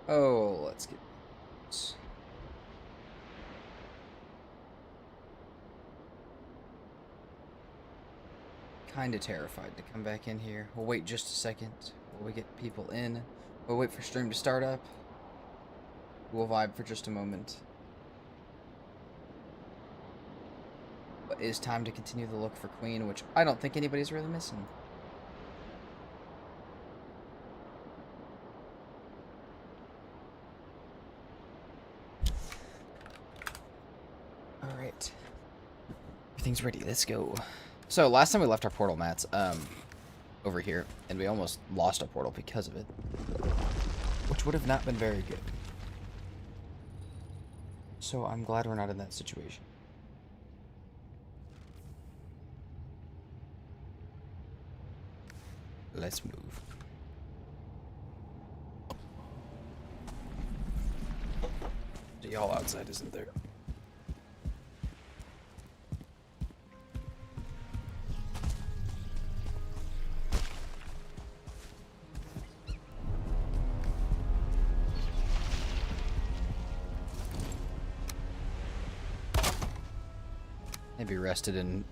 Oh, let's get... Kinda terrified to come back in here. We'll wait just a second while we get people in. We'll wait for stream to start up. We'll vibe for just a moment. But it is time to continue the look for Queen, which I don't think anybody's really missing. Alright. Everything's ready, let's go. So, last time we left our portal mats, over here, and we almost lost a portal because of it. Which would have not been very good. So, I'm glad we're not in that situation. Let's move. The all outside isn't there.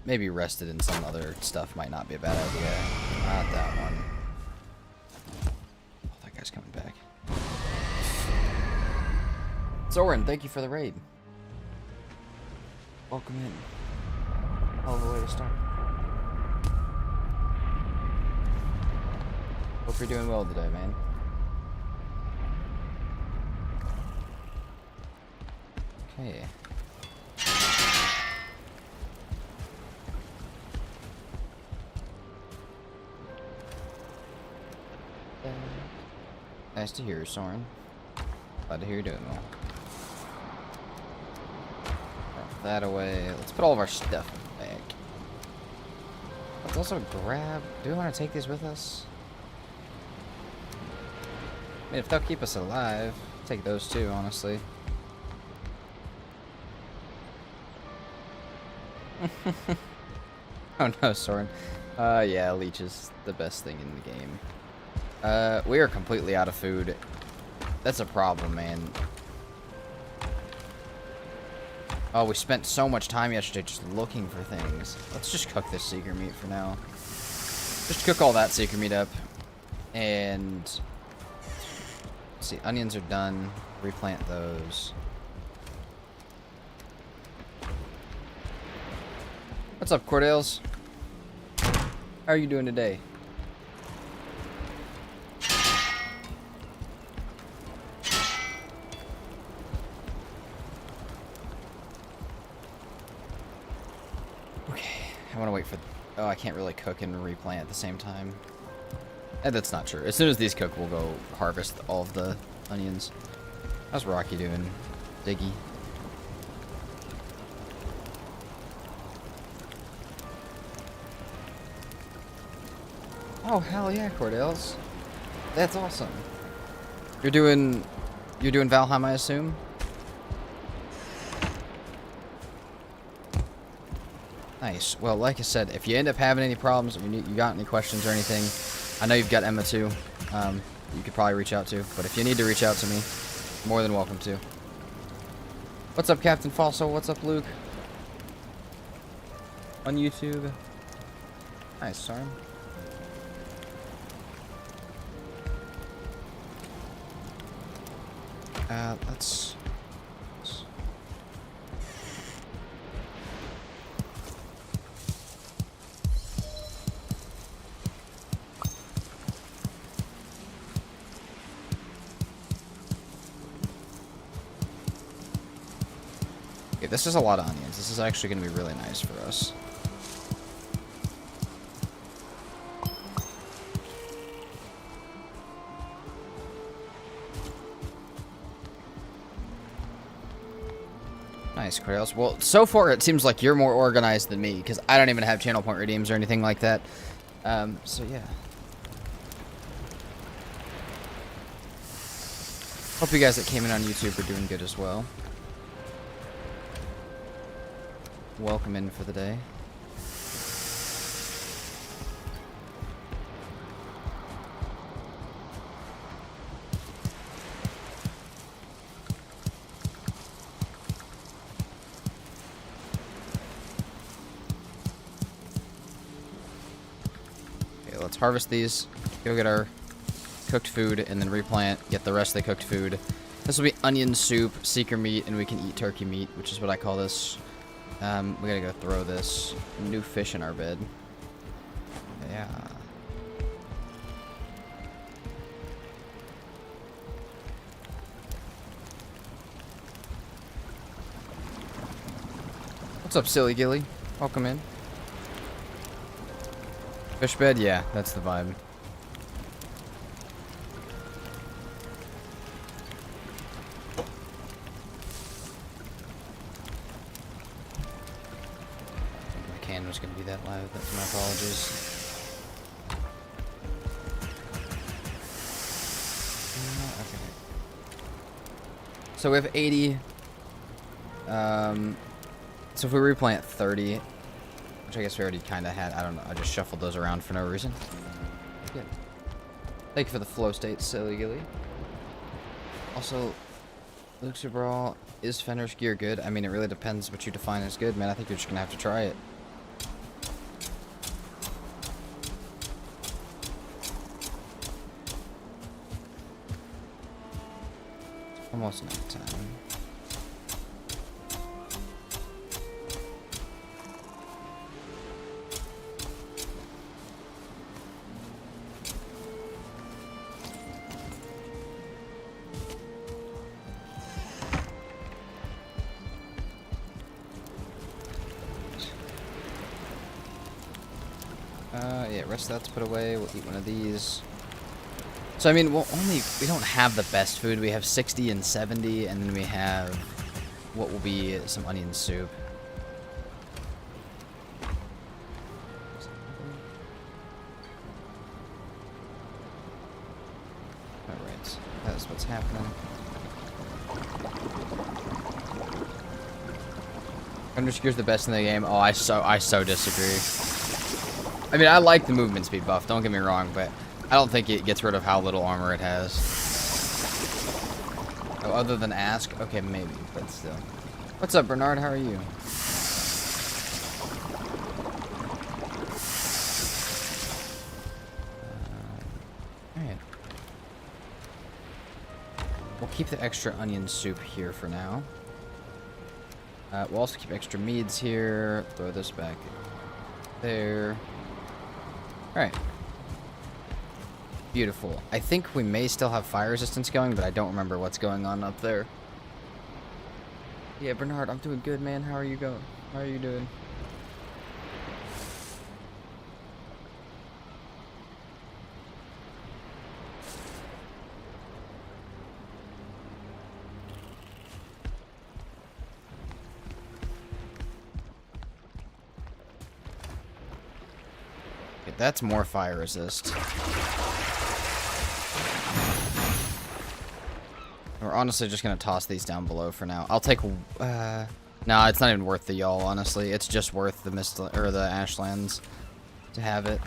Maybe rested in some other stuff might not be a bad idea. Not that one. Oh, that guy's coming back. Soren, thank you for the raid. Welcome in. Hell of a way to start. Hope you're doing well today, man. Okay. Nice to hear, Soren. Glad to hear you're doing well. Put that away. Let's put all of our stuff back. Let's also grab... Do we want to take these with us? I mean, if they'll keep us alive, take those too, honestly. Oh no, Soren. Yeah, leech is the best thing in the game. We are completely out of food. That's a problem, man. Oh, we spent so much time yesterday just looking for things. Let's just cook this seeker meat for now. Just cook all that seeker meat up. And... let's see, onions are done. Replant those. What's up, Cordales? How are you doing today? I want to wait for... oh, I can't really cook and replant at the same time. That's not true. As soon as these cook, we'll go harvest all of the onions. How's Rocky doing? Diggy? Oh, hell yeah, Cordales. That's awesome. You're doing Valheim, I assume? Nice. Well, like I said, if you end up having any problems, or you got any questions or anything, I know you've got Emma too. You could probably reach out to. But if you need to reach out to me, more than welcome to. What's up, Captain Falso? What's up, Luke? On YouTube. Nice, sorry. Let's... okay, this is a lot of onions. This is actually going to be really nice for us. Nice, Cordales. Well, so far it seems like you're more organized than me, because I don't even have channel point redeems or anything like that. So yeah. Hope you guys that came in on YouTube are doing good as well. Welcome in for the day. let's harvest these. Go get our cooked food and then replant. Get the rest of the cooked food. This will be onion soup, seeker meat, and we can eat turkey meat, which is what I call this. We gotta go throw this new fish in our bed. Yeah. What's up, Silly Gilly? Welcome in. Fish bed? Yeah, that's the vibe. My can was going to be that loud. That's my apologies. Okay. So we have 80. So if we replant 30, which I guess we already kind of had, I don't know, I just shuffled those around for no reason. Good. Thank you for the flow state, Silly Gilly. Also, Luke's Brawl, is Fenrir's gear good? I mean, it really depends what you define as good, man. I think you're just going to have to try it. Almost night time. Yeah, rest of that's put away. We'll eat one of these. So, I mean, we don't have the best food. We have 60 and 70, and then we have what will be some onion soup. Alright, that's what's happening. Underscore's the best in the game. Oh, I so disagree. I mean, I like the movement speed buff, don't get me wrong, but I don't think it gets rid of how little armor it has. Oh, other than Ask? Okay, maybe, but still. What's up, Bernard? How are you? Alright. We'll keep the extra onion soup here for now. We'll also keep extra meads here. Throw this back there. Alright. Beautiful. I think we may still have fire resistance going, but I don't remember what's going on up there. Yeah, Bernard, I'm doing good, man. How are you going? How are you doing? That's more fire resist. We're honestly just gonna toss these down below for now. I'll take. No, it's not even worth the y'all. Honestly, it's just worth the mist or the ashlands to have it.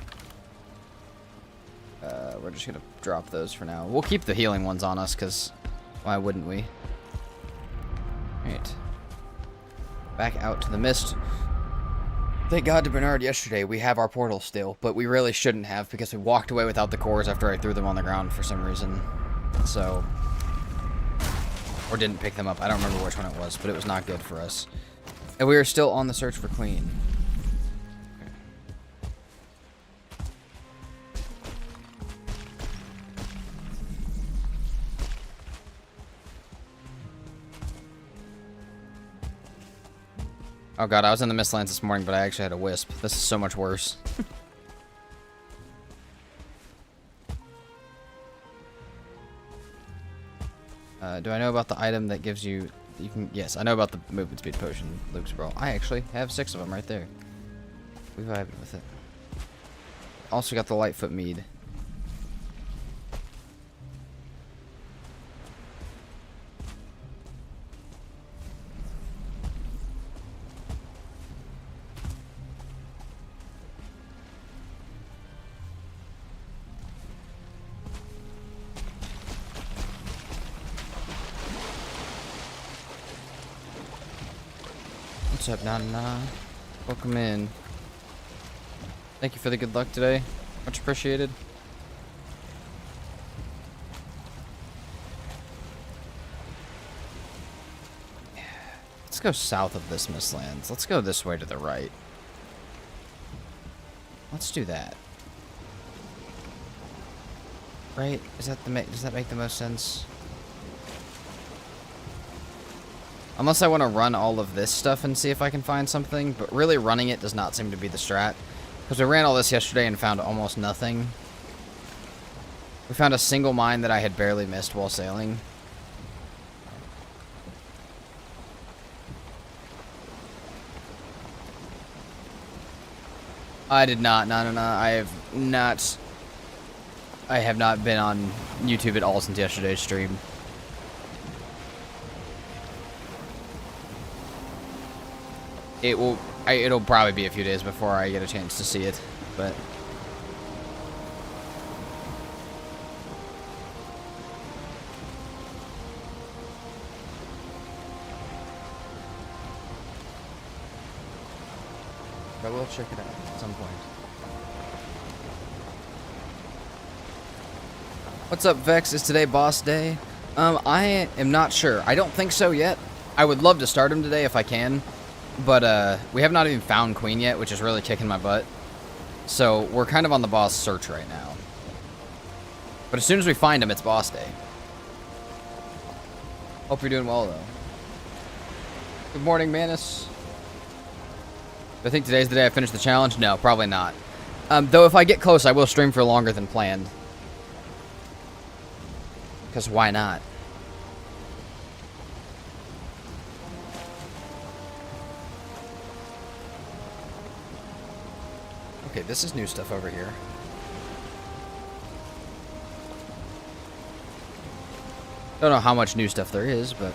We're just gonna drop those for now. We'll keep the healing ones on us, cause why wouldn't we? All right. Back out to the mist. Thank God to Bernard yesterday, we have our portal still, but we really shouldn't have because we walked away without the cores after I threw them on the ground for some reason. So, or didn't pick them up. I don't remember which one it was, but it was not good for us. And we are still on the search for Queen. Oh god, I was in the Mistlands this morning, but I actually had a wisp. This is so much worse. Do I know about the item that gives you... Yes, I know about the movement speed potion, Luke's Brawl. I actually have 6 of them right there. We vibed with it. Also got the Lightfoot Mead. What's up, Nana? Welcome in. Thank you for the good luck today. Much appreciated. Let's go south of this Mistlands. Let's go this way to the right. Let's do that. Right? Is that does that make the most sense? Unless I want to run all of this stuff and see if I can find something, but really running it does not seem to be the strat. Because we ran all this yesterday and found almost nothing. We found a single mine that I had barely missed while sailing. I did not. No. I have not been on YouTube at all since yesterday's stream. It'll probably be a few days before I get a chance to see it, but I will check it out at some point. What's up, Vex? Is today boss day? I am not sure. I don't think so yet. I would love to start him today if I can. But, we have not even found Queen yet, which is really kicking my butt. So, we're kind of on the boss search right now. But as soon as we find him, it's boss day. Hope you're doing well, though. Good morning, Manus. Do I think today's the day I finish the challenge? No, probably not. Though if I get close, I will stream for longer than planned. Because why not? Okay, this is new stuff over here. Don't know how much new stuff there is, but...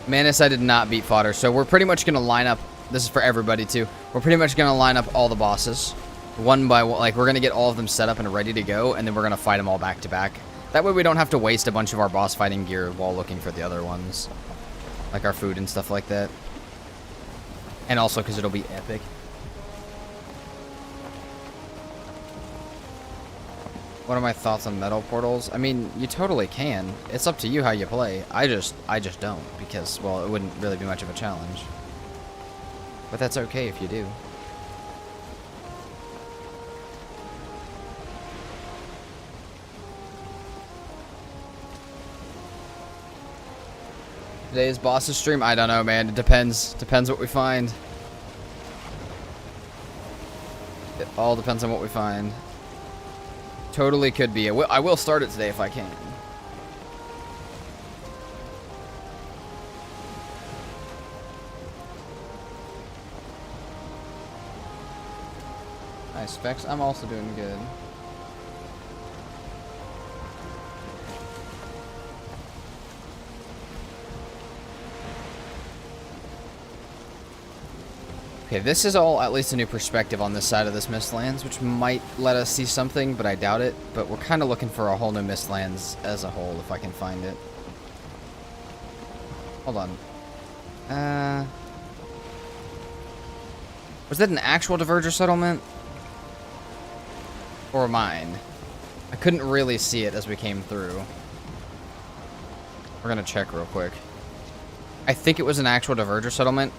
Manus, I did not beat fodder, so we're pretty much going to line up... This is for everybody, too. We're pretty much going to line up all the bosses. One by one. Like, we're going to get all of them set up and ready to go, and then we're going to fight them all back to back. That way we don't have to waste a bunch of our boss fighting gear while looking for the other ones. Like our food and stuff like that. And also because it'll be epic. What are my thoughts on metal portals? I mean, you totally can. It's up to you how you play. I just don't. Because, well, it wouldn't really be much of a challenge. But that's okay if you do. Today's boss's stream? I don't know, man. It depends. Depends what we find. It all depends on what we find. Totally could be. I will start it today if I can. Nice, Specs. I'm also doing good. Okay, this is all at least a new perspective on this side of this Mistlands, which might let us see something, but I doubt it. But we're kind of looking for a whole new Mistlands as a whole, if I can find it. Hold on. Was that an actual Diverger settlement? Or mine? I couldn't really see it as we came through. We're gonna check real quick. I think it was an actual Diverger settlement.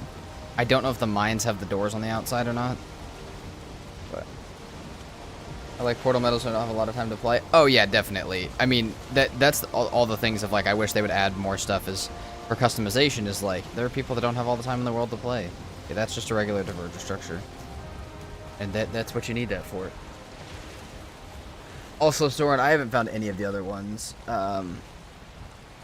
I don't know if the mines have the doors on the outside or not. But I like Portal Metals, so I don't have a lot of time to play. Oh yeah, definitely. I mean, that's all the things of like, I wish they would add more stuff is for customization is like, there are people that don't have all the time in the world to play. Okay, that's just a regular Diverger structure. And that's what you need that for. Also, Soren, I haven't found any of the other ones.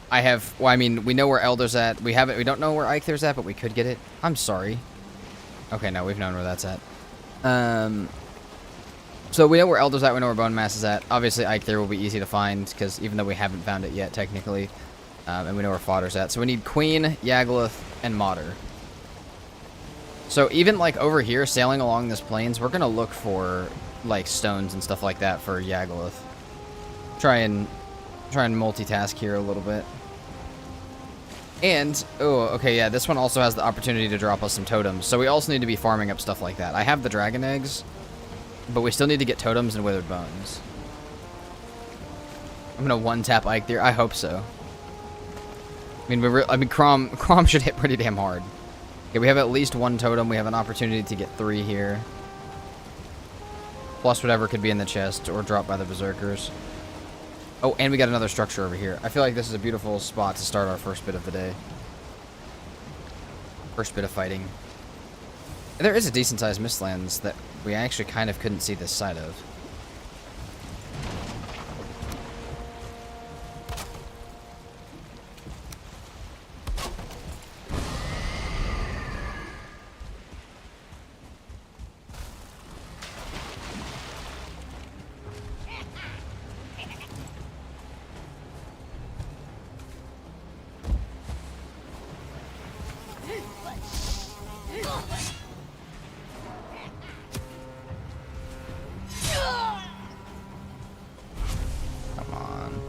I have, well, I mean, we know where Elder's at. We don't know where Eikther's at, but we could get it. I'm sorry. Okay, no, we've known where that's at. So we know where Elder's at, we know where Bone Mass is at. Obviously, Eikther will be easy to find, because even though we haven't found it yet, technically, and we know where Fodder's at. So we need Queen, Yagluth, and Mater. So even, like, over here, sailing along this plains, we're gonna look for, like, stones and stuff like that for Yagluth. Try and multitask here a little bit. And, oh, okay, yeah, this one also has the opportunity to drop us some totems. So we also need to be farming up stuff like that. I have the dragon eggs, but we still need to get totems and withered bones. I'm gonna one-tap Ike there. I hope so. I mean, Crom should hit pretty damn hard. Okay, we have at least one totem. We have an opportunity to get 3 here. Plus whatever could be in the chest or dropped by the berserkers. Oh, and we got another structure over here. I feel like this is a beautiful spot to start our first bit of the day. First bit of fighting. There is a decent-sized mistlands that we actually kind of couldn't see this side of. Come on.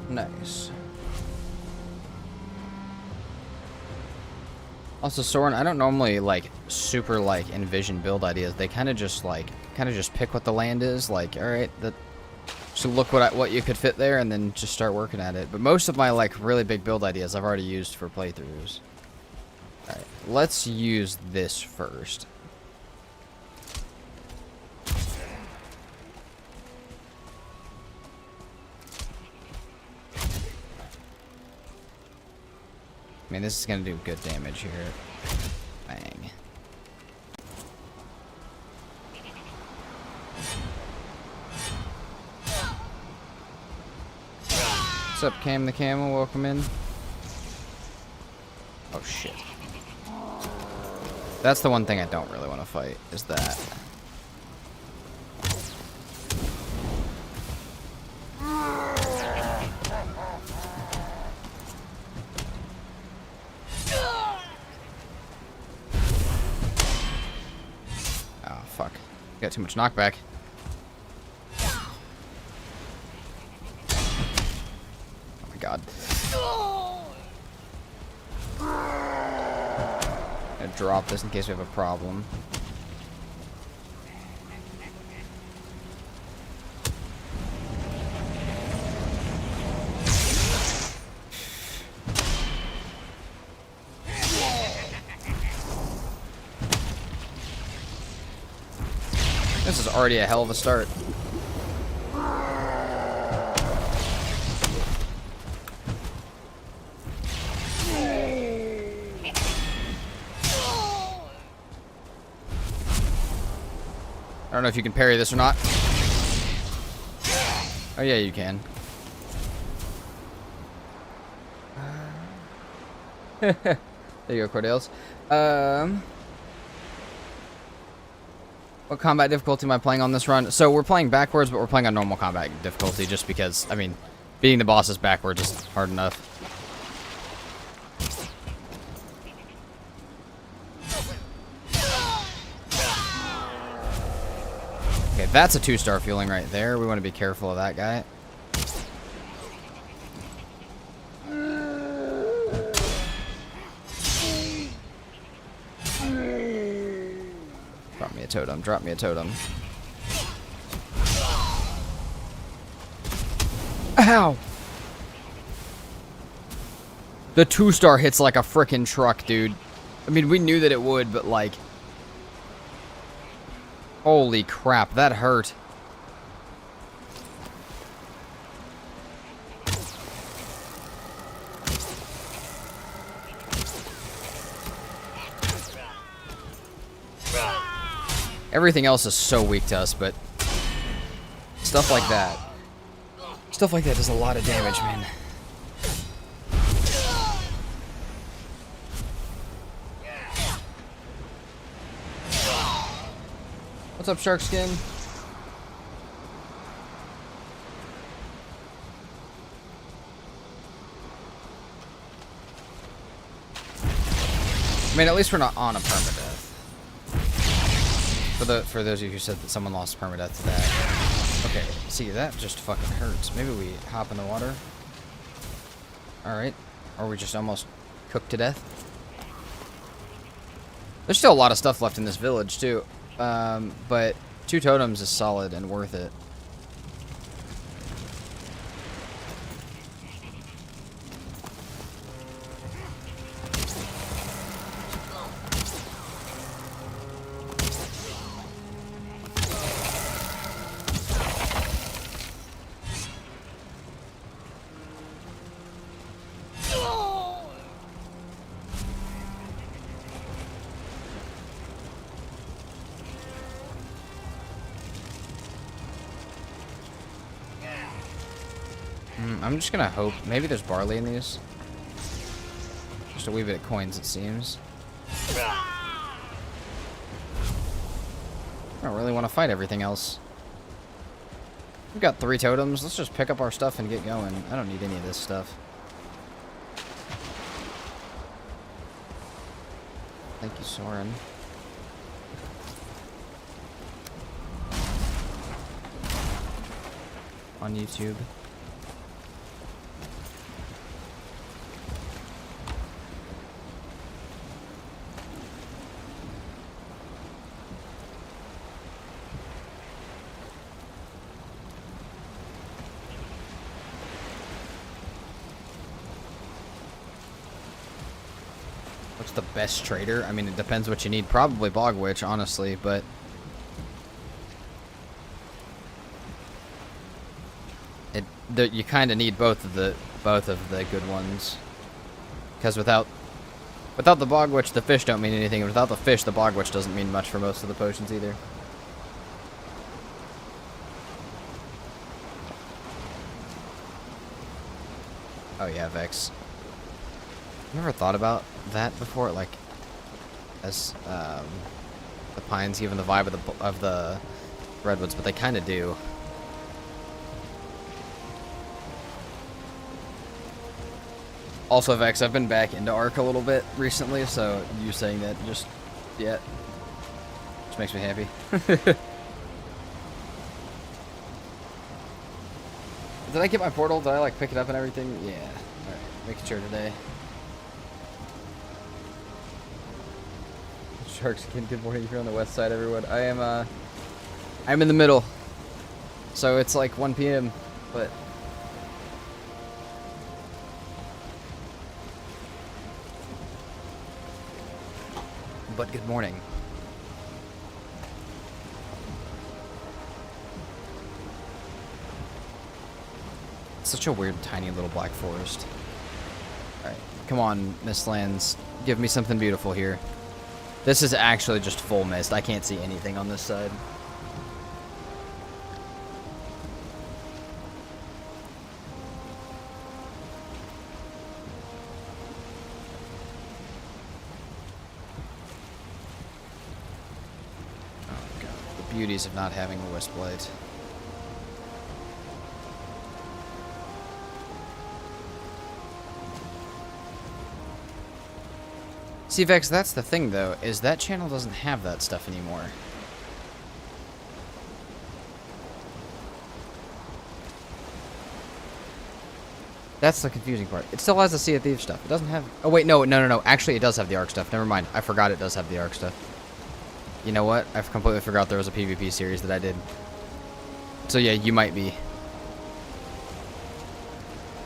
Nice. Also, Soren, I don't normally, like, super, like, envision build ideas. They kind of just pick what the land is. Like, alright, so look what you could fit there and then just start working at it. But most of my, like, really big build ideas I've already used for playthroughs. Alright, let's use this first. I mean, this is going to do good damage here. Bang. What's up, Cam the Camel? Welcome in. Oh, shit. That's the one thing I don't really want to fight, is that. Got too much knockback. Oh my god. I'm gonna drop this in case we have a problem. This is already a hell of a start. I don't know if you can parry this or not. Oh yeah, you can. There you go, Cordales. What combat difficulty am I playing on this run? So we're playing backwards, but we're playing on normal combat difficulty just because, I mean, beating the bosses backwards is hard enough. Okay, that's a 2-star fueling right there. We want to be careful of that guy. Drop me a totem, drop me a totem. Ow! The 2-star hits like a frickin' truck, dude. I mean, we knew that it would, but like... Holy crap, that hurt. Everything else is so weak to us, but stuff like that. Stuff like that does a lot of damage, man. What's up, Shark Skin? I mean, at least we're not on a permadeath. For those of you who said that someone lost permadeath to that. Okay, see, that just fucking hurts. Maybe we hop in the water. Alright. Or we just almost cooked to death. There's still a lot of stuff left in this village, too. But 2 totems is solid and worth it. I'm just gonna hope. Maybe there's barley in these. Just a wee bit of coins, it seems. I don't really want to fight everything else. We've got 3 totems. Let's just pick up our stuff and get going. I don't need any of this stuff. Thank you, Soren. On YouTube. What's the best trader? I mean, it depends what you need. Probably Bog Witch, honestly, but you kind of need both of the good ones, because without the Bog Witch, the fish don't mean anything, and without the fish, the Bog Witch doesn't mean much for most of the potions either. Oh yeah, Vex. Never thought about that before, like, as the pines giving the vibe of the redwoods, but they kind of do. Also, Vex, I've been back into Ark a little bit recently, so you saying that just makes me happy. Did I get my portal? Did I like pick it up and everything? Yeah. All right, making sure today. Sharks Skin, good morning. You're on the west side, everyone. I'm in the middle, so it's like 1 p.m. But good morning. It's such a weird, tiny little black forest. All right, come on, Mistlands, give me something beautiful here. This is actually just full mist. I can't see anything on this side. Oh god, the beauties of not having a Westblade. See, Vex, that's the thing, though, is that channel doesn't have that stuff anymore. That's the confusing part. It still has the Sea of Thieves stuff. It doesn't have... Oh, wait, no. Actually, it does have the Ark stuff. Never mind. I forgot it does have the Ark stuff. You know what? I completely forgot there was a PvP series that I did. So, yeah, you might be.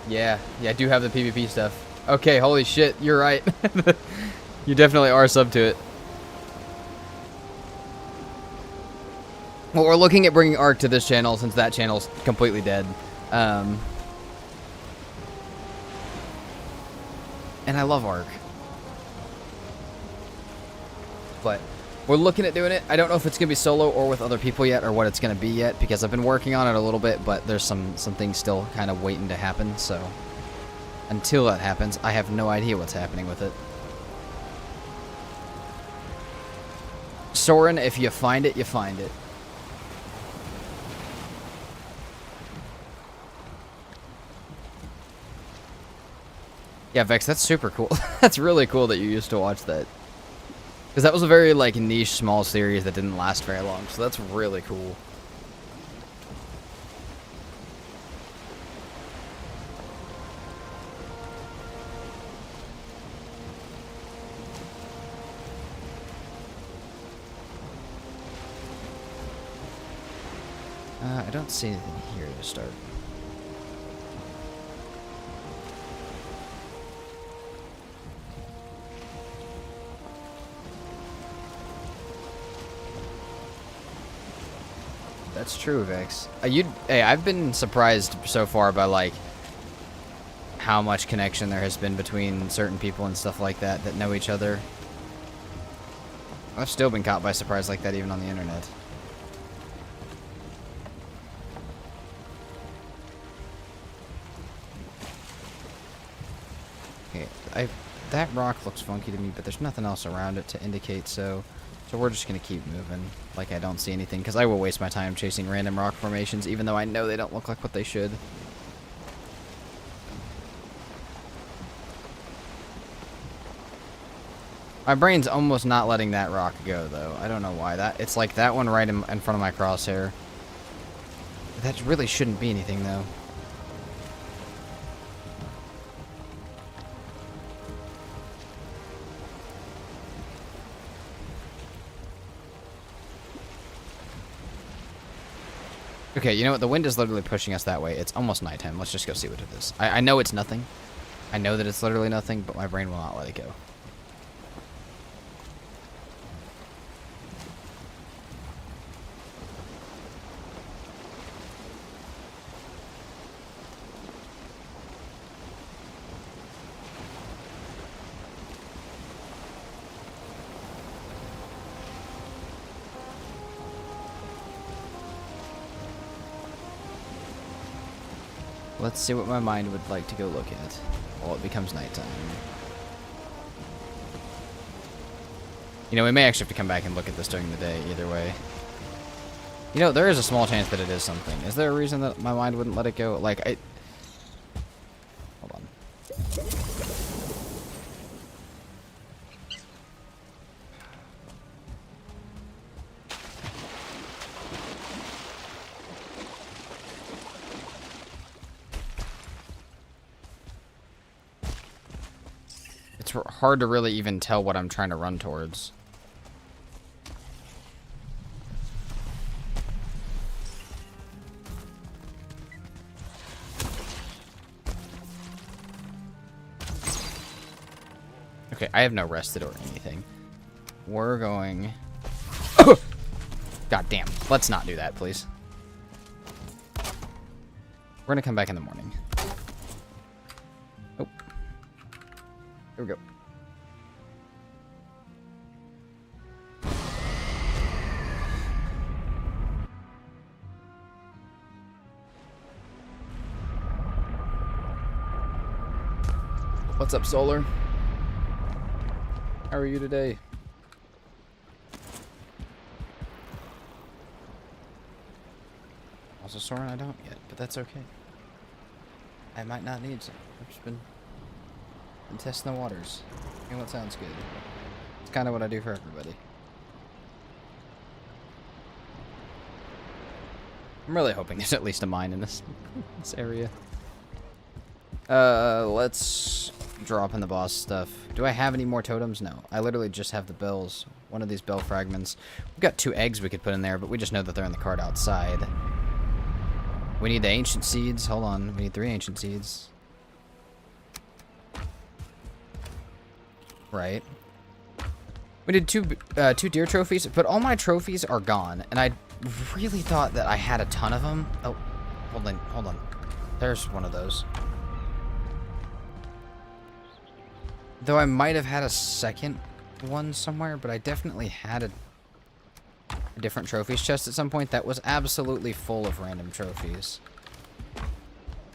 Yeah, I do have the PvP stuff. Okay, holy shit, you're right. You definitely are sub to it. Well, we're looking at bringing Ark to this channel since that channel's completely dead. And I love Ark. But we're looking at doing it. I don't know if it's going to be solo or with other people yet or what it's going to be yet because I've been working on it a little bit, but there's some things still kind of waiting to happen, so until that happens, I have no idea what's happening with it. Soren, if you find it, you find it. Yeah, Vex, that's super cool. That's really cool that you used to watch that. Because that was a very, like, niche, small series that didn't last very long. So that's really cool. I don't see anything here to start. That's true, Vex. Hey, I've been surprised so far by, like, how much connection there has been between certain people and stuff like that that know each other. I've still been caught by surprise like that even on the internet. Okay, that rock looks funky to me, but there's nothing else around it to indicate so. So we're just going to keep moving like I don't see anything, because I will waste my time chasing random rock formations, even though I know they don't look like what they should. My brain's almost not letting that rock go, though. I don't know why. It's like that one right in front of my crosshair. That really shouldn't be anything, though. Okay, you know what? The wind is literally pushing us that way. It's almost nighttime. Let's just go see what it is. I know it's nothing. I know that it's literally nothing, but my brain will not let it go. Let's see what my mind would like to go look at while it becomes nighttime. You know, we may actually have to come back and look at this during the day, either way. You know, there is a small chance that it is something. Is there a reason that my mind wouldn't let it go? Like, hold on. It's hard to really even tell what I'm trying to run towards. Okay, I have no rested or anything. We're going... God damn. Let's not do that, please. We're gonna come back in the morning. Oh. Here we go. What's up, Solar? How are you today? Also, Soren, I don't yet, but that's okay. I might not need to. I've just been testing the waters. And what sounds good. It's kind of what I do for everybody. I'm really hoping there's at least a mine in this area. Let's drop in the boss stuff. Do I have any more totems? No. I literally just have the bells. One of these bell fragments. We've got 2 eggs we could put in there, but we just know that they're in the cart outside. We need the ancient seeds. Hold on. We need 3 ancient seeds. Right. We did 2 deer trophies, but all my trophies are gone, and I really thought that I had a ton of them. Oh, hold on. There's one of those. Though I might have had a second one somewhere, but I definitely had a different trophies chest at some point that was absolutely full of random trophies.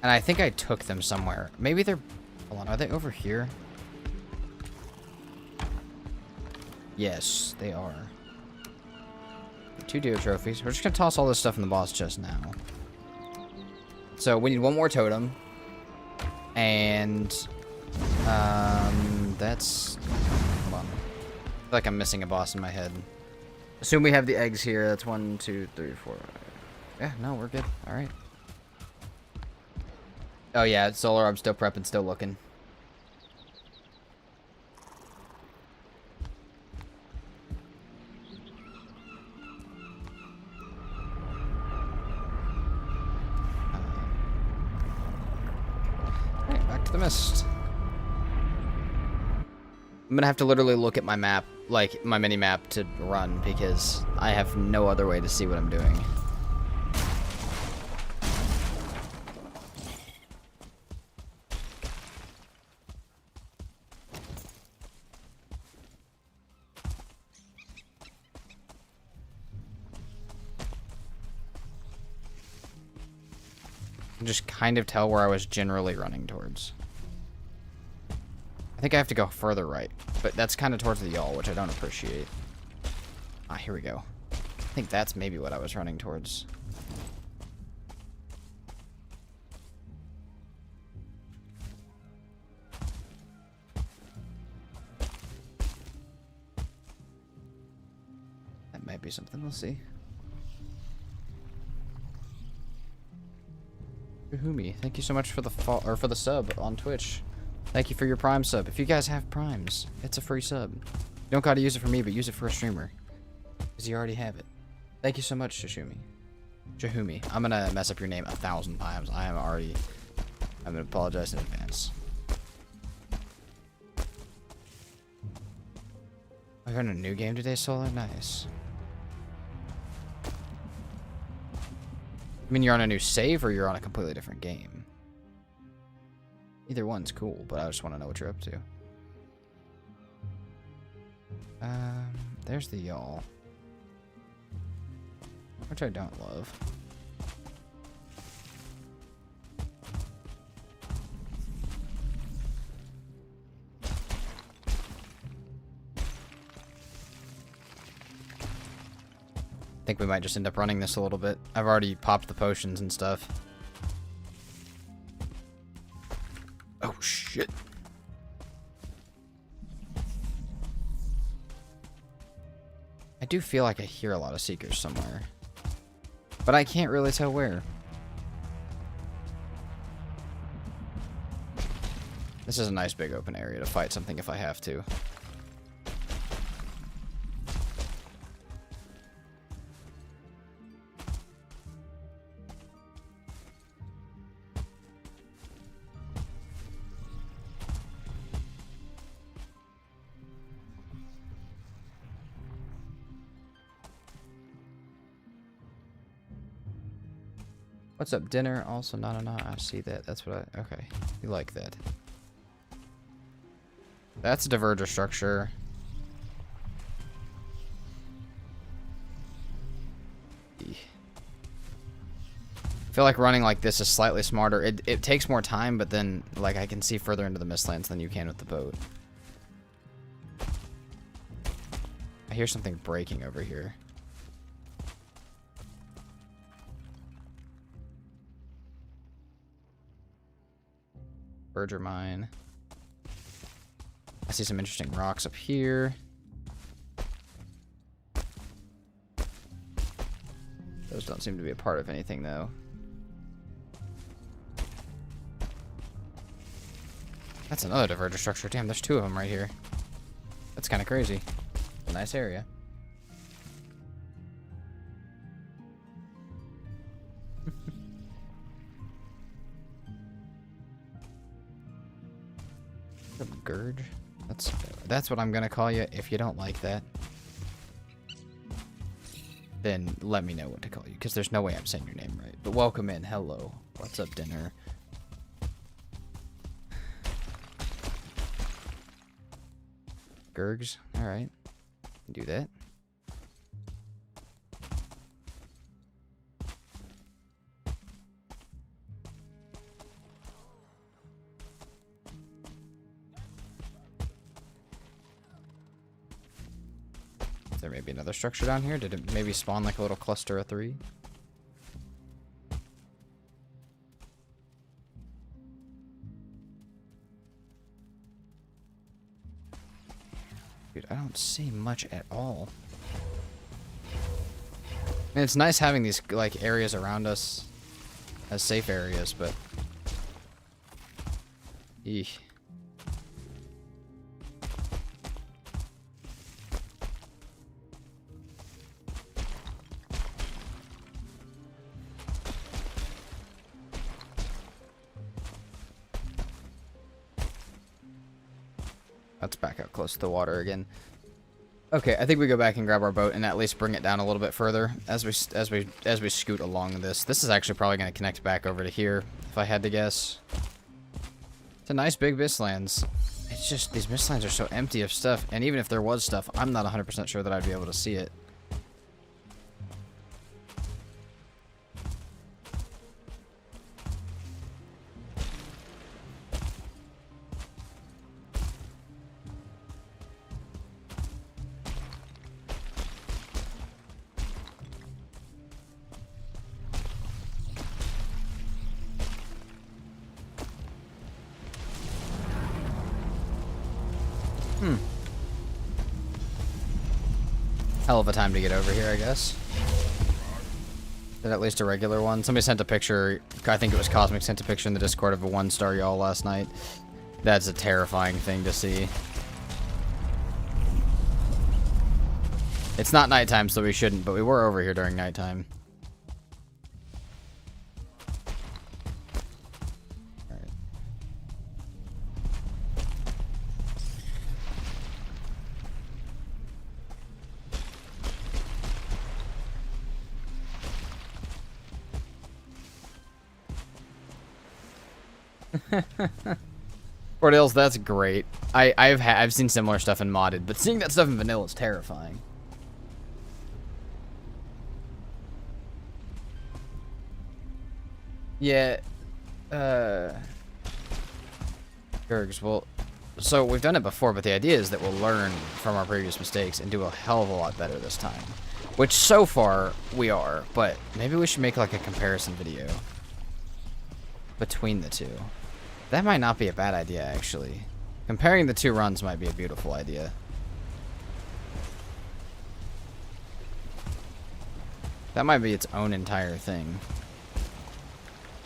And I think I took them somewhere. Maybe they're... Hold on, are they over here? Yes, they are. 2 deer trophies. We're just gonna toss all this stuff in the boss chest now. So we need 1 more totem. And... that's... Hold on. like I'm missing a boss in my head. Assume we have the eggs here. That's 1, 2, 3, 4. Yeah, no, we're good. All right. Oh yeah, Solar, I'm still prepping, still looking. Alright, back to the mist. I'm gonna have to literally look at my map, like my mini map, to run because I have no other way to see what I'm doing. Just kind of tell where I was generally running towards. I think I have to go further right, but that's kind of towards the yawl, which I don't appreciate. Ah, here we go. I think that's maybe what I was running towards. That might be something, we'll see. Humi, thank you so much for the for the sub on Twitch. Thank you for your Prime sub. If you guys have Primes, it's a free sub. You don't gotta use it for me, but use it for a streamer. Because you already have it. Thank you so much, Shishumi. Jahumi. I'm gonna mess up your name 1,000 times. I'm gonna apologize in advance. We're in a new game today, Solar? Nice. I mean, you're on a new save or you're on a completely different game? Either one's cool, but I just want to know what you're up to. There's the yawl. Which I don't love. I think we might just end up running this a little bit. I've already popped the potions and stuff. Oh, shit. I do feel like I hear a lot of Seekers somewhere. But I can't really tell where. This is a nice big open area to fight something if I have to. What's up, dinner? Also, no. I see that. That's what I... Okay. You like that. That's a diverger structure. I feel like running like this is slightly smarter. It takes more time, but then, like, I can see further into the Mistlands than you can with the boat. I hear something breaking over here. Berger mine. I see some interesting rocks up here. Those don't seem to be a part of anything, though. That's another diverger structure. Damn, there's 2 of them right here. That's kind of crazy. A nice area. Gurge? That's what I'm gonna call you. If you don't like that, then let me know what to call you, because there's no way I'm saying your name right. But welcome in. Hello. What's up, dinner? Gurgs? Alright. Do that. There may be another structure down here. Did it maybe spawn like a little cluster of 3? Dude, I don't see much at all. And it's nice having these, like, areas around us as safe areas, but... Eesh. Let's back up close to the water again. Okay, I think we go back and grab our boat and at least bring it down a little bit further as we scoot along this. This is actually probably going to connect back over to here, if I had to guess. It's a nice big mistlands. It's just these mistlands are so empty of stuff, and even if there was stuff, I'm not 100% sure that I'd be able to see it. Hell of a time to get over here, I guess. Is that at least a regular one? Somebody sent a picture, I think it was Cosmic, sent a picture in the Discord of a 1-star y'all last night. That's a terrifying thing to see. It's not nighttime, so we shouldn't, but we were over here during nighttime. Cordales, that's great. I've seen similar stuff in modded, but seeing that stuff in vanilla is terrifying. Yeah. Gergs, well, so we've done it before, but the idea is that we'll learn from our previous mistakes and do a hell of a lot better this time. Which so far we are, but maybe we should make like a comparison video between the two. That might not be a bad idea, actually. Comparing the two runs might be a beautiful idea. That might be its own entire thing.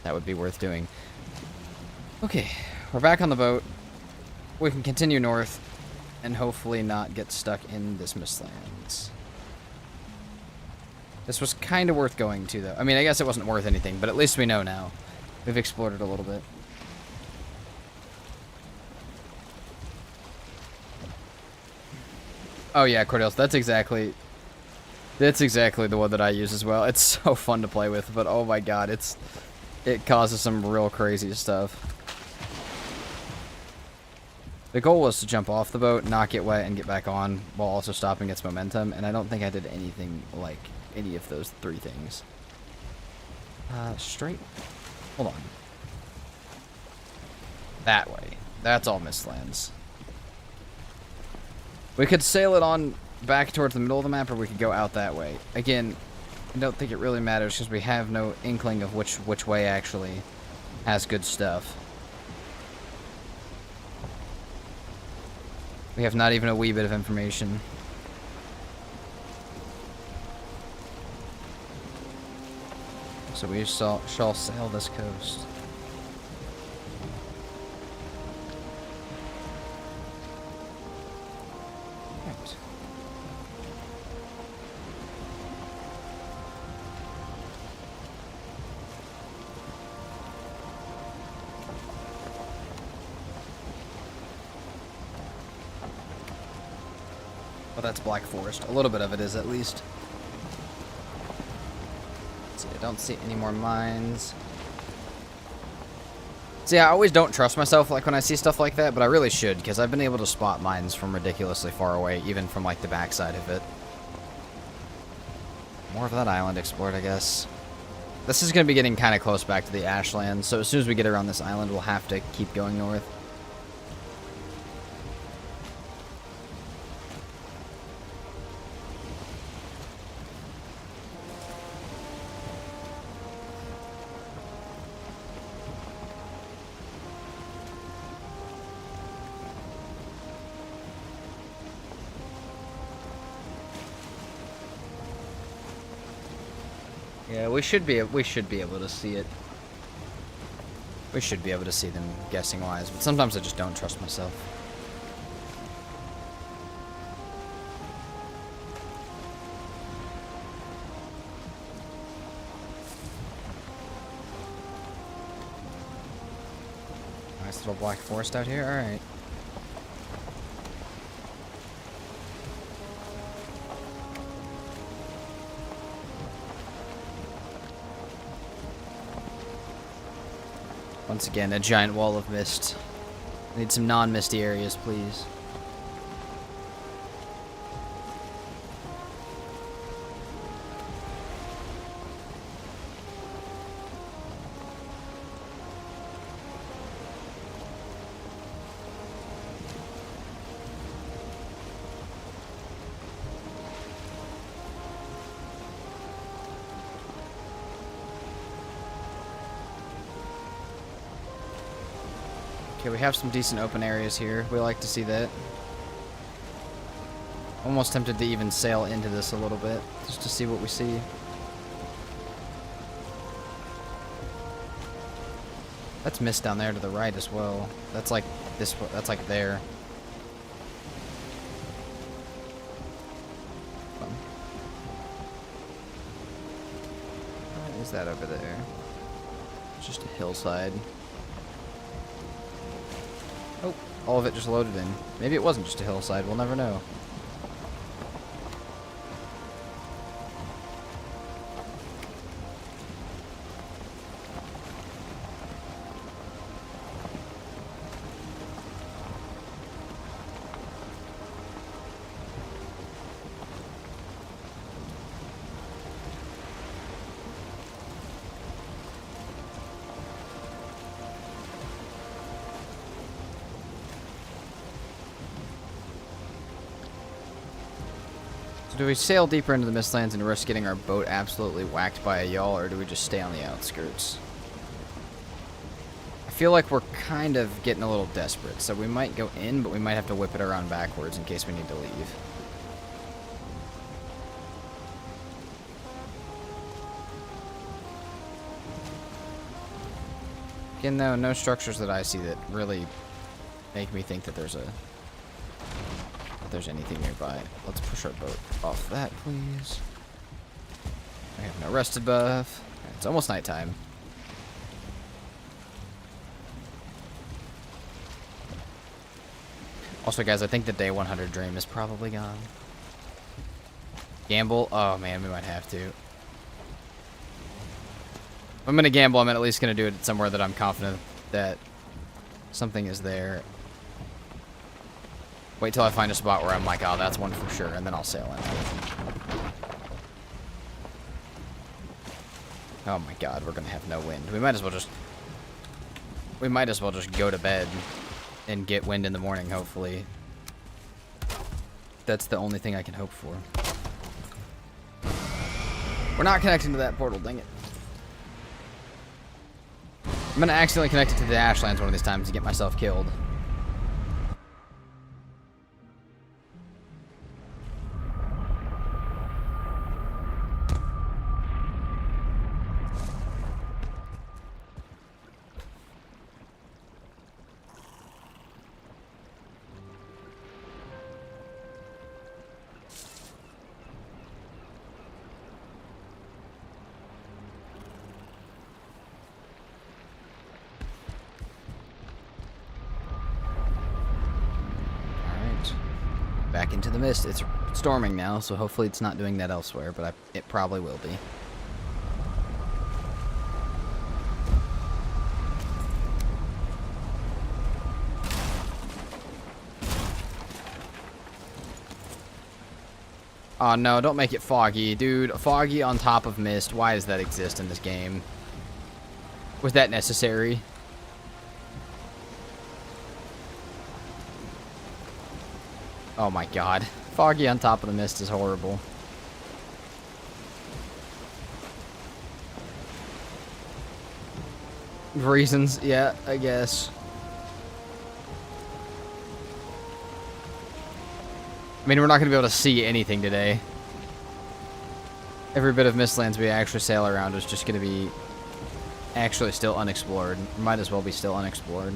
That would be worth doing. Okay, we're back on the boat. We can continue north and hopefully not get stuck in this mistlands. This was kind of worth going to, though. I mean, I guess it wasn't worth anything, but at least we know now. We've explored it a little bit. Oh yeah, Cordales, that's exactly the one that I use as well. It's so fun to play with, but oh my god, it causes some real crazy stuff. The goal was to jump off the boat, not get wet, and get back on, while also stopping its momentum, and I don't think I did anything like any of those three things. Straight? Hold on. That way. That's all mistlands. We could sail it on back towards the middle of the map, or we could go out that way. Again, I don't think it really matters because we have no inkling of which way actually has good stuff. We have not even a wee bit of information. So we shall sail this coast. Right. Well, that's Black Forest. A little bit of it is, at least. Let's see, I don't see any more mines. See, I always don't trust myself like when I see stuff like that, but I really should, because I've been able to spot mines from ridiculously far away, even from like the backside of it. More of that island explored, I guess. This is going to be getting kind of close back to the Ashlands, so as soon as we get around this island, we'll have to keep going north. Yeah, we should be able to see it. We should be able to see them guessing wise, but sometimes I just don't trust myself. Nice little black forest out here. All right. Once again, a giant wall of mist. I need some non-misty areas, please. Okay, we have some decent open areas here. We like to see that. Almost tempted to even sail into this a little bit, just to see what we see. That's mist down there to the right as well. That's like this. That's like there. What is that over there? It's just a hillside. Oh, all of it just loaded in. Maybe it wasn't just a hillside. We'll never know. Do we sail deeper into the Mistlands and risk getting our boat absolutely whacked by a yawl, or do we just stay on the outskirts? I feel like we're kind of getting a little desperate, so we might go in, but we might have to whip it around backwards in case we need to leave. Again, though, no structures that I see that really make me think that there's anything nearby. Let's push our boat off that, please. I have no rested buff. It's almost nighttime. Also, guys, I think the day 100 dream is probably gone. Gamble? Oh, man, we might have to. If I'm going to gamble, I'm at least going to do it somewhere that I'm confident that something is there. Wait till I find a spot where I'm like, oh, that's one for sure, and then I'll sail in. Oh my god, we're gonna have no wind. We might as well just go to bed and get wind in the morning, hopefully. That's the only thing I can hope for. We're not connecting to that portal, dang it. I'm gonna accidentally connect it to the Ashlands one of these times to get myself killed. Back into the mist. It's storming now, so hopefully it's not doing that elsewhere, but it probably will be. Oh no, don't make it foggy. Dude, foggy on top of mist. Why does that exist in this game? Was that necessary? Oh my god. Foggy on top of the mist is horrible. Reasons, yeah, I guess. I mean, we're not going to be able to see anything today. Every bit of Mistlands we actually sail around is just going to be actually still unexplored. Might as well be still unexplored.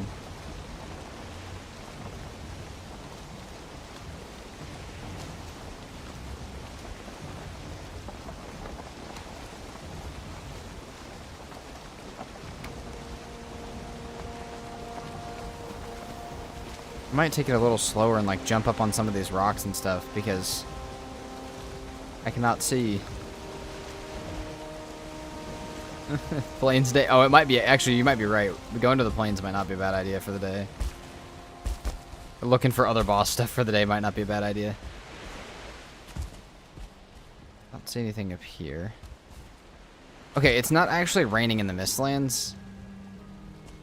I might take it a little slower and like jump up on some of these rocks and stuff because I cannot see. Plains day. Oh, it might be. Actually, you might be right. Going to the plains might not be a bad idea for the day. Looking for other boss stuff for the day might not be a bad idea. I don't see anything up here. Okay, it's not actually raining in the Mistlands.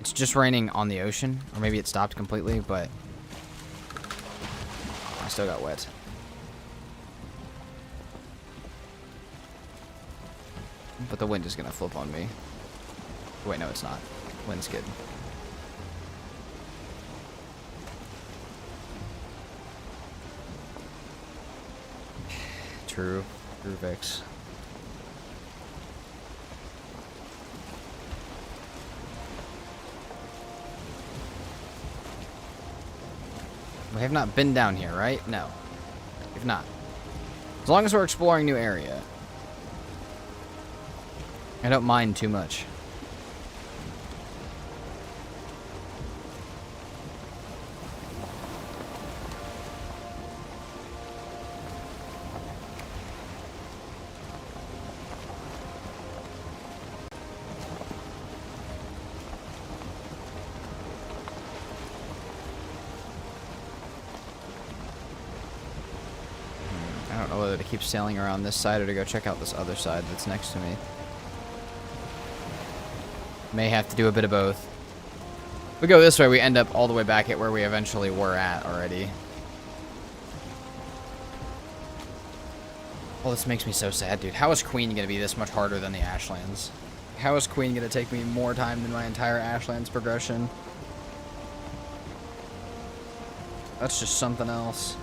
It's just raining on the ocean. Or maybe it stopped completely, but I still got wet. But the wind is going to flip on me. Wait, no, it's not. Wind's good. True. True, Vex. We have not been down here, right? No. We've not. As long as we're exploring new area, I don't mind too much. I don't know whether to keep sailing around this side or to go check out this other side that's next to me. May have to do a bit of both. If we go this way, we end up all the way back at where we eventually were at already. Oh, this makes me so sad, dude. How is Queen going to be this much harder than the Ashlands? How is Queen going to take me more time than my entire Ashlands progression? That's just something else.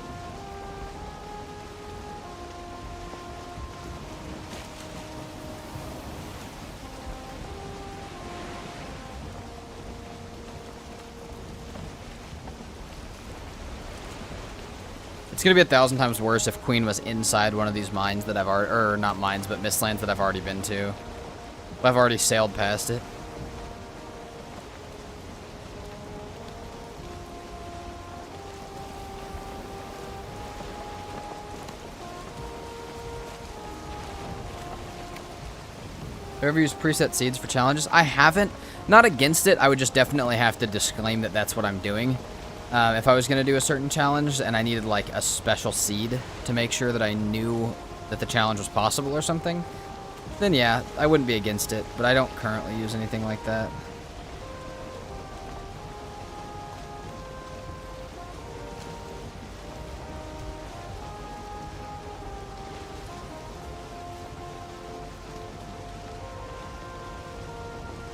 It's gonna be 1,000 times worse if Queen was inside one of these mines that I've already, or not mines, but Mistlands that I've already been to. I've already sailed past it. Ever use preset seeds for challenges? I haven't. Not against it. I would just definitely have to disclaim that that's what I'm doing. If I was going to do a certain challenge and I needed like a special seed to make sure that I knew that the challenge was possible or something, then yeah, I wouldn't be against it, but I don't currently use anything like that.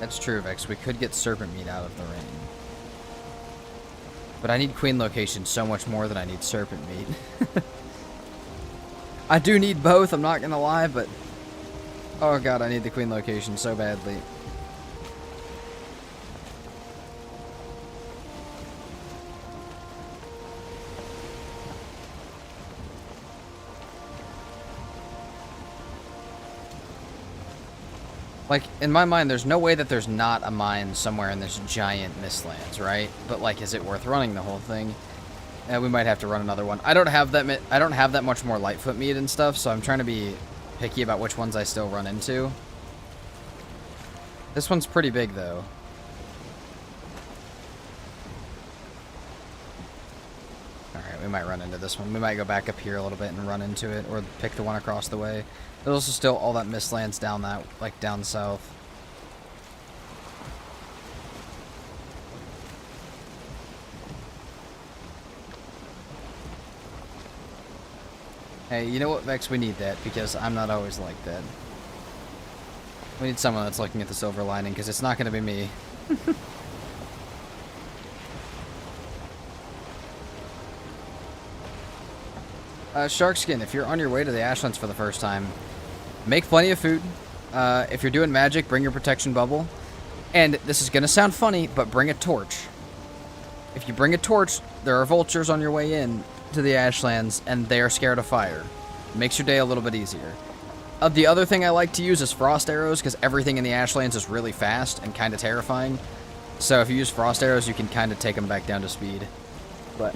That's true, Vex. We could get serpent meat out of the rain. But I need Queen location so much more than I need serpent meat. I do need both, I'm not gonna lie, but oh god, I need the Queen location so badly. Like, in my mind, there's no way that there's not a mine somewhere in this giant Mistlands, right? But, like, is it worth running the whole thing? We might have to run another one. I don't have that much more Lightfoot meat and stuff, so I'm trying to be picky about which ones I still run into. This one's pretty big, though. Alright, we might run into this one. We might go back up here a little bit and run into it, or pick the one across the way. There's also still all that Mistlands down that, like, down south. Hey, you know what, Vex? We need that, because I'm not always like that. We need someone that's looking at the silver lining, because it's not going to be me. Sharkskin, if you're on your way to the Ashlands for the first time, Make plenty of food. If you're doing magic, bring your protection bubble. And this is going to sound funny, but bring a torch. If you bring a torch, there are vultures on your way in to the Ashlands, and they are scared of fire. Makes your day a little bit easier. The other thing I like to use is frost arrows, because everything in the Ashlands is really fast and kind of terrifying. So if you use frost arrows, you can kind of take them back down to speed. But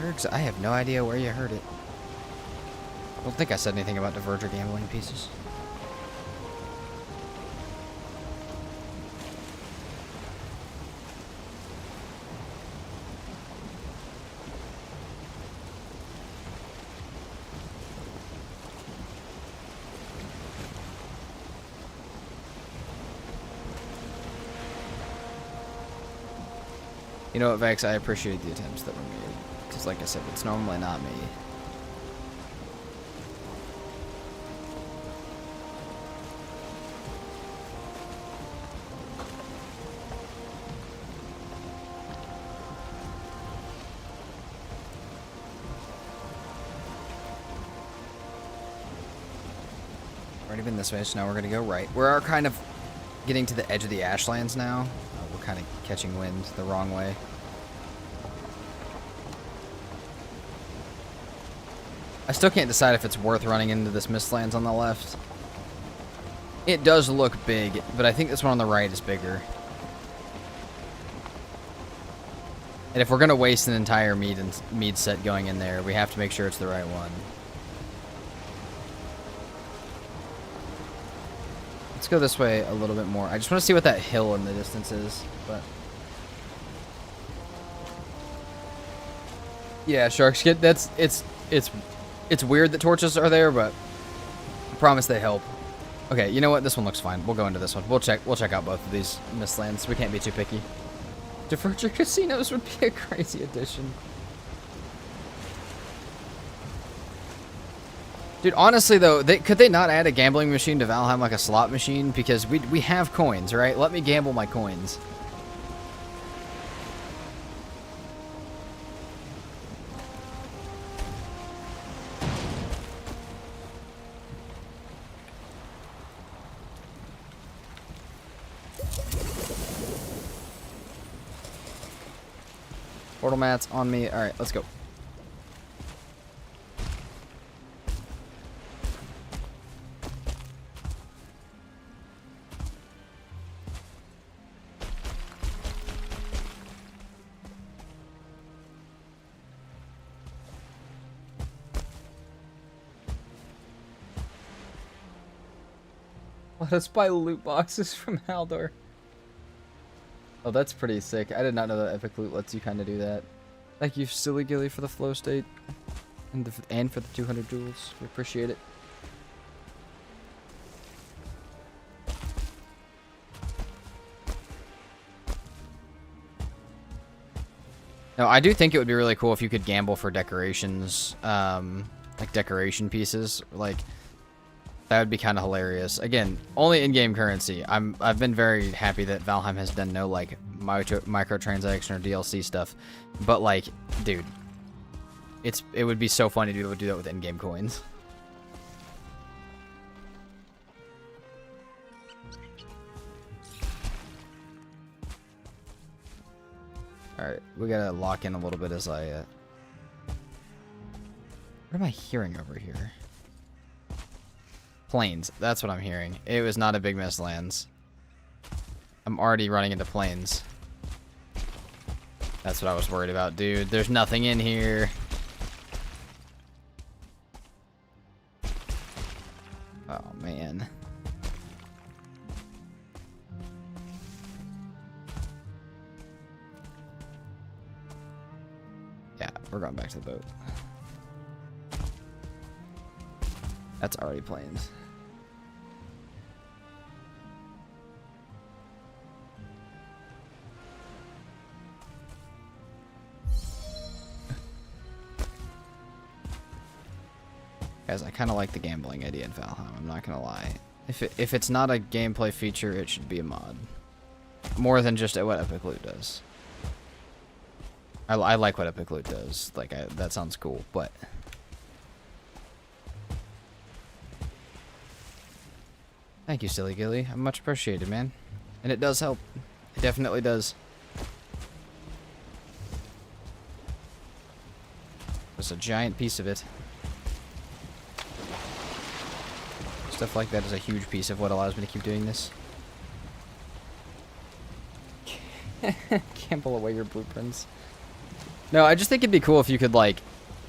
Gergs, I have no idea where you heard it. I don't think I said anything about Diverger gambling pieces. You know what, Vex? I appreciate the attempts that were made. Because, like I said, it's normally not me. Already been this way, so now we're going to go right. We're kind of getting to the edge of the Ashlands now. We're kind of catching wind the wrong way. I still can't decide if it's worth running into this Mistlands on the left. It does look big, but I think this one on the right is bigger. And if we're going to waste an entire mead set going in there, we have to make sure it's the right one. Let's go this way a little bit more. I just want to see what that hill in the distance is, but yeah, sharks get it's weird that torches are there, but I promise they help. Okay, you know what? This one looks fine. We'll go into this one. We'll check out both of these Mistlands. We can't be too picky. Diverger casinos would be a crazy addition. Dude, honestly though, could they not add a gambling machine to Valheim, like a slot machine? Because we have coins, right? Let me gamble my coins. Portal mats on me. All right, let's go. Let us buy loot boxes from Haldor. Oh, that's pretty sick. I did not know that Epic Loot lets you kind of do that. Thank you, Silly Gilly, for the flow state. And for the 200 jewels. We appreciate it. Now, I do think it would be really cool if you could gamble for decorations, like decoration pieces. Like, that would be kind of hilarious. Again, only in-game currency. I've been very happy that Valheim has done no like microtransaction or DLC stuff. But like, dude, it would be so funny to be able to do that with in-game coins. All right, we gotta lock in a little bit as I. What am I hearing over here? Plains. That's what I'm hearing. It was not a big Mistlands. I'm already running into plains. That's what I was worried about, dude. There's nothing in here. Oh, man. Yeah, we're going back to the boat. That's already plains. Guys, I kind of like the gambling idea in Valheim, I'm not gonna lie. If it's not a gameplay feature, it should be a mod. More than just what Epic Loot does. I like what Epic Loot does. Like, that sounds cool, but... Thank you, Silly Gilly. I'm much appreciated, man. And it does help. It definitely does. Just a giant piece of it. Stuff like that is a huge piece of what allows me to keep doing this. Gamble away your blueprints. No, I just think it'd be cool if you could, like,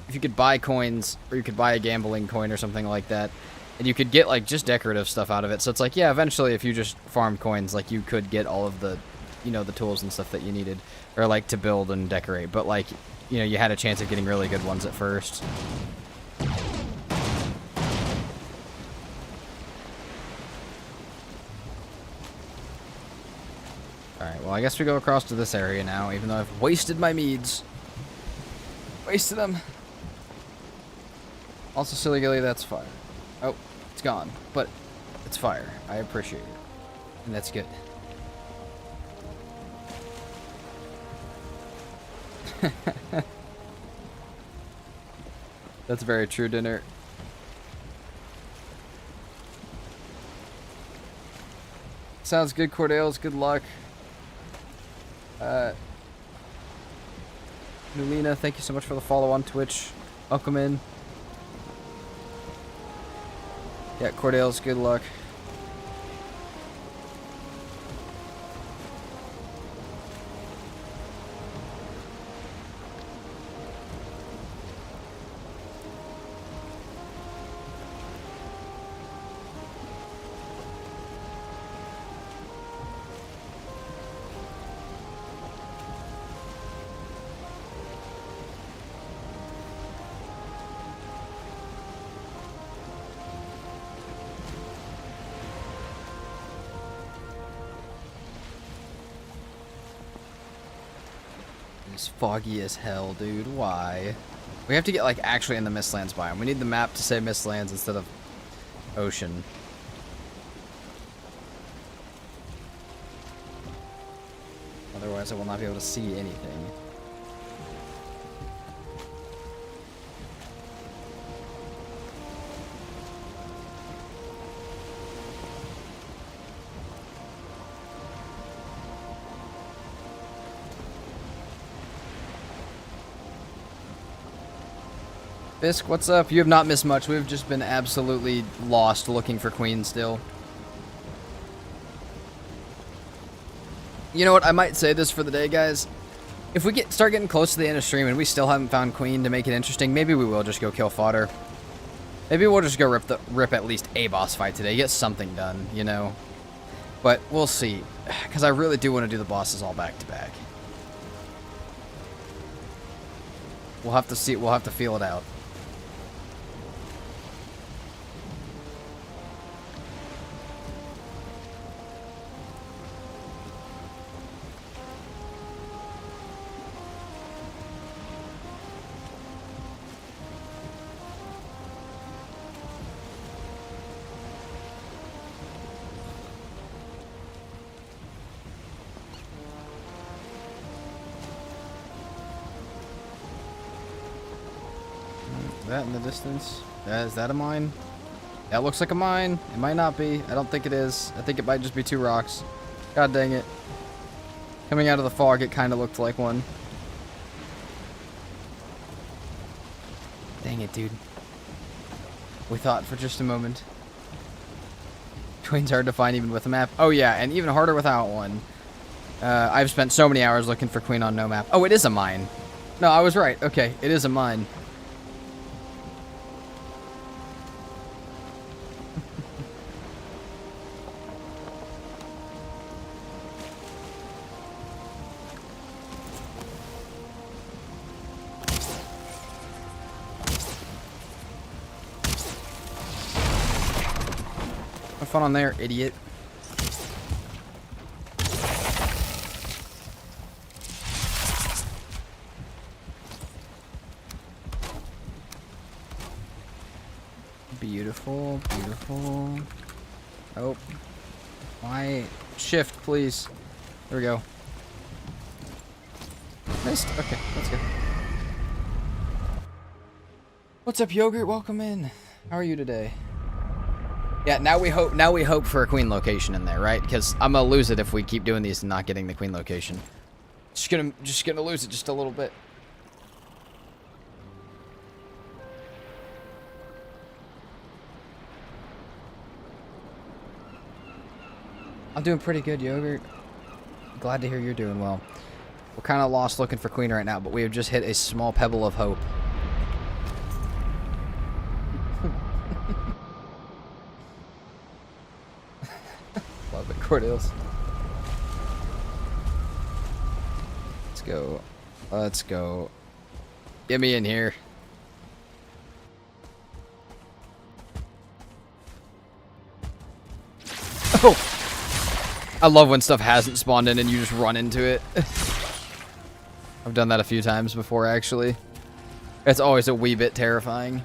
if you could buy coins, or you could buy a gambling coin or something like that, and you could get, like, just decorative stuff out of it. So it's like, yeah, eventually if you just farmed coins, like, you could get all of the, you know, the tools and stuff that you needed, or, like, to build and decorate. But, like, you know, you had a chance of getting really good ones at first. Alright, well, I guess we go across to this area now, even though I've wasted my meads. Wasted them. Also, Silly Gilly, that's fire. Oh, it's gone, but it's fire. I appreciate it. And that's good. That's very true, Dinner. Sounds good, Cordales. Good luck. Nulina, thank you so much for the follow on Twitch. Welcome in. Yeah, Cordales, good luck. It's foggy as hell, dude. Why? We have to get, like, actually in the Mistlands biome. We need the map to say Mistlands instead of ocean. Otherwise, I will not be able to see anything. Fisk, what's up? You have not missed much. We've just been absolutely lost looking for Queen still. You know what? I might say this for the day, guys. If we start getting close to the end of stream and we still haven't found Queen to make it interesting, maybe we will just go kill fodder. Maybe we'll just go rip at least a boss fight today. Get something done, you know? But we'll see. Because I really do want to do the bosses all back to back. We'll have to see. We'll have to feel it out. That in the distance? Is that a mine? That looks like a mine. It might not be. I don't think it is. I think it might just be 2 rocks. God dang it. Coming out of the fog, it kind of looked like one. Dang it, dude. We thought for just a moment. Queen's hard to find even with a map. Oh yeah, and even harder without one. I've spent so many hours looking for Queen on no map. Oh, it is a mine. No, I was right. Okay, it is a mine. Have fun on there, idiot. Beautiful, beautiful. Oh. Why? Shift, please. There we go. missed? Okay, let's go. What's up, Yogurt? Welcome in. How are you today? Yeah, now we hope for a queen location in there, right? Because I'm gonna lose it if we keep doing these and not getting the queen location. Just gonna lose it just a little bit. I'm doing pretty good, Yogurt. Glad to hear you're doing well. We're kind of lost looking for queen right now, but we have just hit a small pebble of hope. Love it, Cordales. Let's go. Let's go. Get me in here. Oh! I love when stuff hasn't spawned in and you just run into it. I've done that a few times before, actually. It's always a wee bit terrifying.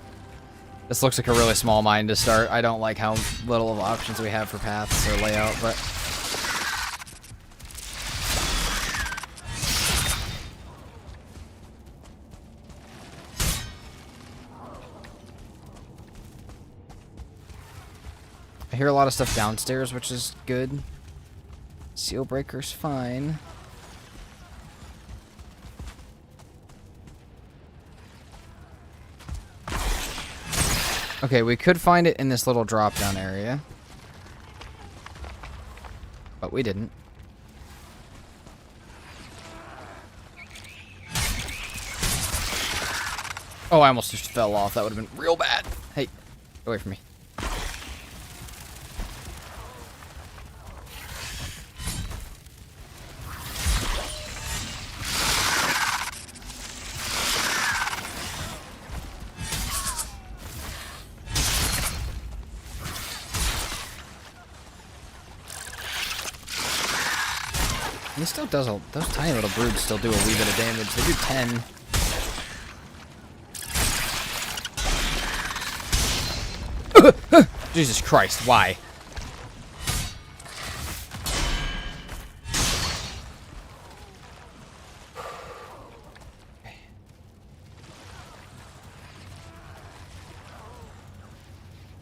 This looks like a really small mine to start. I don't like how little of options we have for paths or layout, but... I hear a lot of stuff downstairs, which is good. Seal breaker's fine. Okay, we could find it in this little drop-down area. But we didn't. Oh, I almost just fell off. That would have been real bad. Hey, away from me. He still does those tiny little broods still do a wee bit of damage. They do 10. Jesus Christ, why?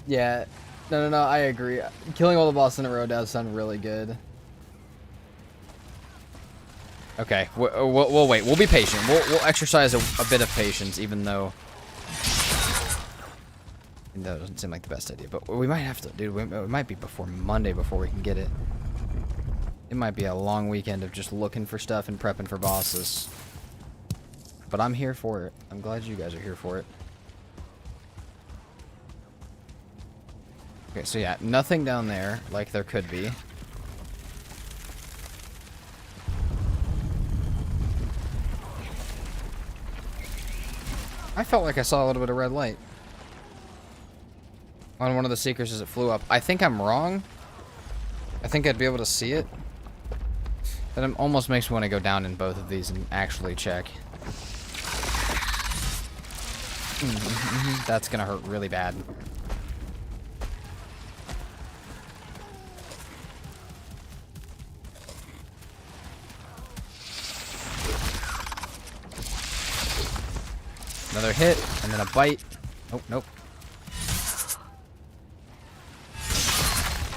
Yeah. No, I agree. Killing all the bosses in a row does sound really good. Okay, we'll wait. We'll be patient. We'll exercise a bit of patience, even though it doesn't seem like the best idea. But we might have to, dude. It might be before Monday before we can get it. It might be a long weekend of just looking for stuff and prepping for bosses. But I'm here for it. I'm glad you guys are here for it. Okay, so yeah, nothing down there like there could be. I felt like I saw a little bit of red light on one of the seekers as it flew up. I think I'm wrong. I think I'd be able to see it. But it almost makes me want to go down in both of these and actually check. That's gonna hurt really bad. Another hit, and then a bite. Oh, nope.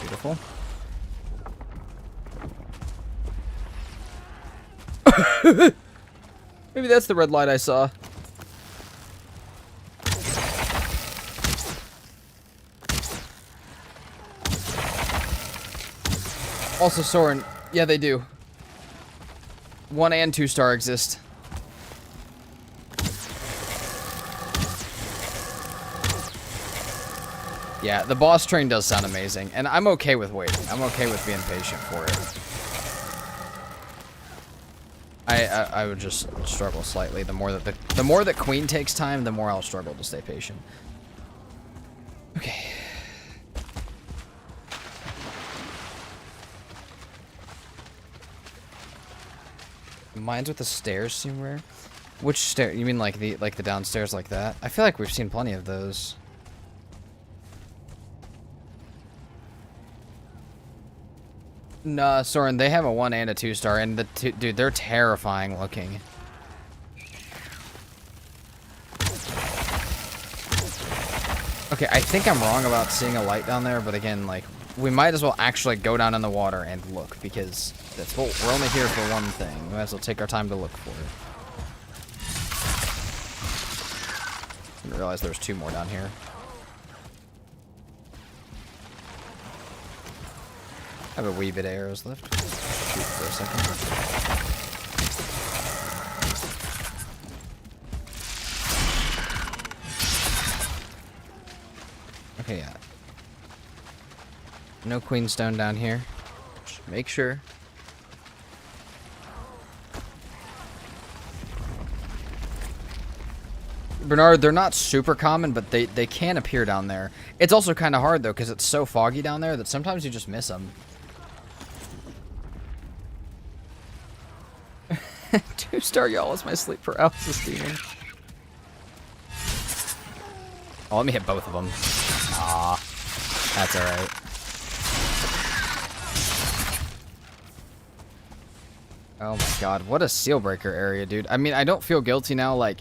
Beautiful. Maybe that's the red light I saw. Also, Soren. Yeah, they do. 1 and 2 star exist. Yeah, the boss train does sound amazing, and I'm okay with waiting. I'm okay with being patient for it. I would just struggle slightly. The more that Queen takes time, the more I'll struggle to stay patient. Okay. Mines with the stairs seem rare. Which stair? You mean like the downstairs like that? I feel like we've seen plenty of those. Nah, Soren, they have a 1 and a 2 star, and dude, they're terrifying looking. Okay, I think I'm wrong about seeing a light down there, but again, like, we might as well actually go down in the water and look, because that's what we're only here for one thing. We might as well take our time to look for it. Didn't realize there was 2 more down here. I have a wee bit of arrows left. Shoot for a second. Okay, yeah. No queenstone down here. Just make sure. Bernard, they're not super common, but they can appear down there. It's also kind of hard, though, because it's so foggy down there that sometimes you just miss them. 2-star y'all is my sleep paralysis demon. Oh, let me hit both of them. Ah, that's alright. Oh my god, what a seal breaker area, dude. I mean, I don't feel guilty now, like,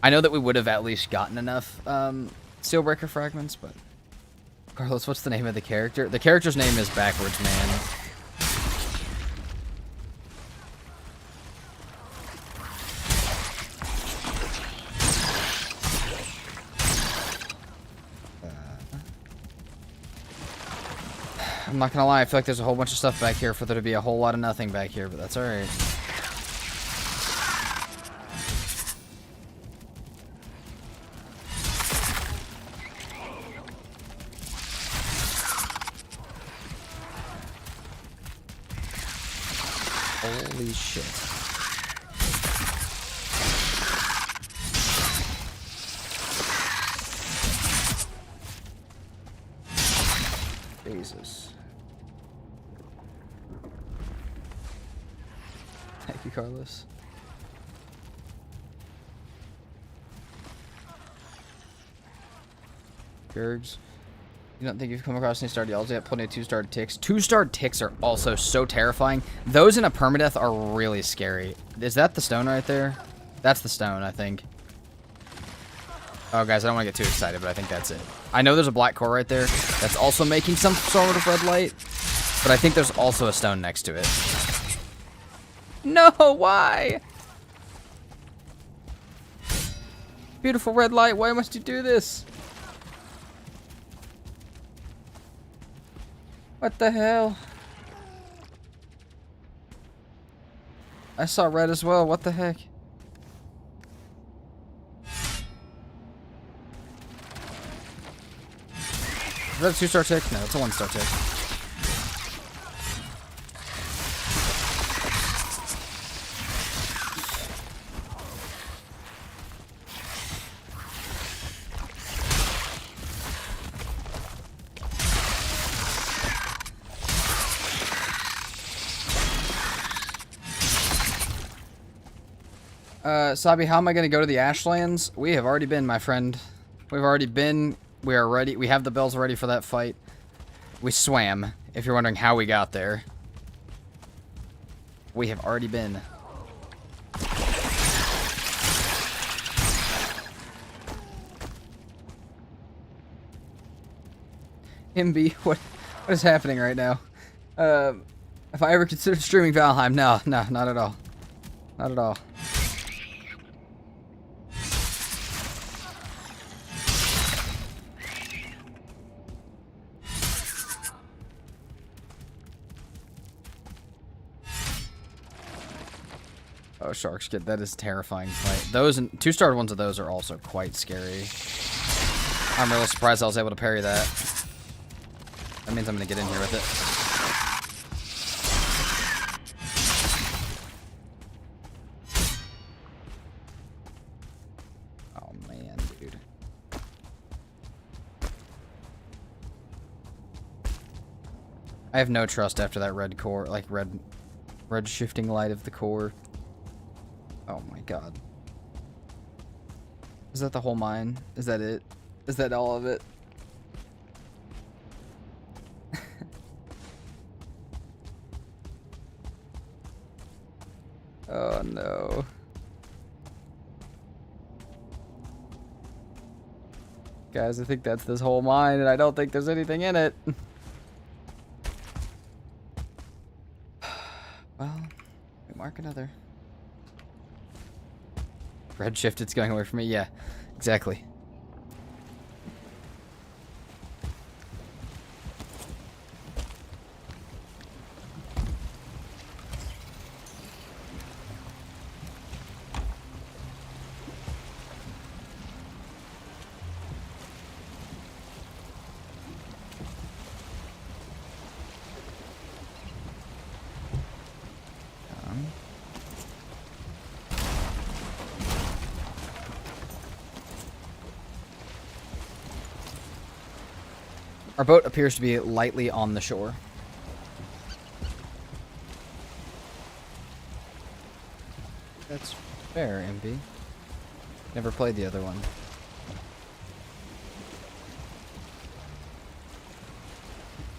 I know that we would have at least gotten enough seal breaker fragments, but... Carlos, what's the name of the character? The character's name is Backwards Man. I'm not gonna lie, I feel like there's a whole bunch of stuff back here for there to be a whole lot of nothing back here, but that's alright. Holy shit. Jesus. Thank you, Carlos. Gergs. You don't think you've come across any starred yells yet? Plenty of 2-star ticks. 2-star ticks are also so terrifying. Those in a permadeath are really scary. Is that the stone right there? That's the stone, I think. Oh, guys, I don't want to get too excited, but I think that's it. I know there's a black core right there that's also making some sort of red light, but I think there's also a stone next to it. No, why? Beautiful red light, why must you do this? What the hell? I saw red as well, what the heck? Is that a 2-star tick? No, it's a 1-star tick. Sabi, how am I going to go to the Ashlands? We have already been, my friend. We've already been. We are ready. We have the bells ready for that fight. We swam, if you're wondering how we got there. We have already been. MB, what is happening right now? If I ever considered streaming Valheim, no, not at all. Not at all. Oh, sharks, that is terrifying fight. Those and 2-star ones of those are also quite scary. I'm really surprised I was able to parry that. That means I'm gonna get in here with it. Oh man, dude. I have no trust after that red core, like red shifting light of the core. Oh my god. Is that the whole mine? Is that it? Is that all of it? Oh no. Guys, I think that's this whole mine, and I don't think there's anything in it. Well, we mark another. Redshift, it's going away from me. Yeah, exactly. Our boat appears to be lightly on the shore. That's fair, MB. Never played the other one.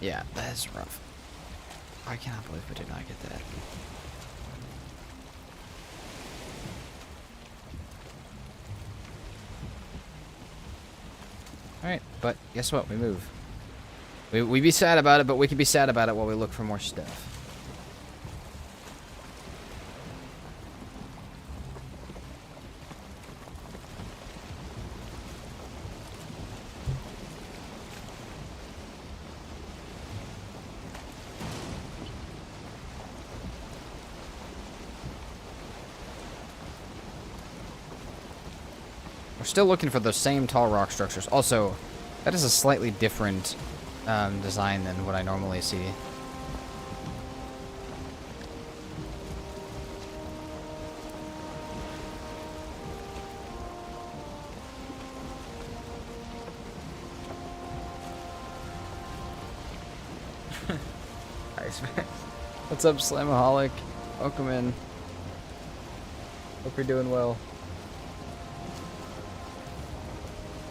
Yeah, that's rough. I cannot believe we did not get that. Alright, but guess what? We move. We be sad about it, but we can be sad about it while we look for more stuff. We're still looking for those same tall rock structures. Also, that is a slightly different design than what I normally see. Nice, man. What's up, Slamaholic? Welcome in. Hope you're doing well.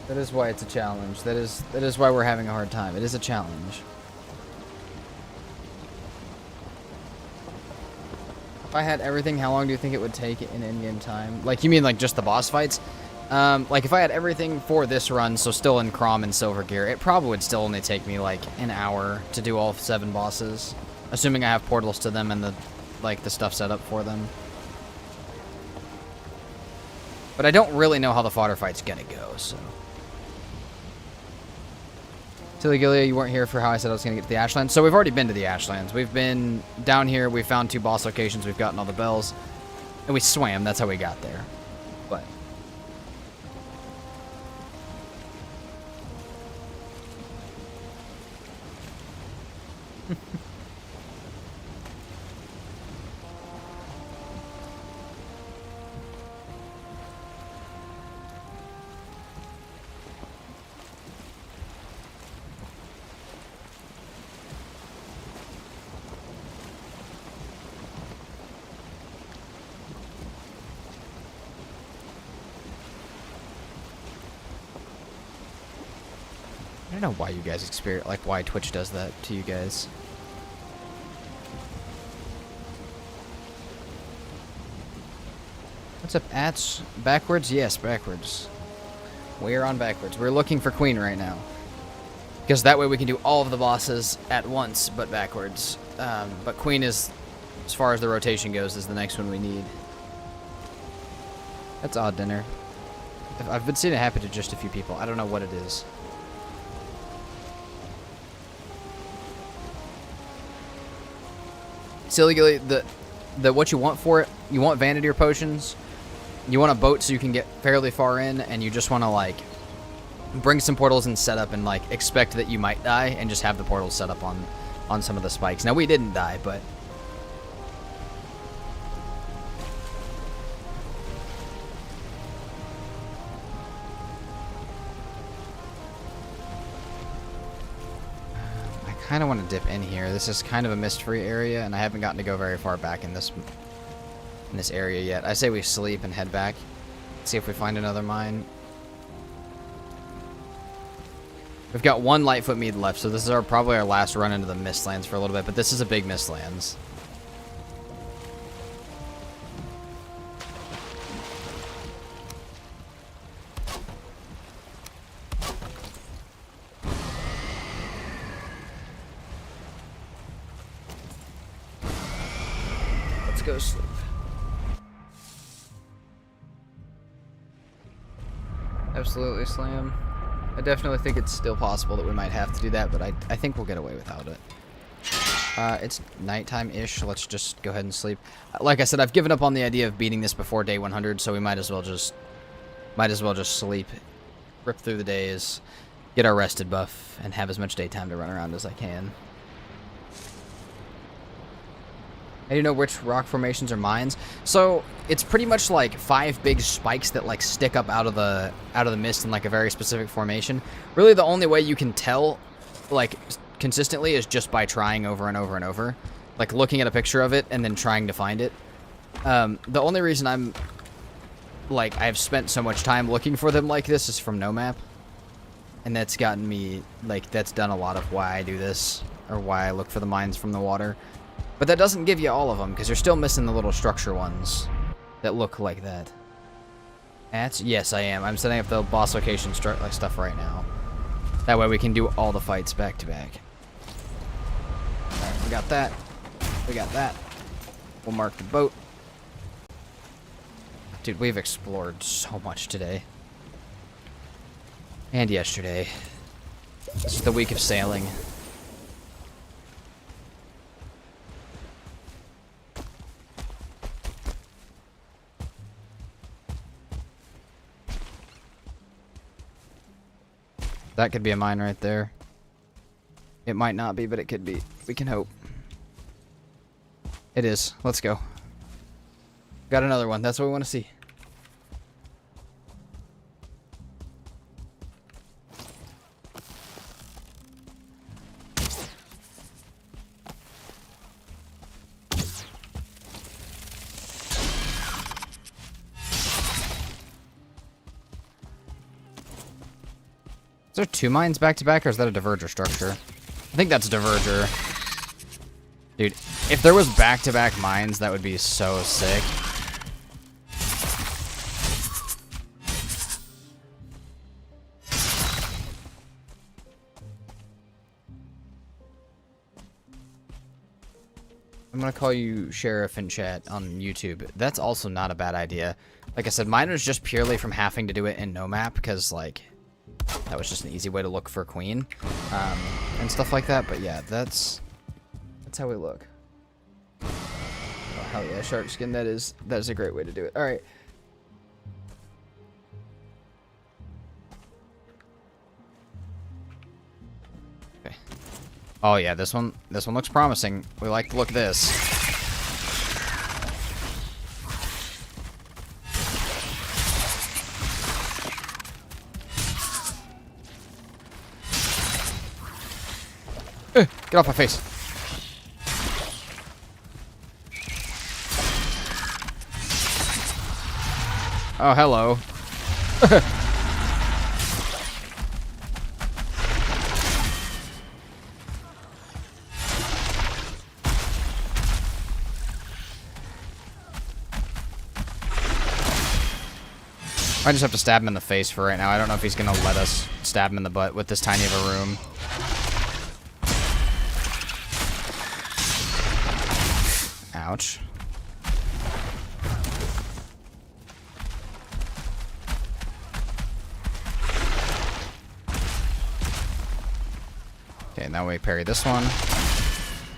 That is why it's a challenge. That is why we're having a hard time. It is a challenge. If I had everything, how long do you think it would take in in-game time? Like, you mean like just the boss fights? Like if I had everything for this run, so still in Crom and Silver Gear, it probably would still only take me like an hour to do all 7 bosses. Assuming I have portals to them and the stuff set up for them. But I don't really know how the fodder fight's gonna go, so. Tilly Gillia, you weren't here for how I said I was going to get to the Ashlands. So we've already been to the Ashlands. We've been down here. We've found 2 boss locations. We've gotten all the bells. And we swam. That's how we got there. But. I don't know why you guys experience, like why Twitch does that to you guys. What's up, Ats? Backwards? Yes, backwards. We're on backwards. We're looking for Queen right now. Because that way we can do all of the bosses at once, but backwards. But Queen is, as far as the rotation goes, is the next one we need. That's odd dinner. I've been seeing it happen to just a few people. I don't know what it is. Silly, the what you want for it, you want vanity or potions, you want a boat so you can get fairly far in, and you just want to like bring some portals and set up and like expect that you might die and just have the portals set up on some of the spikes. Now we didn't die, but I kind of want to dip in here. This is kind of a mist-free area, and I haven't gotten to go very far back in this area yet. I say we sleep and head back. See if we find another mine. We've got 1 Lightfoot Mead left, so this is probably our last run into the Mistlands for a little bit, but this is a big Mistlands. go sleep. Absolutely, Slam. I definitely think it's still possible that we might have to do that, but I think we'll get away without it. It's nighttime-ish. Let's just go ahead and sleep. Like I said, I've given up on the idea of beating this before day 100, so we might as well just sleep, rip through the days, get our rested buff, and have as much daytime to run around as I can. And you know which rock formations are mines? So it's pretty much like 5 big spikes that like stick up out of the mist in like a very specific formation. Really, the only way you can tell like consistently is just by trying over and over and over, like looking at a picture of it and then trying to find it. The only reason I've spent so much time looking for them like this is from no map, and that's gotten me that's done a lot of why I do this or why I look for the mines from the water. But that doesn't give you all of them, because you're still missing the little structure ones that look like that. Yes, I am. I'm setting up the boss location stuff right now. That way we can do all the fights back to back. Alright, we got that. We got that. We'll mark the boat. Dude, we've explored so much today. And yesterday. This is the week of sailing. That could be a mine right there. It might not be, but it could be. We can hope. It is. Let's go. Got another one. That's what we want to see. Is there 2 mines back to back, or is that a diverger structure? I think that's a diverger. Dude, if there was back to back mines, that would be so sick. I'm gonna call you Sheriff in chat on YouTube. That's also not a bad idea. Like I said, mine was just purely from having to do it in no map, because like that was just an easy way to look for a queen, and stuff like that. But yeah, that's how we look. Oh hell yeah, shark skin. That is a great way to do it. All right. Okay. Oh yeah, this one looks promising. We like to look at this. Get off my face. Oh, hello. I just have to stab him in the face for right now. I don't know if he's gonna let us stab him in the butt with this tiny of a room. Ouch. Okay, now we parry this one.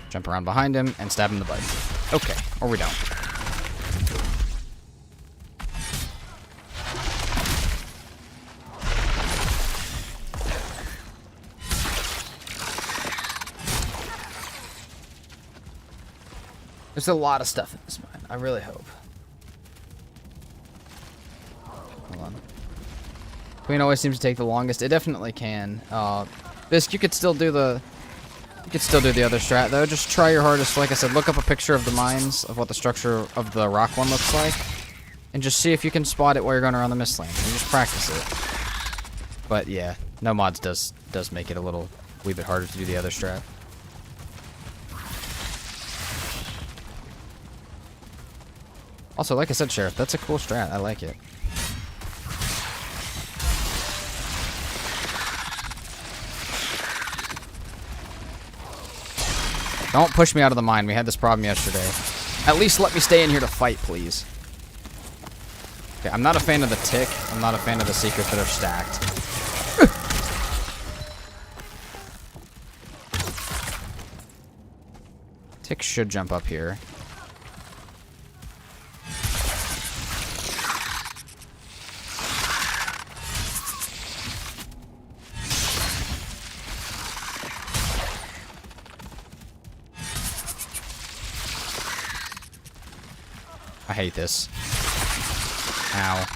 Jump around behind him and stab him in the butt. Okay, or we don't. There's a lot of stuff in this mine. I really hope. Hold on. Queen always seems to take the longest. It definitely can. Bisque, you could still do the other strat though. Just try your hardest. Like I said, look up a picture of the mines of what the structure of the rock one looks like, and just see if you can spot it while you're going around the mist lane. And just practice it. But yeah, no mods does make it a wee bit harder to do the other strat. Also, like I said, Sheriff, that's a cool strat. I like it. Don't push me out of the mine. We had this problem yesterday. At least let me stay in here to fight, please. Okay, I'm not a fan of the tick. I'm not a fan of the secrets that are stacked. Tick should jump up here. I hate this. Ow.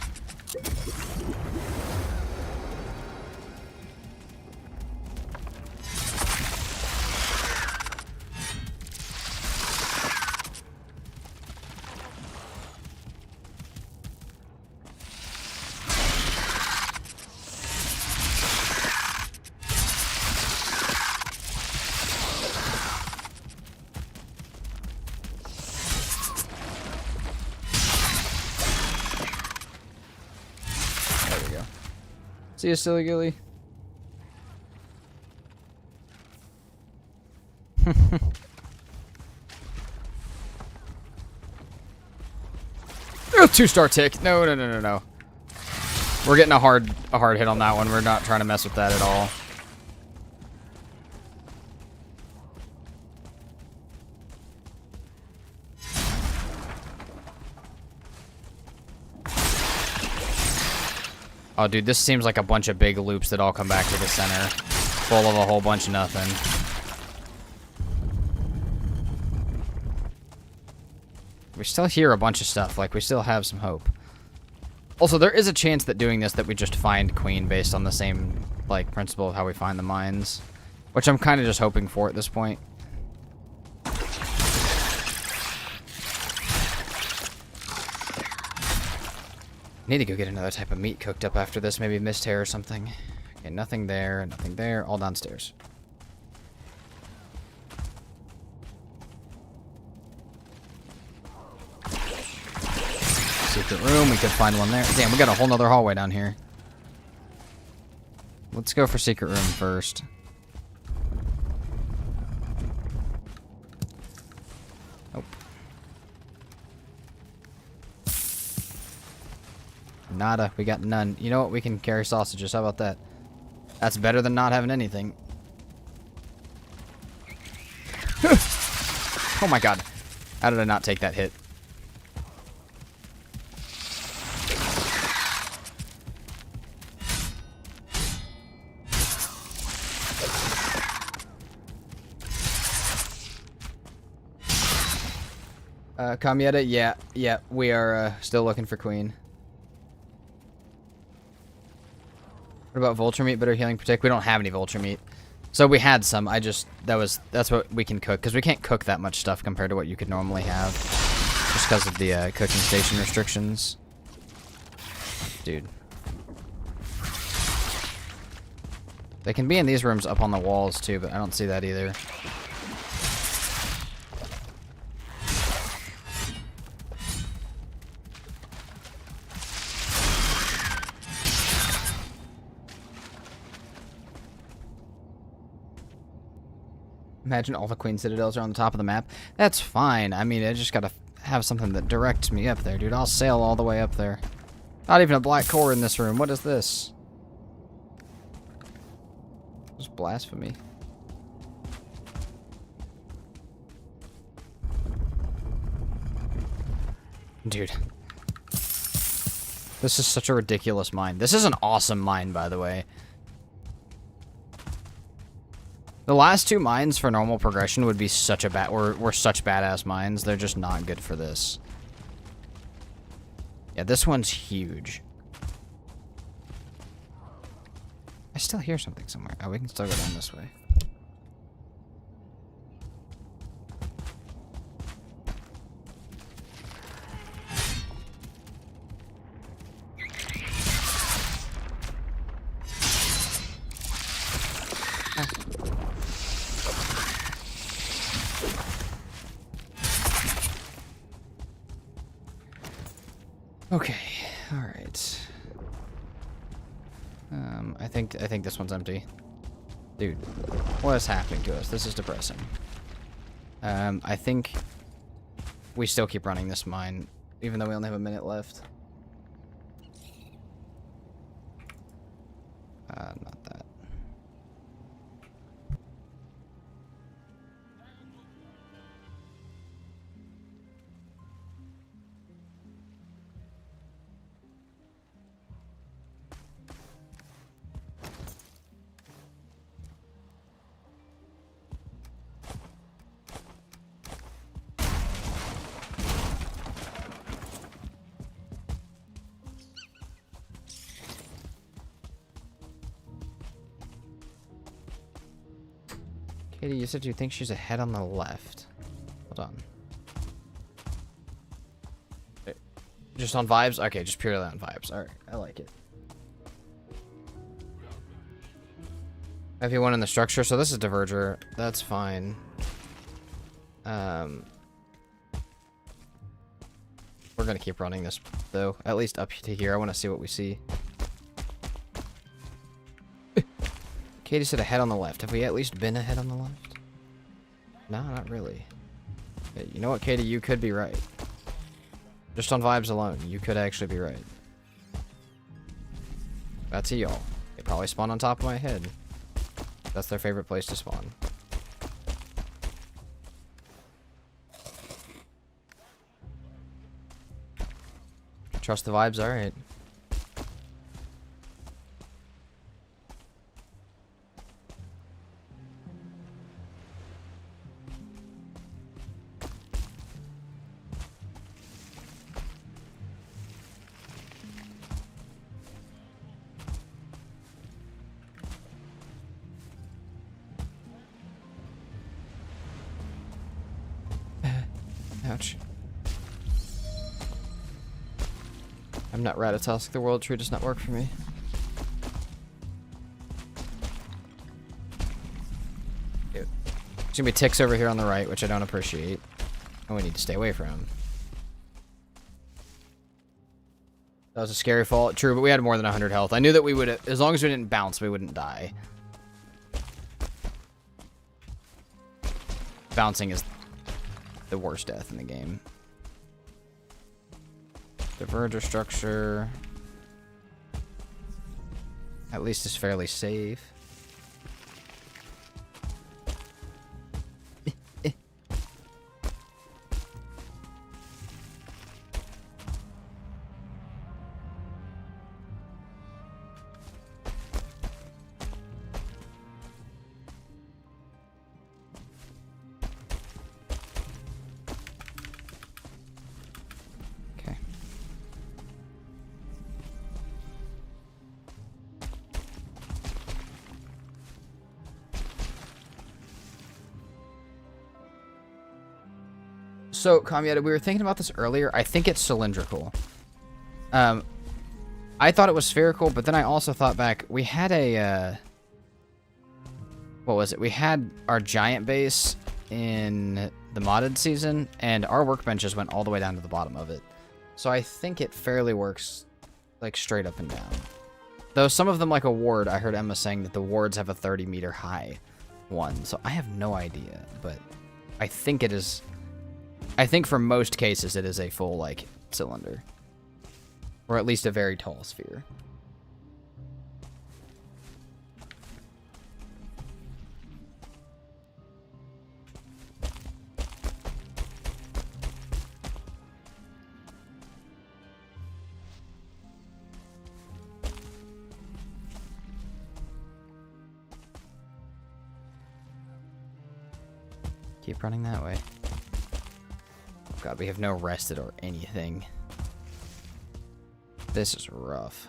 See you, silly gilly. Oh, 2-star tick. No, no, no, no, no. We're getting a hard hit on that one. We're not trying to mess with that at all. Oh, dude, this seems like a bunch of big loops that all come back to the center. Full of a whole bunch of nothing. We still hear a bunch of stuff. Like, we still have some hope. Also, there is a chance that doing this that we just find Queen based on the same, like, principle of how we find the mines. Which I'm kind of just hoping for at this point. Need to go get another type of meat cooked up after this. Maybe mist hair or something. Okay, nothing there, nothing there. All downstairs. Secret room. We could find one there. Damn, we got a whole nother hallway down here. Let's go for secret room first. Nope. Nada. We got none. You know what? We can carry sausages. How about that? That's better than not having anything. Oh my god. How did I not take that hit? Kamieta? Yeah, we are still looking for Queen. What about vulture meat? Better healing protect? We don't have any vulture meat. So we had some. That's what we can cook, because we can't cook that much stuff compared to what you could normally have. Just because of the cooking station restrictions. Dude. They can be in these rooms up on the walls too, but I don't see that either. Imagine all the Queen Citadels are on the top of the map. That's fine. I mean, I just gotta have something that directs me up there, dude. I'll sail all the way up there. Not even a black core in this room. What is this? This is blasphemy. Dude. This is such a ridiculous mine. This is an awesome mine, by the way. The last two mines for normal progression would be such a were such badass mines. They're just not good for this. Yeah, this one's huge. I still hear something somewhere. Oh, we can still go down this way. Okay, all right. I think this one's empty. Dude, what is happening to us? This is depressing. I think we still keep running this mine, even though we only have a minute left. Not that. Katie, you said you think she's ahead on the left. Hold on. Just on vibes? Okay, just purely on vibes. Alright, I like it. FE1 in the structure, so this is Diverger. That's fine. We're gonna keep running this, though. At least up to here. I want to see what we see. Katie said ahead on the left. Have we at least been ahead on the left? No, not really. You know what, Katie? You could be right. Just on vibes alone, you could actually be right. That's a y'all. They probably spawn on top of my head. That's their favorite place to spawn. Trust the vibes? Alright. Ouch. I'm not Ratatusk. The world tree does not work for me. There's gonna be ticks over here on the right, which I don't appreciate. And we need to stay away from. That was a scary fall. True, but we had more than 100 health. I knew that we would, as long as we didn't bounce, we wouldn't die. Bouncing is the worst death in the game. Diverger structure. At least is fairly safe. So, Kamieta, we were thinking about this earlier. I think it's cylindrical. I thought it was spherical, but then I also thought back. We had a... what was it? We had our giant base in the modded season, and our workbenches went all the way down to the bottom of it. So I think it fairly works, like, straight up and down. Though some of them, like a ward, I heard Emma saying that the wards have a 30-meter high one. So I have no idea, but I think it is... I think for most cases it is a full, like, cylinder. Or at least a very tall sphere. Keep running that way. God, we have no rested or anything. This is rough.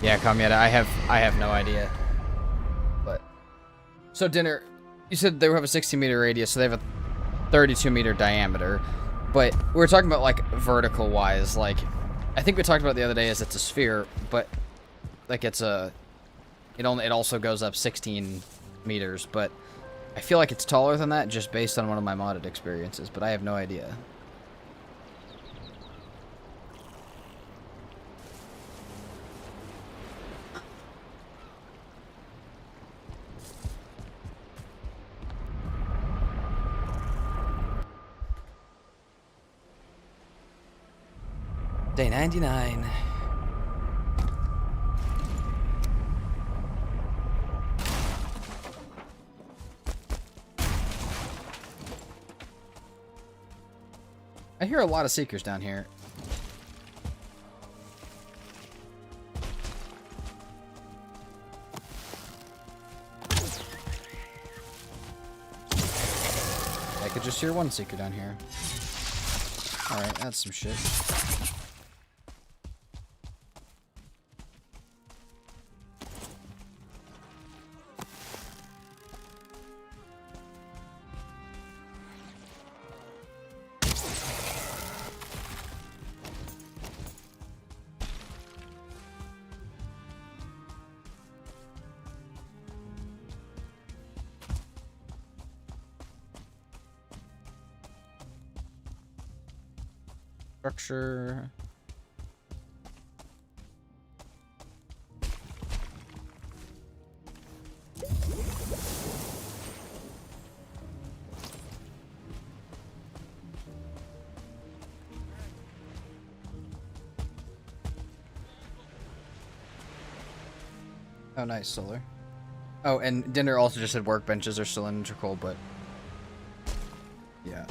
Yeah, Kamieta, I have no idea. But so dinner, you said they have a 60-meter radius, so they have a 32-meter diameter. But we were talking about, like, vertical-wise, like, I think we talked about the other day is it's a sphere, but, like, it's a, it also goes up 16 meters, but I feel like it's taller than that just based on one of my modded experiences, but I have no idea. Day 99. I hear a lot of seekers down here. I could just hear one seeker down here. Alright, that's some shit. Structure. Oh, nice, solar. Oh, and Dinner also just said workbenches are cylindrical, but yeah.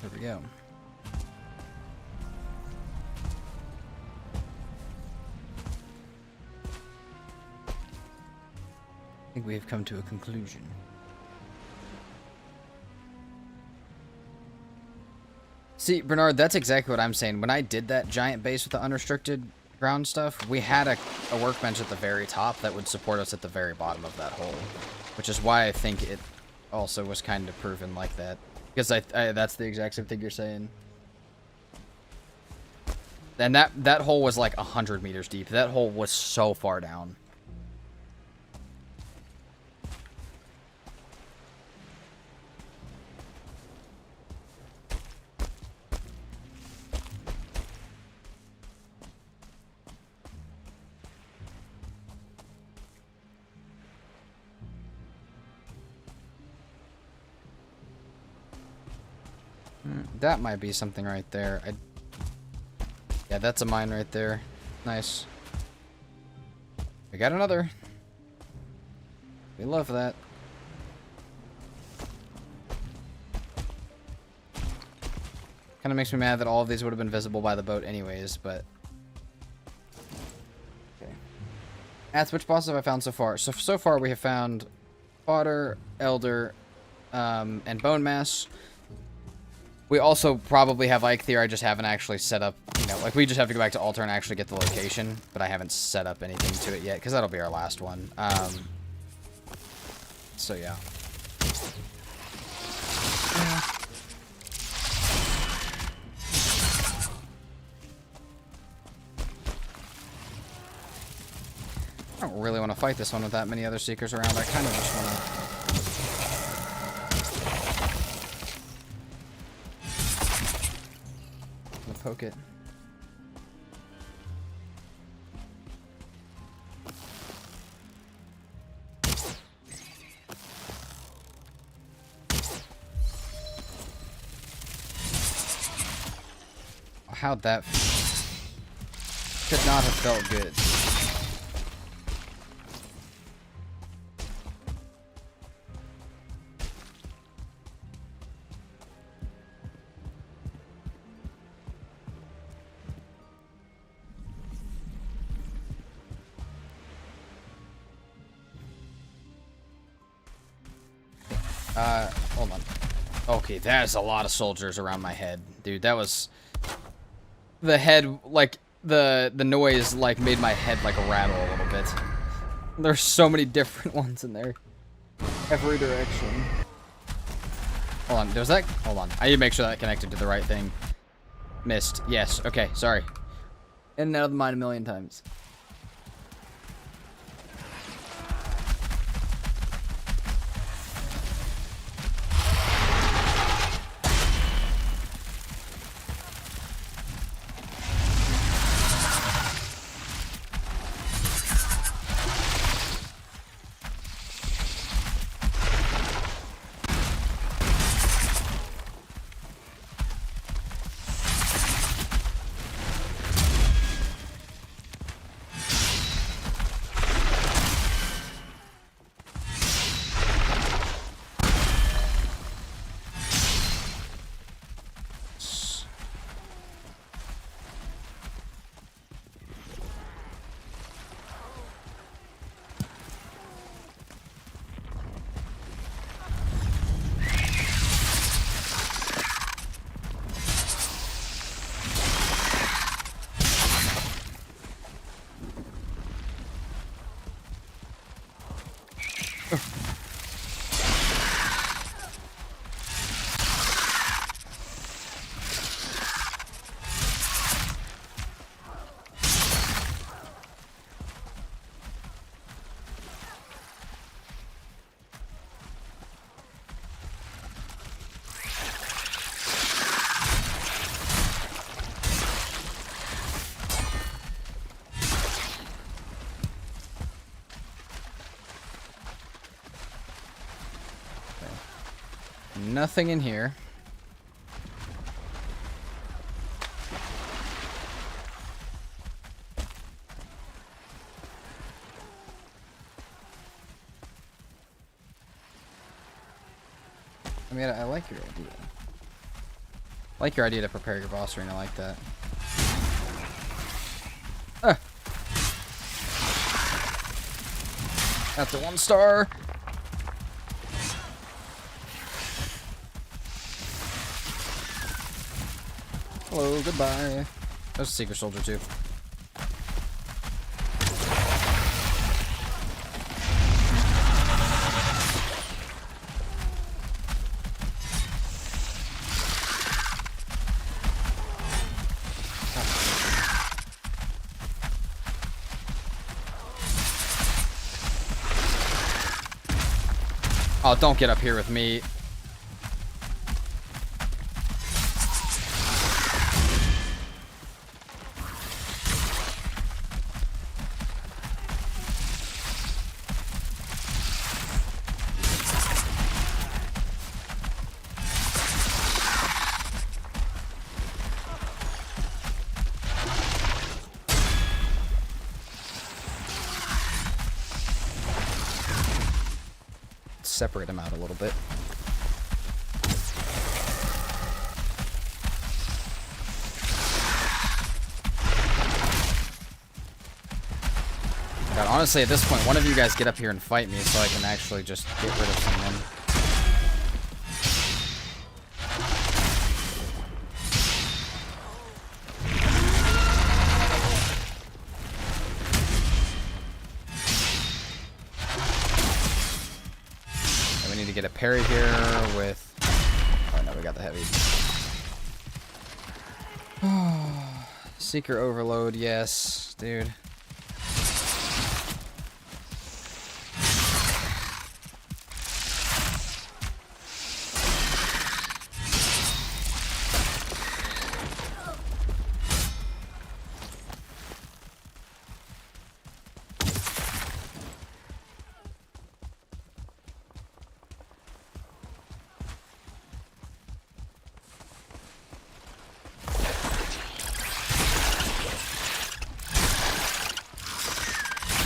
There we go. I think we have come to a conclusion. See, Bernard, that's exactly what I'm saying. When I did that giant base with the unrestricted ground stuff, we had a workbench at the very top that would support us at the very bottom of that hole. Which is why I think it also was kind of proven like that. Because that's the exact same thing you're saying. And that hole was like 100 meters deep. That hole was so far down. That might be something right there. Yeah, that's a mine right there. Nice. We got another. We love that. Kind of makes me mad that all of these would have been visible by the boat anyways, but... Okay. Ask, which bosses have I found so far? So far we have found Fodder, Elder, and Bone Mass. We also probably have Eikthyr. I just haven't actually set up, you know, like we just have to go back to Altar and actually get the location, but I haven't set up anything to it yet, because that'll be our last one. So yeah. I don't really want to fight this one with that many other Seekers around. I kind of just want to... poke it. How'd that feel? Could not have felt good. Hold on. Okay, that's a lot of soldiers around my head. Dude, that was... The head, like, the noise, like, made my head, like, rattle a little bit. There's so many different ones in there. Every direction. Hold on, there's that... Hold on. I need to make sure that connected to the right thing. Missed. Yes, okay, sorry. In and out of the mine a million times. Nothing in here. I mean, I like your idea. I like your idea to prepare your boss arena. I like that. Ah. That's a 1 star. Hello, goodbye. There's a secret soldier too. Oh, don't get up here with me. Separate them out a little bit. God, honestly, at this point, one of you guys get up here and fight me so I can actually just get rid of someone. Get a parry here with... Oh, no, we got the heavy. Seeker overload, yes, dude.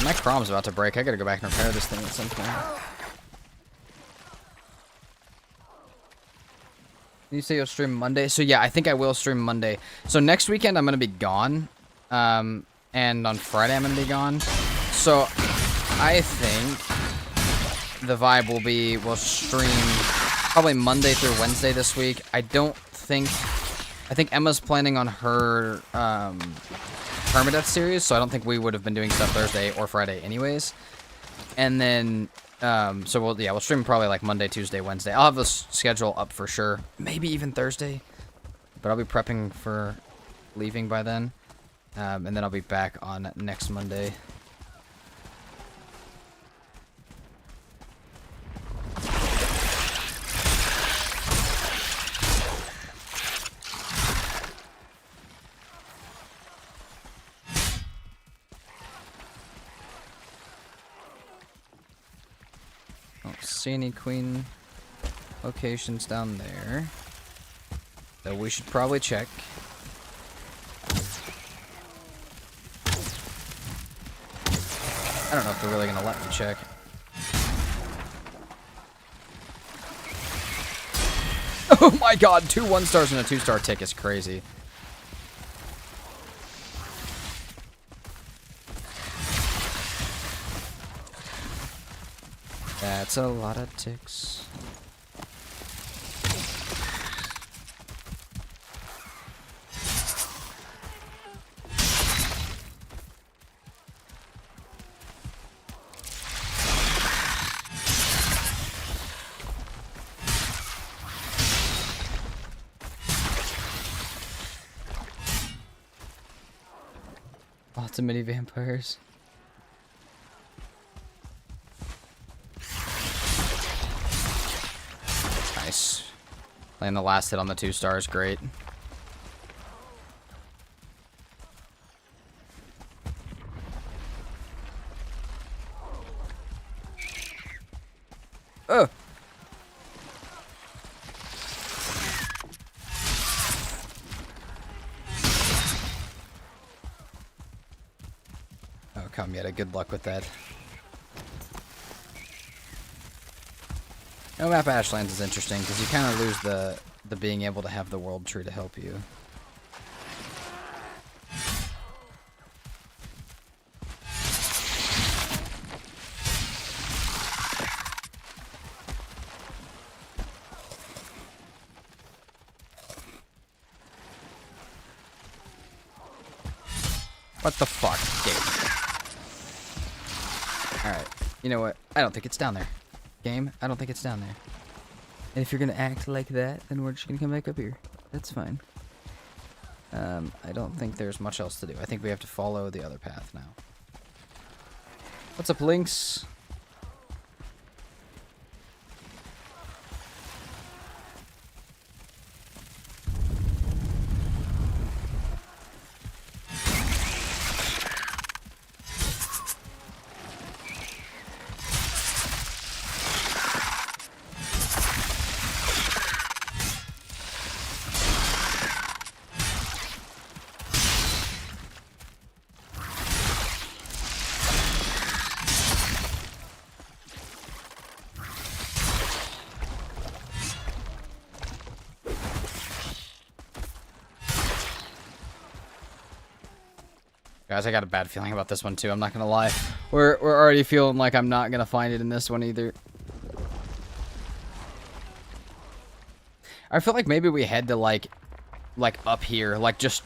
My Chrom's about to break. I gotta go back and repair this thing at some point. You say you'll stream Monday? So yeah, I think I will stream Monday. So next weekend I'm gonna be gone. And on Friday I'm gonna be gone. So I think the vibe will be we'll stream probably Monday through Wednesday this week. I think Emma's planning on her permadeath series, so I don't think we would have been doing stuff Thursday or Friday anyways. And then so we'll stream probably like Monday, Tuesday, Wednesday. I'll have the schedule up for sure, maybe even Thursday, but I'll be prepping for leaving by then, and then I'll be back on next Monday. See any queen locations down there that we should probably check. I don't know if they're really gonna let me check. Oh my god, 2 1-stars and a 2-star tick is crazy. That's a lot of ticks. Lots of mini vampires. Nice. Laying the last hit on the 2 stars, great. Oh! Yeta. Good luck with that. No map Ashlands is interesting because you kind of lose the being able to have the world tree to help you. What the fuck, game? Alright, you know what? I don't think it's down there. Game, I don't think it's down there. And if you're gonna act like that, then we're just gonna come back up here. That's fine. I don't think there's much else to do. I think we have to follow the other path now. What's up, Lynx? Guys, I got a bad feeling about this one too, I'm not gonna lie. We're already feeling like I'm not gonna find it in this one either. I feel like maybe we head to like up here, like just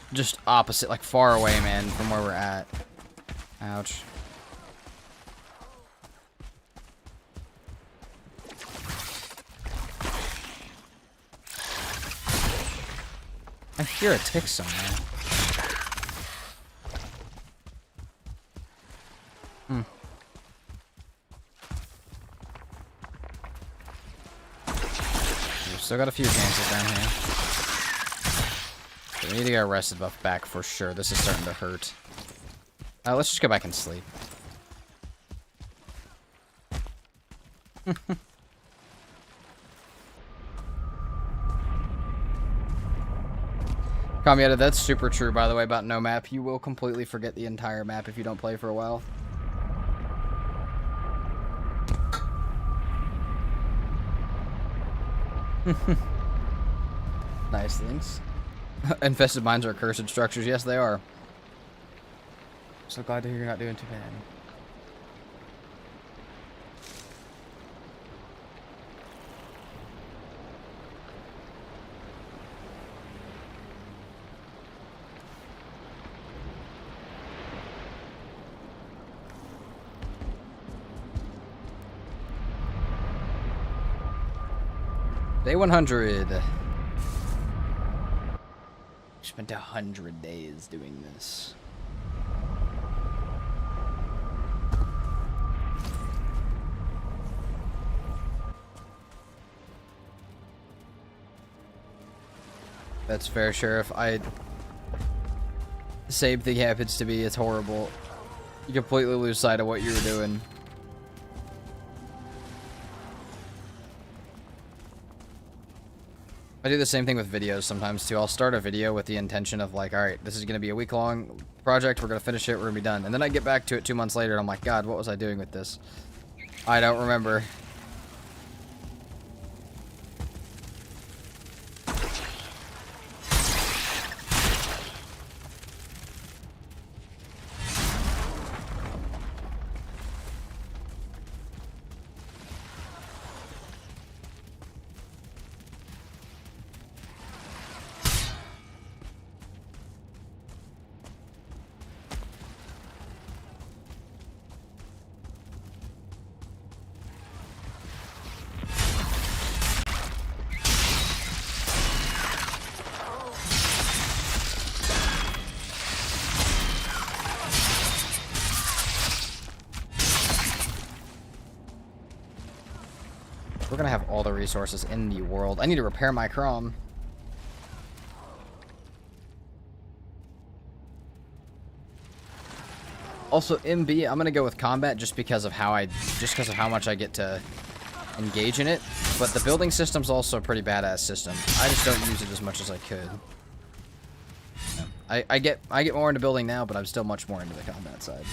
opposite, like far away, man, from where we're at. Ouch. I hear a tick somewhere. We've still got a few chances down here. So we need to get our rested buff back for sure. This is starting to hurt. Let's just go back and sleep. Kamieta, that's super true, by the way, about no map. You will completely forget the entire map if you don't play for a while. Nice things. Infested mines are cursed structures. Yes, they are. So glad to hear you're not doing too bad. Day 100. Spent 100 days doing this. That's fair, Sheriff. Same thing happens to me. It's horrible. You completely lose sight of what you were doing. I do the same thing with videos sometimes too. I'll start a video with the intention of like, alright, this is going to be a week-long project, we're going to finish it, we're going to be done. And then I get back to it 2 months later and I'm like, God, what was I doing with this? I don't remember. We're gonna have all the resources in the world. I need to repair my Crom. Also, MB, I'm gonna go with combat just because of how much I get to engage in it. But the building system's also a pretty badass system. I just don't use it as much as I could. I get more into building now, but I'm still much more into the combat side.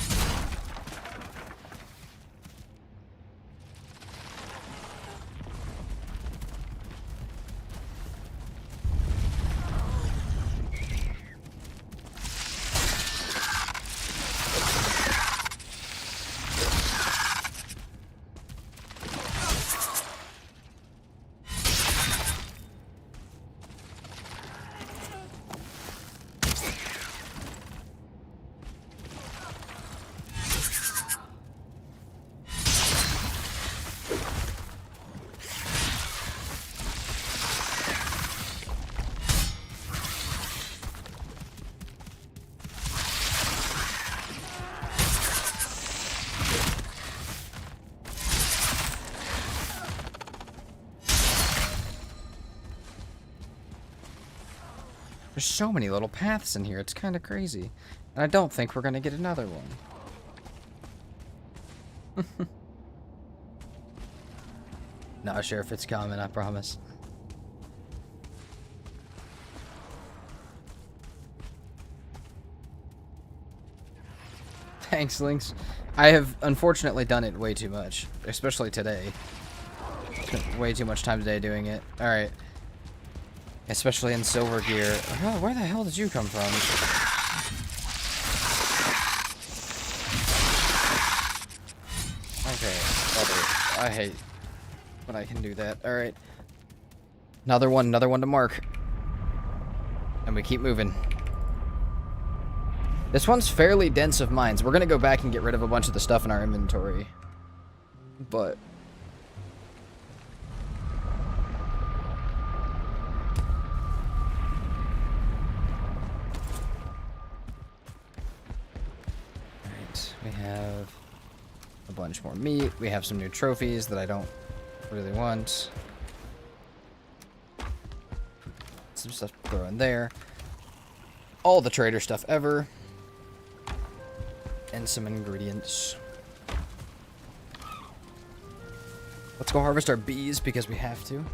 There's so many little paths in here. It's kind of crazy. And I don't think we're going to get another one. Not sure if it's coming, I promise. Thanks, Lynx. I have unfortunately done it way too much, especially today. Spent way too much time today doing it. Alright. Especially in silver gear. Oh, where the hell did you come from? Okay, brother. I hate when I can do that. Alright. Another one to mark. And we keep moving. This one's fairly dense of mines. We're gonna go back and get rid of a bunch of the stuff in our inventory. But... Alright, we have a bunch more meat. We have some new trophies that I don't really want. Some stuff to throw in there. All the trader stuff ever. And some ingredients. Let's go harvest our bees because we have to.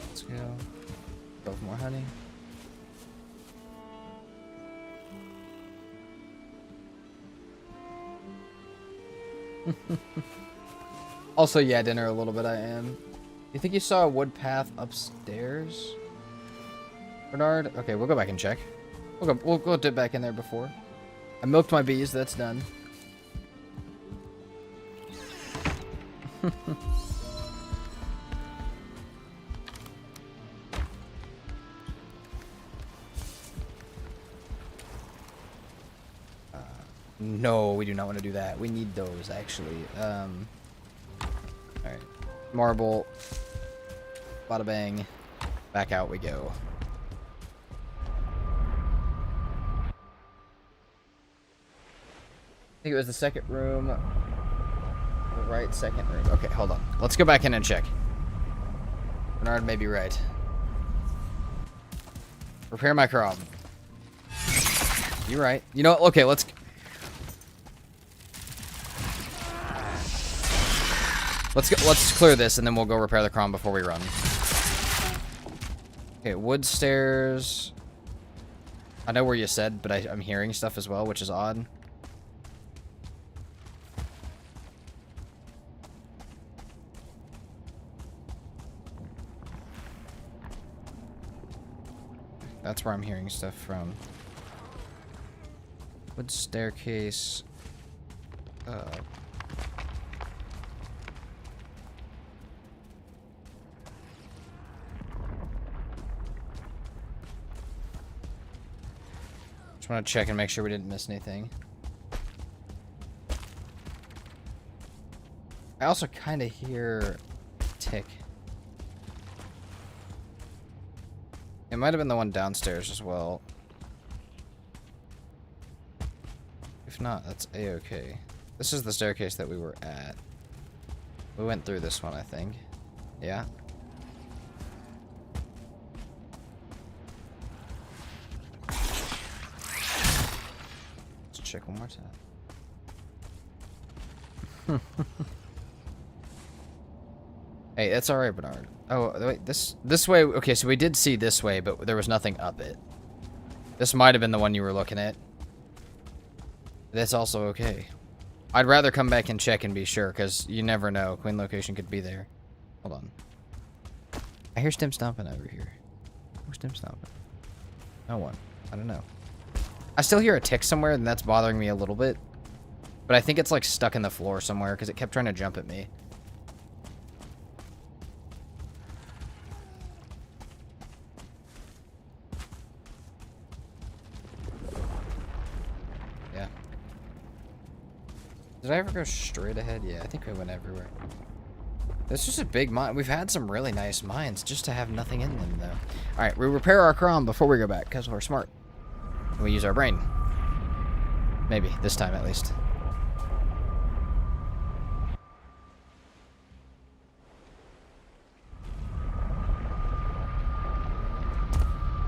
Let's go. 12 more honey. Also, yeah, dinner a little bit I am. You think you saw a wood path upstairs, Bernard? Okay, we'll go back and check. We'll go dip back in there before. I milked my bees, that's done. No, we do not want to do that. We need those, actually. Alright. Marble. Bada bang. Back out we go. I think it was the second room. The right second room. Okay, hold on. Let's go back in and check. Bernard may be right. Repair my crop. You're right. You know what? Okay, let's go, let's clear this and then we'll go repair the crom before we run. Okay, wood stairs. I know where you said, but I'm hearing stuff as well, which is odd. That's where I'm hearing stuff from. Wood staircase. Just want to check and make sure we didn't miss anything. I also kind of hear a tick. It might have been the one downstairs as well. If not, that's a-okay. This is the staircase that we were at. We went through this one, I think. Yeah. Let's check one more time. Hey, that's alright, Bernard. Oh, wait, this way... Okay, so we did see this way, but there was nothing up it. This might have been the one you were looking at. That's also okay. I'd rather come back and check and be sure, because you never know. Queen location could be there. Hold on. I hear Stim stomping over here. Where's Stim stomping? No one. I don't know. I still hear a tick somewhere, and that's bothering me a little bit. But I think it's, like, stuck in the floor somewhere, because it kept trying to jump at me. Did I ever go straight ahead? Yeah, I think we went everywhere. This is a big mine. We've had some really nice mines just to have nothing in them, though. Alright, we repair our crom before we go back, because we're smart. And we use our brain. Maybe, this time at least.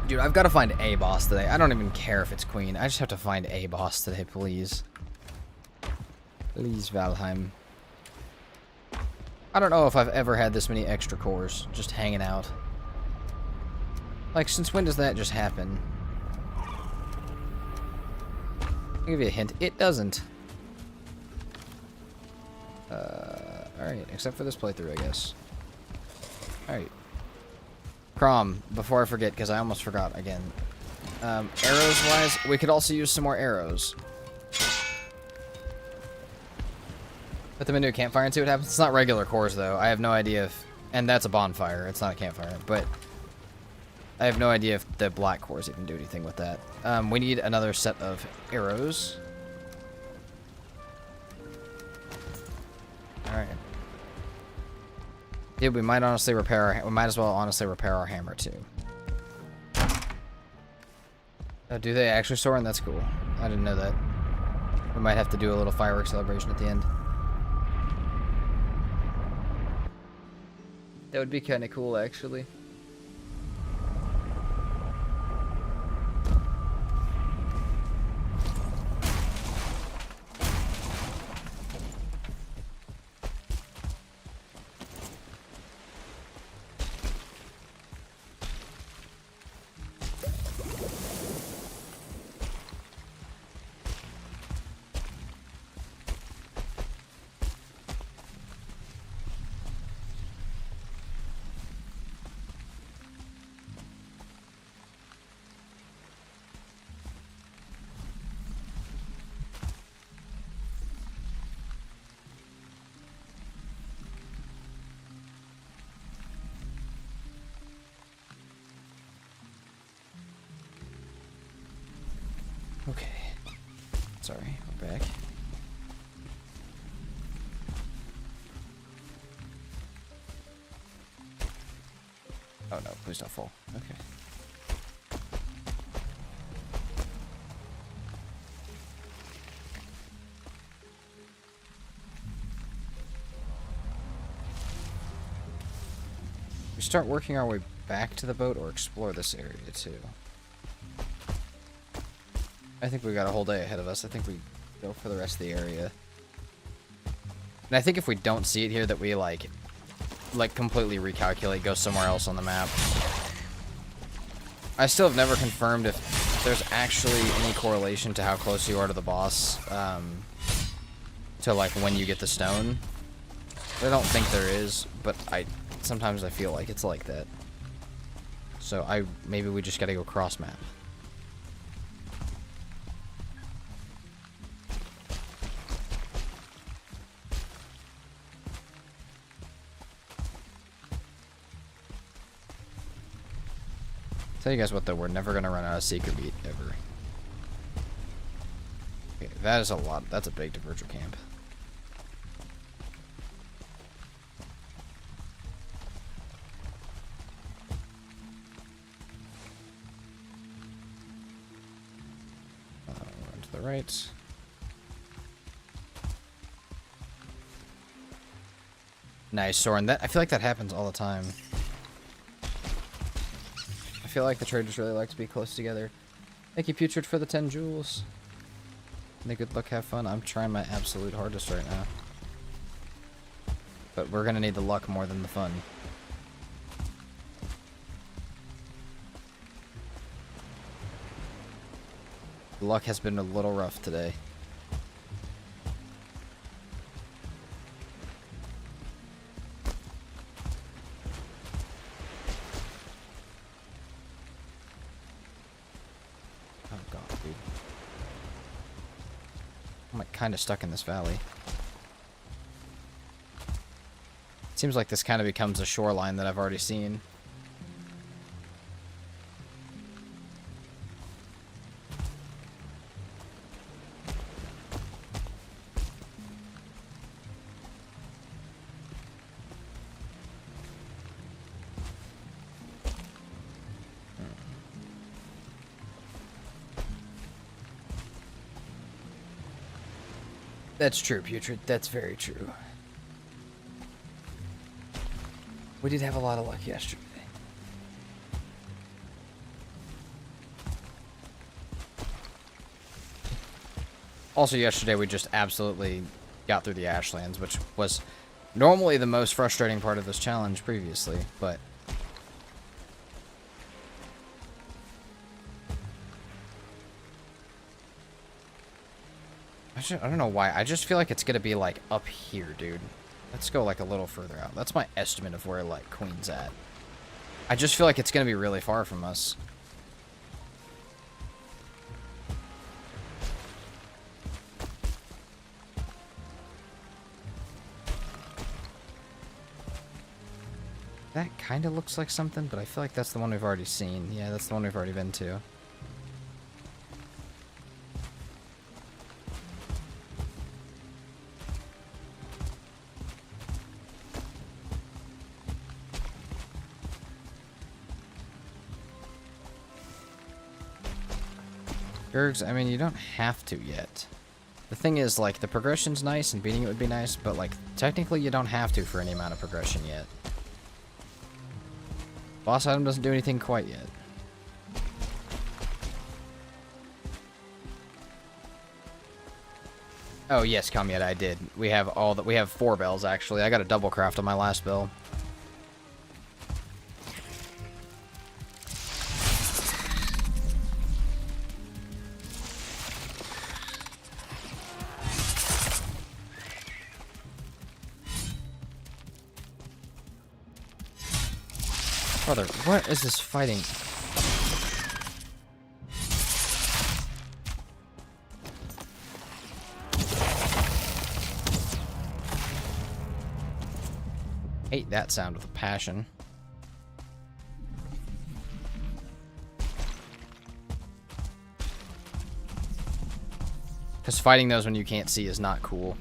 Dude, I've got to find a boss today. I don't even care if it's Queen. I just have to find a boss today, please. Please, Valheim. I don't know if I've ever had this many extra cores just hanging out. Like, since when does that just happen? I'll give you a hint. It doesn't. Alright, except for this playthrough, I guess. Alright. Crom, before I forget, because I almost forgot again. Arrows-wise, we could also use some more arrows. Put them into a campfire and see what happens. It's not regular cores, though. I have no idea if... And that's a bonfire. It's not a campfire. But I have no idea if the black cores even do anything with that. We need another set of arrows. Alright. Dude, we might honestly repair our... We might as well honestly repair our hammer, too. Oh, do they actually soar? And that's cool. I didn't know that. We might have to do a little fireworks celebration at the end. That would be kind of cool, actually. Okay. Sorry, we're back. Oh no, please don't fall. Okay. We start working our way back to the boat or explore this area too? I think we got a whole day ahead of us. I think we go for the rest of the area. And I think if we don't see it here, that we like completely recalculate, go somewhere else on the map. I still have never confirmed if there's actually any correlation to how close you are to the boss, to like when you get the stone. I don't think there is, but sometimes I feel like it's like that. So maybe we just gotta go cross map. Tell you guys what though, we're never gonna run out of secret meat ever. Okay, that is a lot. That's a big diverger camp. Run to the right. Nice, Soren. I feel like that happens all the time. I feel like the traders really like to be close together. Thank you, Putrid, for the 10 jewels. May good luck, have fun. I'm trying my absolute hardest right now. But we're gonna need the luck more than the fun. The luck has been a little rough today. Kind of stuck in this valley. Seems like this kind of becomes a shoreline that I've already seen. That's true, Putrid. That's very true. We did have a lot of luck yesterday. Also, yesterday we just absolutely got through the Ashlands, which was normally the most frustrating part of this challenge previously, but... I don't know why. I just feel like it's going to be, like, up here, dude. Let's go, like, a little further out. That's my estimate of where, like, Queen's at. I just feel like it's going to be really far from us. That kind of looks like something, but I feel like that's the one we've already seen. Yeah, that's the one we've already been to. Gergs, I mean, you don't have to yet. The thing is, like, the progression's nice and beating it would be nice, but, like, technically you don't have to for any amount of progression yet. Boss item doesn't do anything quite yet. Oh, yes, Kamyet, I did. We have all that. We have 4 bells, actually. I got a double craft on my last bell. Brother, what is this fighting? Hate that sound with a passion. Because fighting those when you can't see is not cool.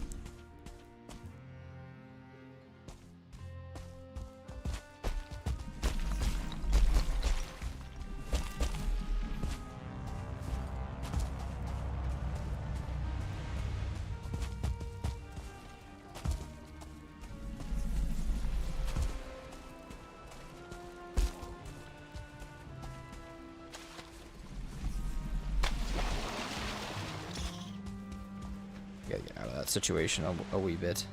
Gotta get out of that situation a wee bit.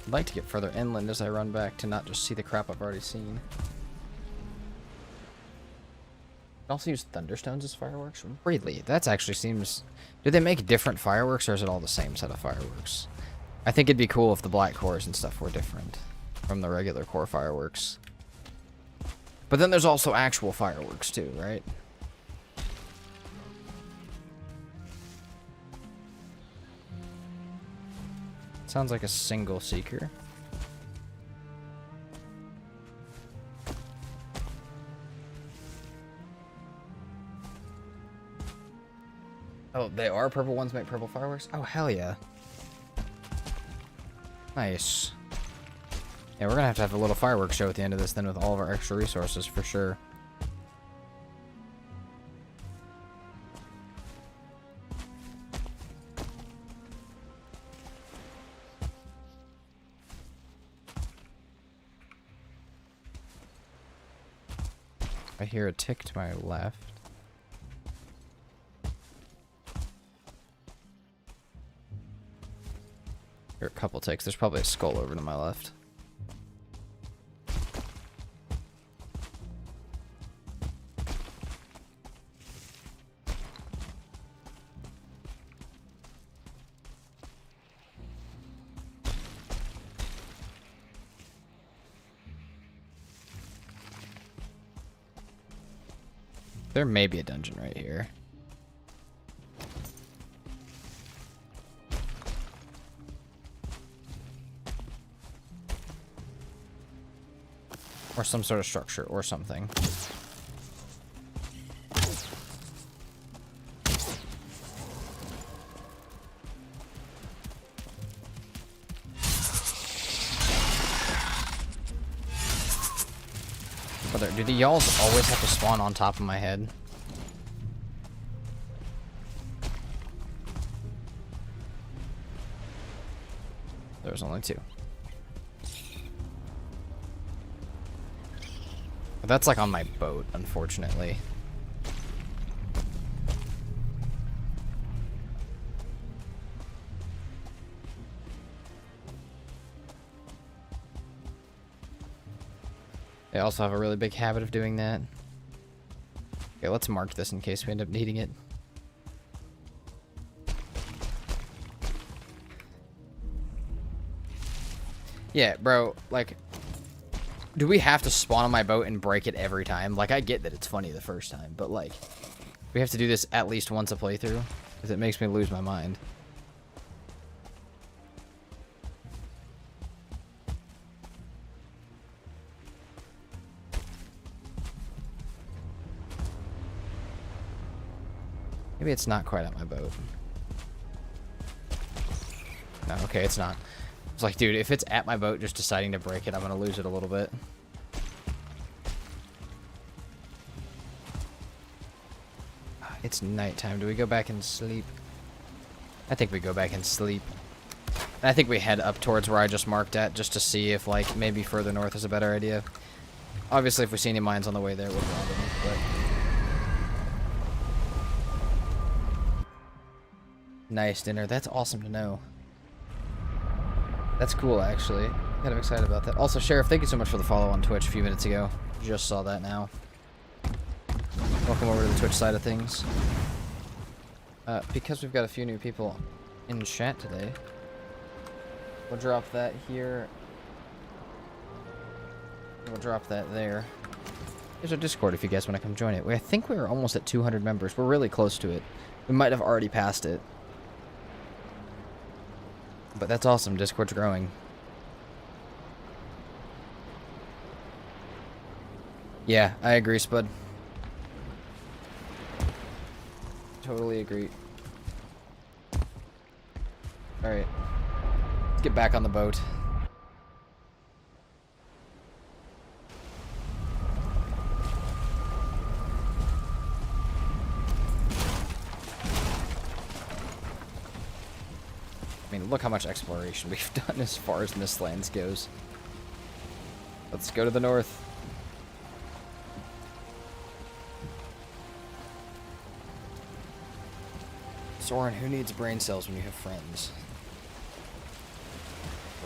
I'd like to get further inland as I run back to not just see the crap I've already seen. Also use thunderstones as fireworks? Really? That actually seems... Do they make different fireworks, or is it all the same set of fireworks? I think it'd be cool if the black cores and stuff were different from the regular core fireworks. But then there's also actual fireworks too, right? Sounds like a single seeker. Oh, they are purple ones make purple fireworks? Oh, hell yeah. Nice. Yeah, we're gonna have to have a little fireworks show at the end of this then with all of our extra resources for sure. I hear a tick to my left. Here, a couple ticks. There's probably a skull over to my left. There may be a dungeon right here. Or some sort of structure or something. Brother, do the y'alls always have to spawn on top of my head? There's only 2. But that's like on my boat, unfortunately. They also have a really big habit of doing that. Okay, let's mark this in case we end up needing it. Yeah, bro, like, do we have to spawn on my boat and break it every time? Like, I get that it's funny the first time, but, like, we have to do this at least once a playthrough? Because it makes me lose my mind. Maybe it's not quite at my boat. No, okay, it's not. It's like, dude, if it's at my boat just deciding to break it, I'm gonna lose it a little bit. It's nighttime. Do we go back and sleep? I think we go back and sleep. And I think we head up towards where I just marked at, just to see if, like, maybe further north is a better idea. Obviously, if we see any mines on the way there, we'll grab them, but... Nice dinner. That's awesome to know. That's cool, actually. Kind of excited about that. Also, Sheriff, thank you so much for the follow on Twitch a few minutes ago. Just saw that now. Welcome over to the Twitch side of things. Because we've got a few new people in chat today, we'll drop that here. We'll drop that there. There's our Discord if you guys want to come join it. I think we're almost at 200 members. We're really close to it. We might have already passed it. But that's awesome. Discord's growing. Yeah, I agree, Spud. Totally agree. Alright. Let's get back on the boat. I mean, look how much exploration we've done as far as Mistlands goes. Let's go to the north. Soren, who needs brain cells when you have friends?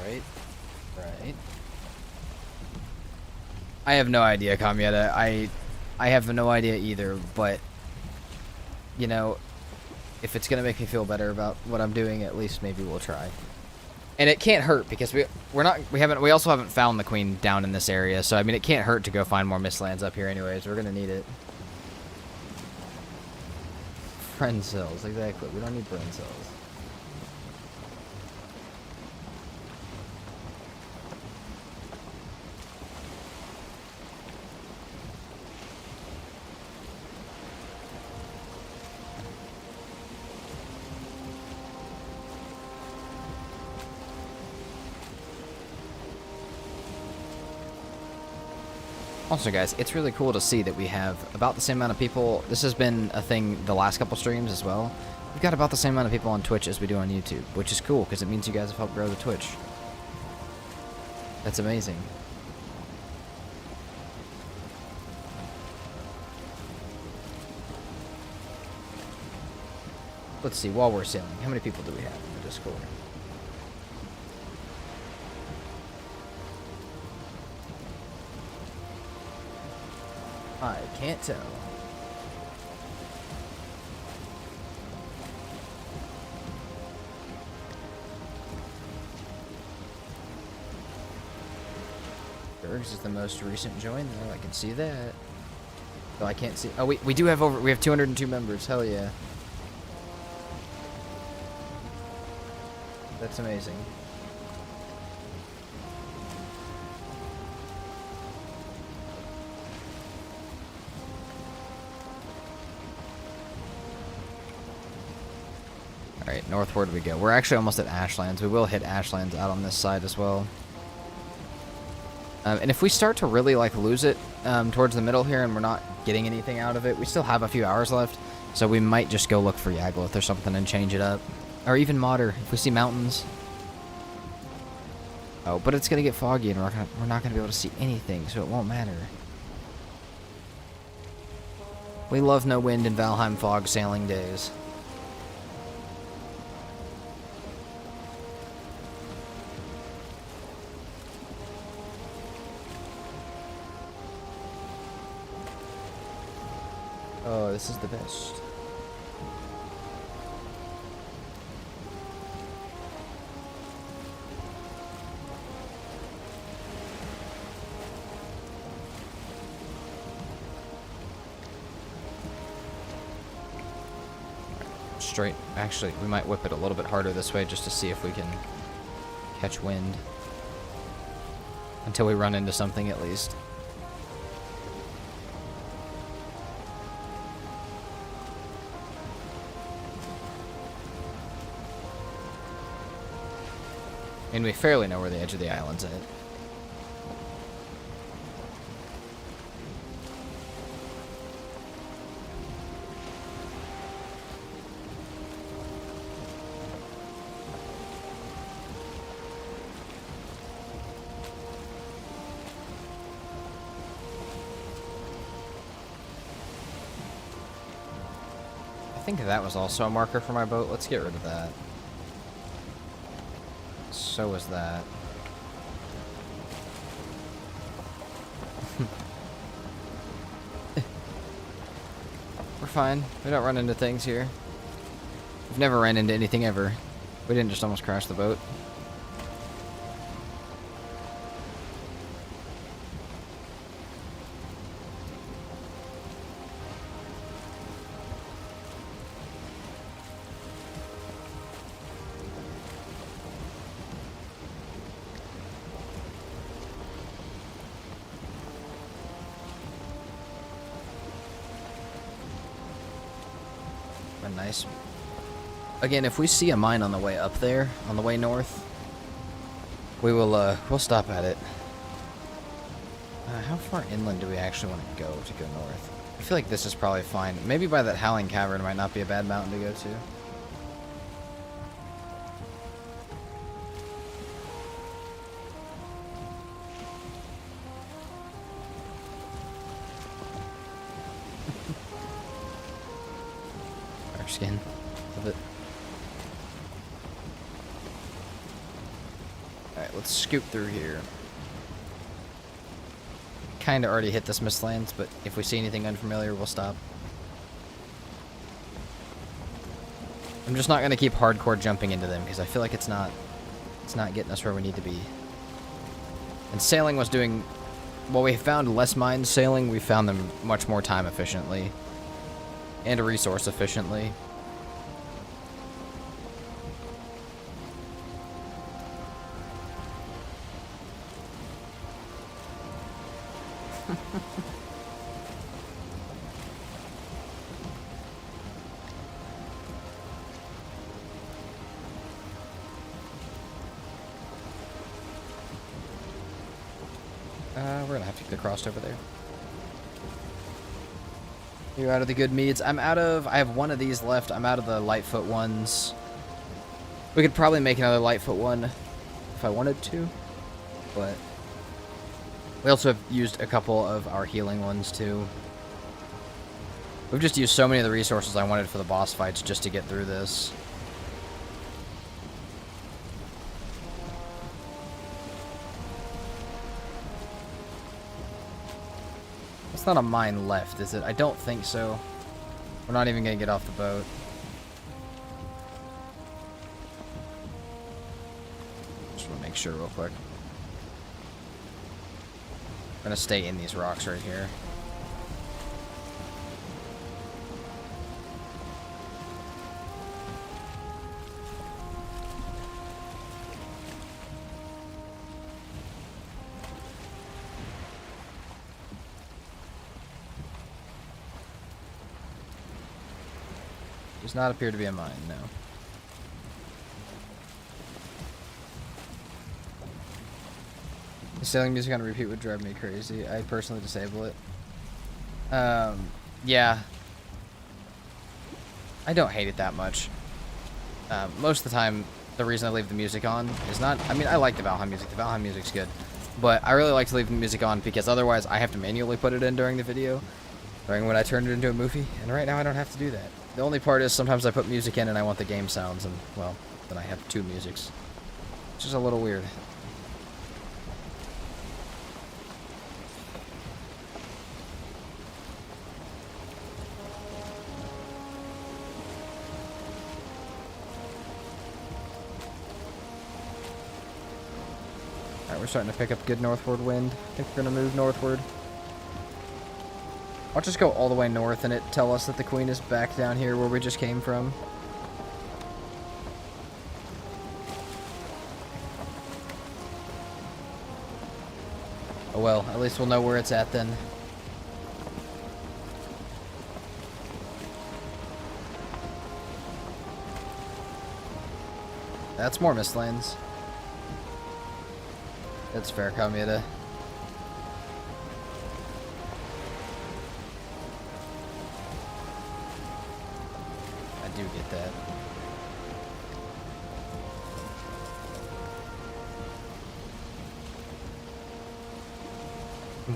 Right? Right. I have no idea, Kamieta. I have no idea either, but, you know, if it's gonna make me feel better about what I'm doing, at least maybe we'll try. And it can't hurt because we also haven't found the queen down in this area, so I mean it can't hurt to go find more Mistlands up here anyways. We're gonna need it. Friend cells, exactly. We don't need brain cells. Also, guys, it's really cool to see that we have about the same amount of people. This has been a thing the last couple streams as well. We've got about the same amount of people on Twitch as we do on YouTube, which is cool because it means you guys have helped grow the Twitch. That's amazing. Let's see, while we're sailing, how many people do we have in the Discord? I can't tell. Bergs is the most recent join though, I can see that. Though I can't see. Oh, we do have we have 202 members. Hell yeah. That's amazing. Alright, northward we go. We're actually almost at Ashlands. We will hit Ashlands out on this side as well. And if we start to really like lose it towards the middle here and we're not getting anything out of it, we still have a few hours left. So we might just go look for Yagluth or something and change it up. Or even Modder, if we see mountains. Oh, but it's going to get foggy and we're not going to be able to see anything, so it won't matter. We love no wind in Valheim fog sailing days. Oh, this is the best. Straight. Actually, we might whip it a little bit harder this way just to see if we can catch wind. Until we run into something at least. And we fairly know where the edge of the island's at. I think that was also a marker for my boat. Let's get rid of that. So was that. We're fine. We don't run into things here. We've never ran into anything ever. We didn't just almost crash the boat. Nice. Again, if we see a mine on the way up there, on the way north, we will, we'll stop at it. How far inland do we actually want to go north? I feel like this is probably fine. Maybe by that Howling Cavern might not be a bad mountain to go to. Skin of it. Alright, let's scoop through here. Kinda already hit this Mistlands, but if we see anything unfamiliar, we'll stop. I'm just not gonna keep hardcore jumping into them because I feel like it's not getting us where we need to be. And sailing was doing, while we found less mines sailing, we found them much more time efficiently. And resource efficiently. We're gonna have to get crossed over there. You're out of the good meads. I have one of these left. I'm out of the Lightfoot ones. We could probably make another Lightfoot one if I wanted to, but we also have used a couple of our healing ones too. We've just used so many of the resources I wanted for the boss fights just to get through this. It's not a mine left, is it? I don't think so. We're not even gonna get off the boat. Just want to make sure real quick. I'm gonna stay in these rocks right here. Does not appear to be a mine, no. Sailing music on repeat would drive me crazy. I personally disable it. Yeah. I don't hate it that much. Most of the time, the reason I leave the music on is not... I mean, I like the Valheim music. The Valheim music's good. But I really like to leave the music on because otherwise I have to manually put it in during the video. During when I turn it into a movie. And right now I don't have to do that. The only part is sometimes I put music in and I want the game sounds. And, well, then I have two musics. Which is a little weird. Alright, we're starting to pick up good northward wind. I think we're going to move northward. I'll just go all the way north and it tell us that the queen is back down here where we just came from. Oh well, at least we'll know where it's at then. That's more Mistlands. That's fair, Kamita. I do get that.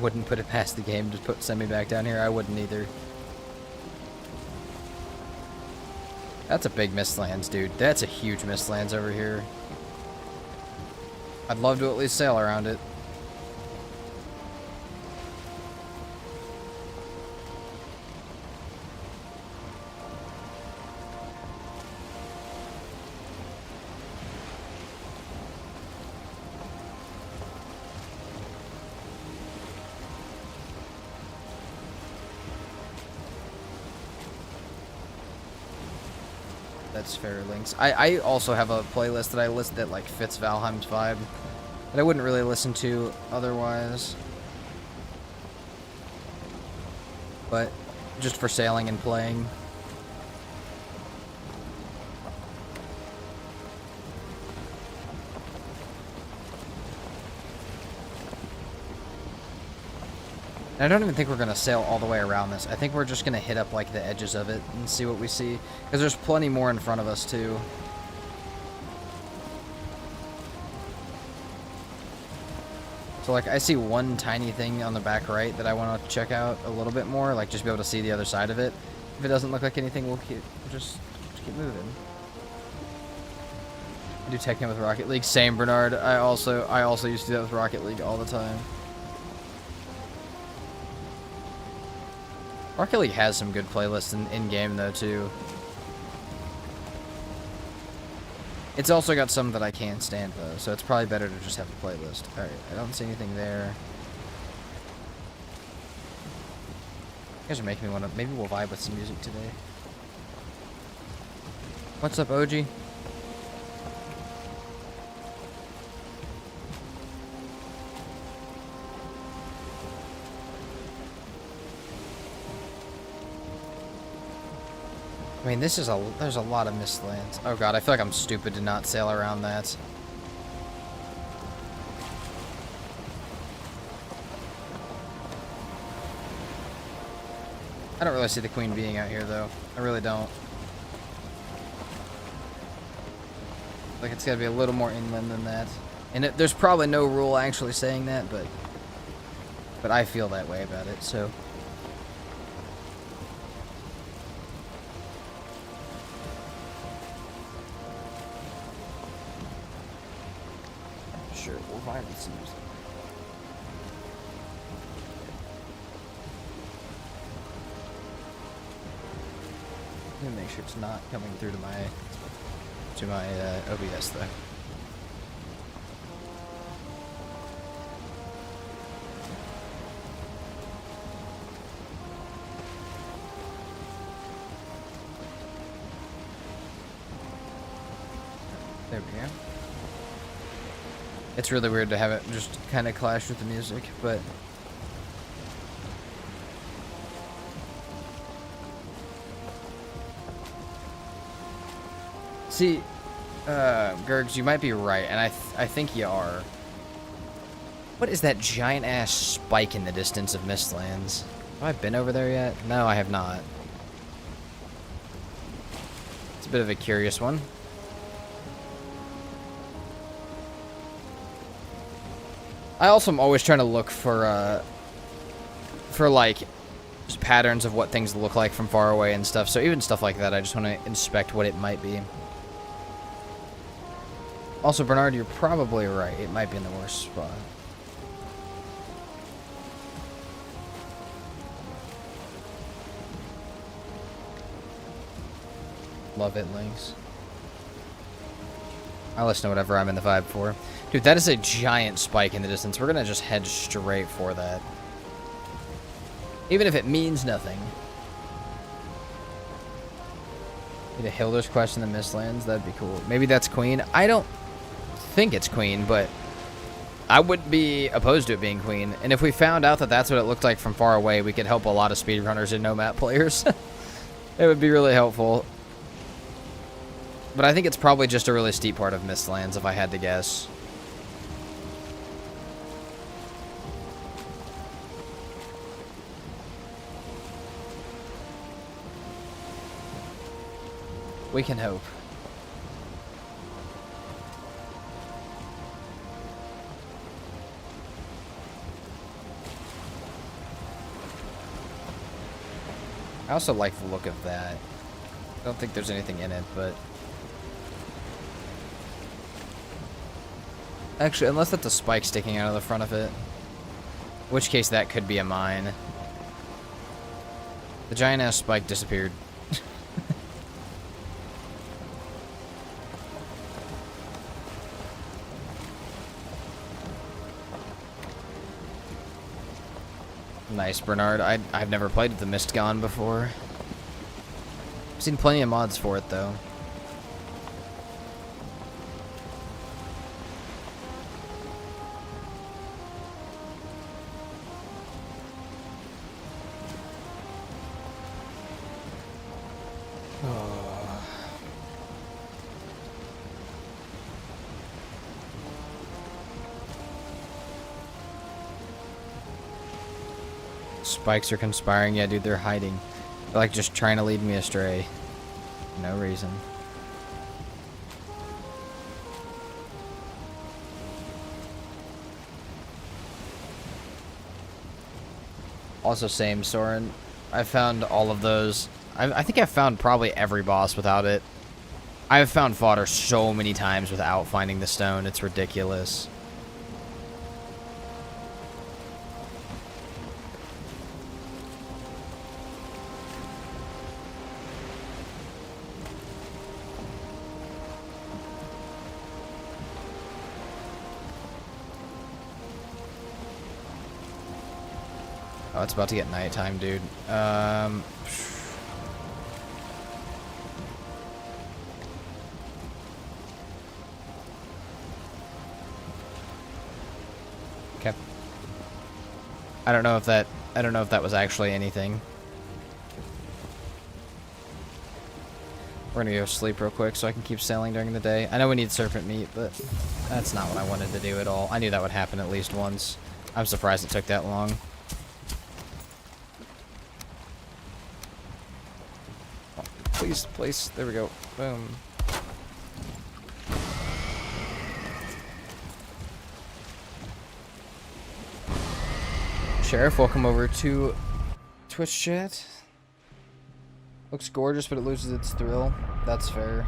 Wouldn't put it past the game to send me back down here. I wouldn't either. That's a big Mistlands, dude. That's a huge Mistlands over here. I'd love to at least sail around it. That's fair, Links. I also have a playlist that I list that like fits Valheim's vibe that I wouldn't really listen to otherwise. But just for sailing and playing. And I don't even think we're going to sail all the way around this. I think we're just going to hit up like the edges of it and see what we see. Because there's plenty more in front of us too. So like I see one tiny thing on the back right that I want to check out a little bit more. Like just be able to see the other side of it. If it doesn't look like anything, we'll just keep moving. I do Tekken with Rocket League. Same, Bernard. I also used to do that with Rocket League all the time. Rocket League has some good playlists in-game, though, too. It's also got some that I can't stand, though, so it's probably better to just have a playlist. Alright, I don't see anything there. You guys are making me want to... Maybe we'll vibe with some music today. What's up, OG? I mean, there's a lot of Mistlands. Oh god, I feel like I'm stupid to not sail around that. I don't really see the queen being out here, though. I really don't. Like, it's gotta be a little more inland than that. And there's probably no rule actually saying that, but I feel that way about it, so... Sure, we'll vibe with some music. I'm gonna make sure it's not coming through to my OBS though. There we go. It's really weird to have it just kind of clash with the music, but... See, Gergs, you might be right, and I think you are. What is that giant-ass spike in the distance of Mistlands? Have I been over there yet? No, I have not. It's a bit of a curious one. I also am always trying to look for like, just patterns of what things look like from far away and stuff. So even stuff like that, I just want to inspect what it might be. Also, Bernard, you're probably right. It might be in the worst spot. Love it, Lynx. I'll listen to whatever I'm in the vibe for. Dude, that is a giant spike in the distance. We're going to just head straight for that. Even if it means nothing. Need a Hilda's quest in the Mistlands? That'd be cool. Maybe that's Queen. I don't think it's Queen, but I wouldn't be opposed to it being Queen. And if we found out that that's what it looked like from far away, we could help a lot of speedrunners and no-map players. It would be really helpful. But I think it's probably just a really steep part of Mistlands, if I had to guess. We can hope. I also like the look of that. I don't think there's anything in it, but... Actually, unless that's a spike sticking out of the front of it. In which case, that could be a mine. The giant-ass spike disappeared. Nice, Bernard. I've never played with the Mist Gone before. I've seen plenty of mods for it, though. Spikes are conspiring. Yeah, dude, they're hiding. They're like just trying to lead me astray. No reason. Also, same, Soren. I found all of those. I think I've found probably every boss without it. I've found fodder so many times without finding the stone. It's ridiculous. Oh, it's about to get nighttime, dude. Okay. I don't know if that was actually anything. We're gonna go sleep real quick so I can keep sailing during the day. I know we need serpent meat, but that's not what I wanted to do at all. I knew that would happen at least once. I'm surprised it took that long. Please, place. There we go. Boom. Sheriff, welcome over to Twitch chat. Looks gorgeous, but it loses its thrill. That's fair.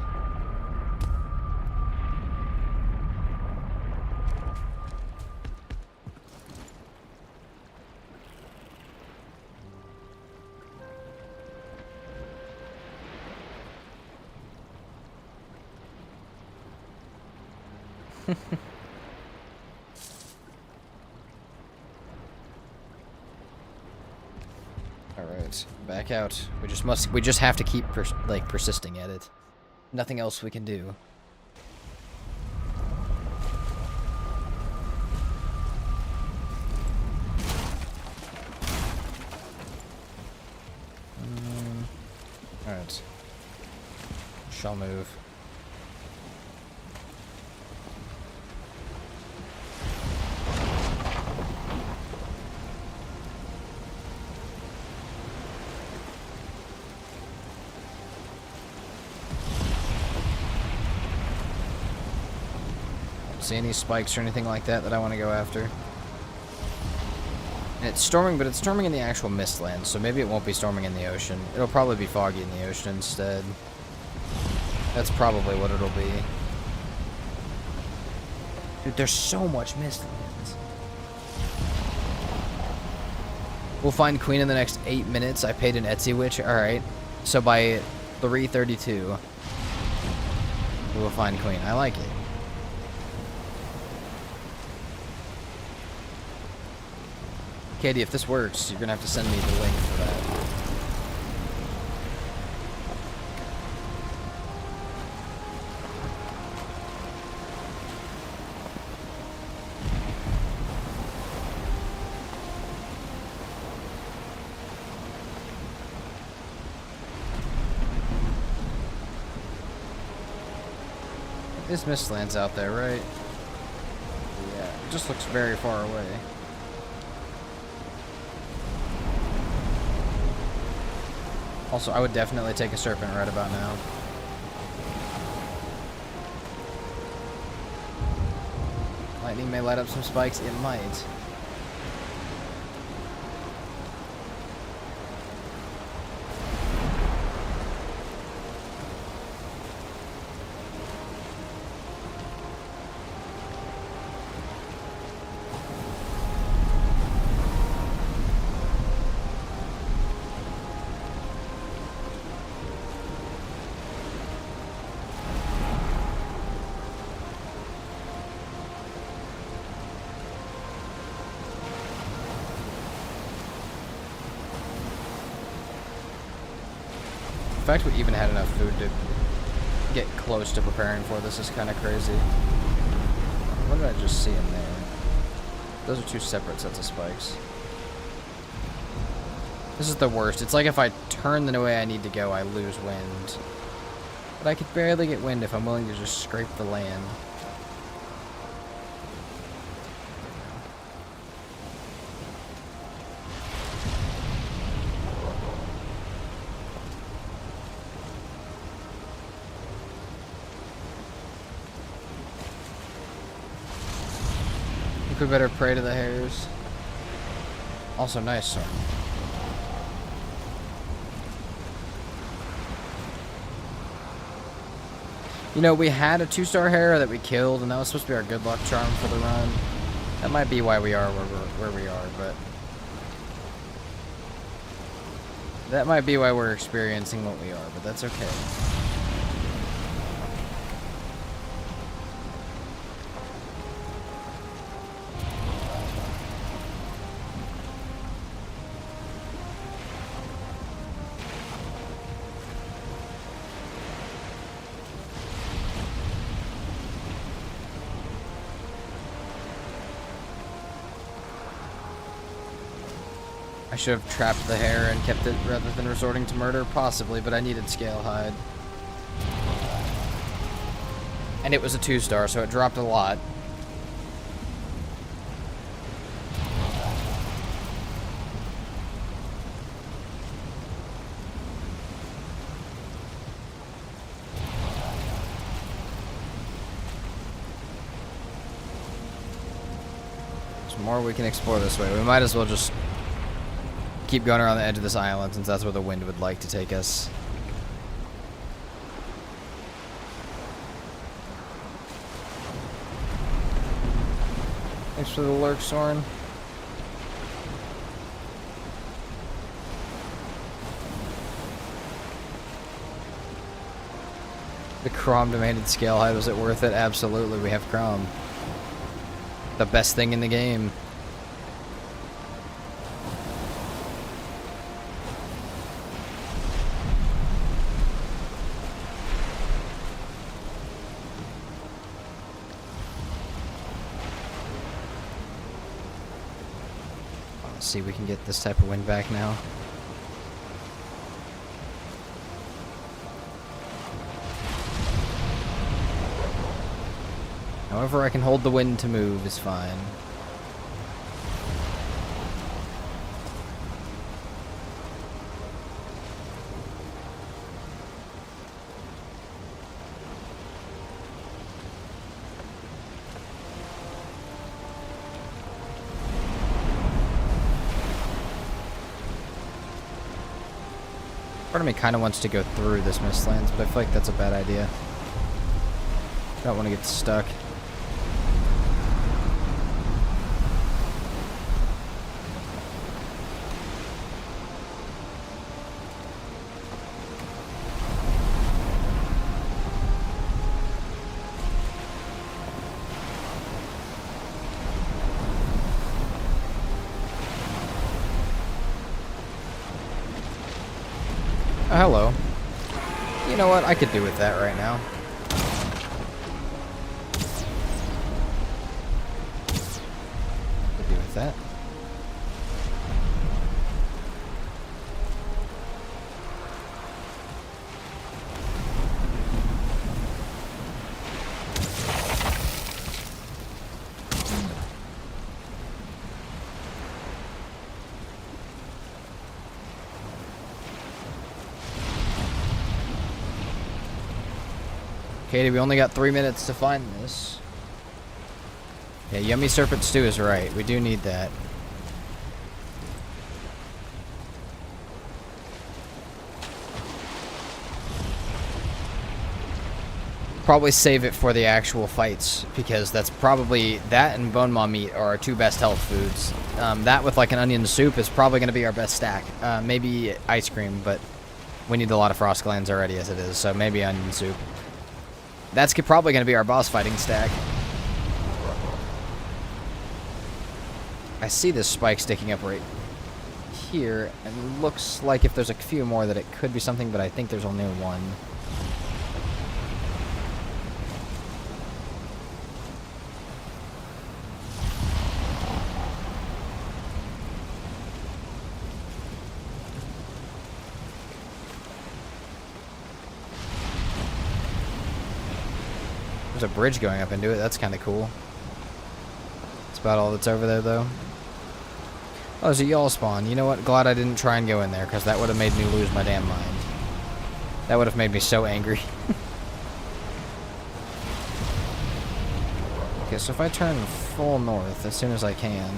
Alright, back out. We just have to keep persisting at it. Nothing else we can do. Alright. Shall move. see any spikes or anything like that I want to go after. And it's storming, but it's storming in the actual mistlands, so maybe it won't be storming in the ocean. It'll probably be foggy in the ocean instead. That's probably what it'll be. Dude, there's so much mistlands. We'll find Queen in the next 8 minutes. I paid an Etsy witch. Alright. So by 3:32, we will find Queen. I like it. Katie, if this works, you're gonna have to send me the link for that. This mistland's out there, right? Yeah, it just looks very far away. Also, I would definitely take a serpent right about now. Lightning may light up some spikes. It might. The fact we even had enough food to get close to preparing for this is kind of crazy. What did I just see in there? Those are two separate sets of spikes. This is the worst. It's like if I turn the way I need to go, I lose wind. But I could barely get wind if I'm willing to just scrape the land. We better pray to the hares. Also, nice storm. You know, we had a 2-star hare that we killed, and that was supposed to be our good luck charm for the run. That might be why we are where we are, but that might be why we're experiencing what we are, but that's okay. I should have trapped the hare and kept it rather than resorting to murder, possibly, but I needed scale hide. And it was a 2-star, so it dropped a lot. There's more we can explore this way. We might as well just keep going around the edge of this island, since that's where the wind would like to take us. Thanks for the lurk, Soren. The Crom demanded scale hide. Was it worth it? Absolutely. We have Crom. The best thing in the game. See if we can get this type of wind back now. However I can hold the wind to move is fine. Part of me kind of wants to go through this Mistlands, but I feel like that's a bad idea. Don't want to get stuck. Oh, hello. You know what? I could do with that right now. Could do with that. Katie, we only got 3 minutes to find this. Yeah, Yummy Serpent Stew is right. We do need that. Probably save it for the actual fights, because that's probably, that and bone maw meat are our 2 best health foods. That with like an onion soup is probably going to be our best stack. Maybe ice cream, but we need a lot of frost glands already as it is, so maybe onion soup. That's probably going to be our boss fighting stack. I see this spike sticking up right here, and it looks like if there's a few more that it could be something, but I think there's only one. There's a bridge going up into it. That's kind of cool. That's about all that's over there, though. Oh, there's a y'all spawn. You know what? Glad I didn't try and go in there, because that would have made me lose my damn mind. That would have made me so angry. Okay, so if I turn full north as soon as I can...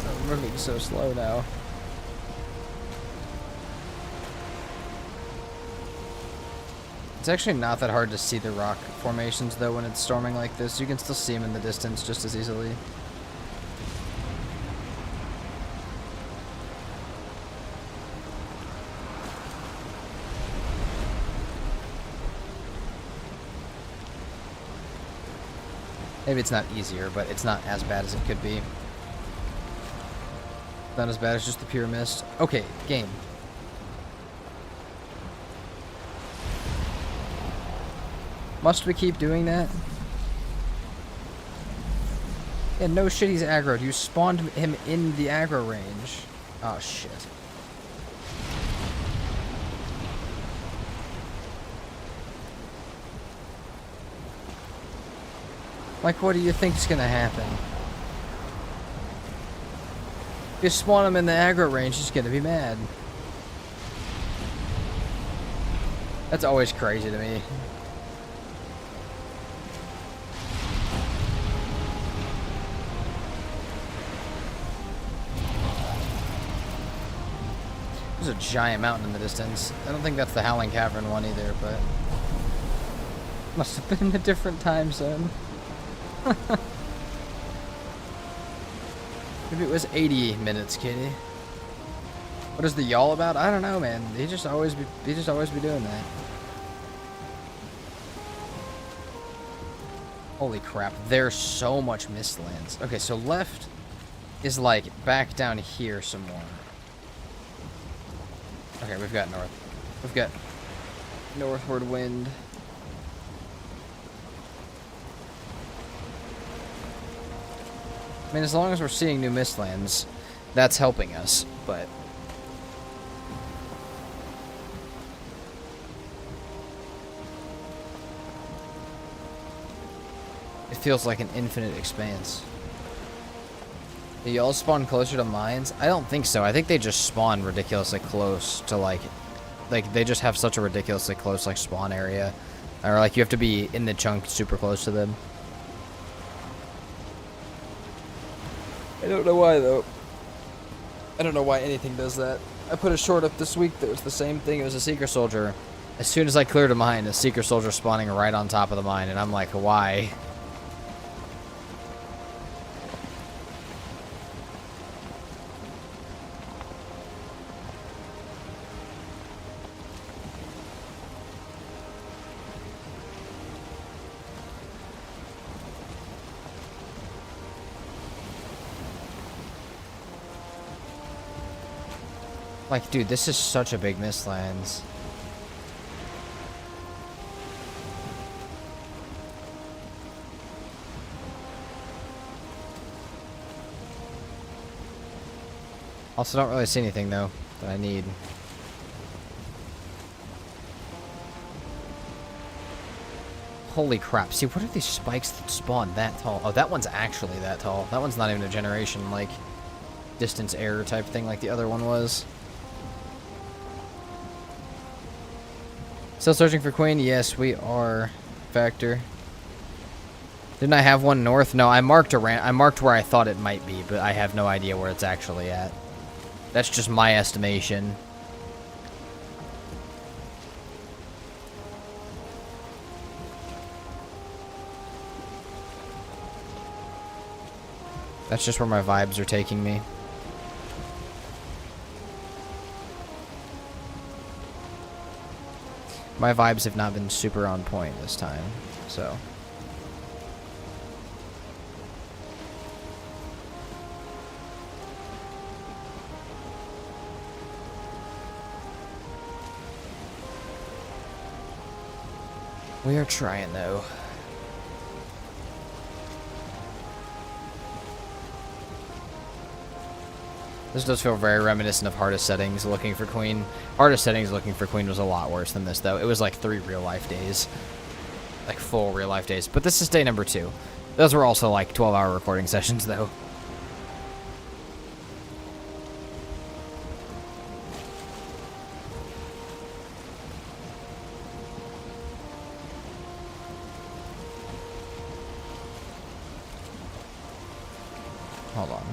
I'm moving so slow now. It's actually not that hard to see the rock formations, though, when it's storming like this. You can still see them in the distance just as easily. Maybe it's not easier, but it's not as bad as it could be. Not as bad as just the pure mist. Okay, game. Must we keep doing that? Yeah, no shit, he's aggroed. You spawned him in the aggro range. Oh, shit. Like, what do you think's gonna happen? If you spawn him in the aggro range, he's gonna be mad. That's always crazy to me. There's a giant mountain in the distance. I don't think that's the Howling Cavern one either, but... Must have been in a different time zone. Maybe it was 80 minutes, Kitty. What is the y'all about? I don't know, man. He just always be doing that. Holy crap, there's so much Mistlands. Okay, so left is like back down here some more. Okay, we've got north. We've got northward wind. I mean, as long as we're seeing new Mistlands, That's helping us, but... it feels like an infinite expanse. Do y'all spawn closer to mines? I don't think so. I think they just spawn ridiculously close to, like, they just have such a ridiculously close, like, spawn area. Or, like, you have to be in the chunk super close to them. I don't know why, though. I don't know why anything does that. I put a short up this week that was the same thing. It was a Seeker Soldier. As soon as I cleared a mine, a Seeker Soldier spawning right on top of the mine, and I'm like, why? Like, dude, this is such a big Mistlands. Also, don't really see anything, though, that I need. Holy crap. See, what are these spikes that spawn that tall? Oh, that one's actually that tall. That one's not even a generation, like, distance error type thing like the other one was. Still searching for Queen? Yes, we are. Factor. Didn't I have one north? No, I marked where I thought it might be, but I have no idea where it's actually at. That's just my estimation. That's just where my vibes are taking me. My vibes have not been super on point this time, so. We are trying, though. This does feel very reminiscent of Hardest Settings looking for Queen. Hardest Settings looking for Queen was a lot worse than this, though. It was like 3 real-life days. Like, full real-life days. But this is day number 2. Those were also, like, 12-hour recording sessions, though. Hold on.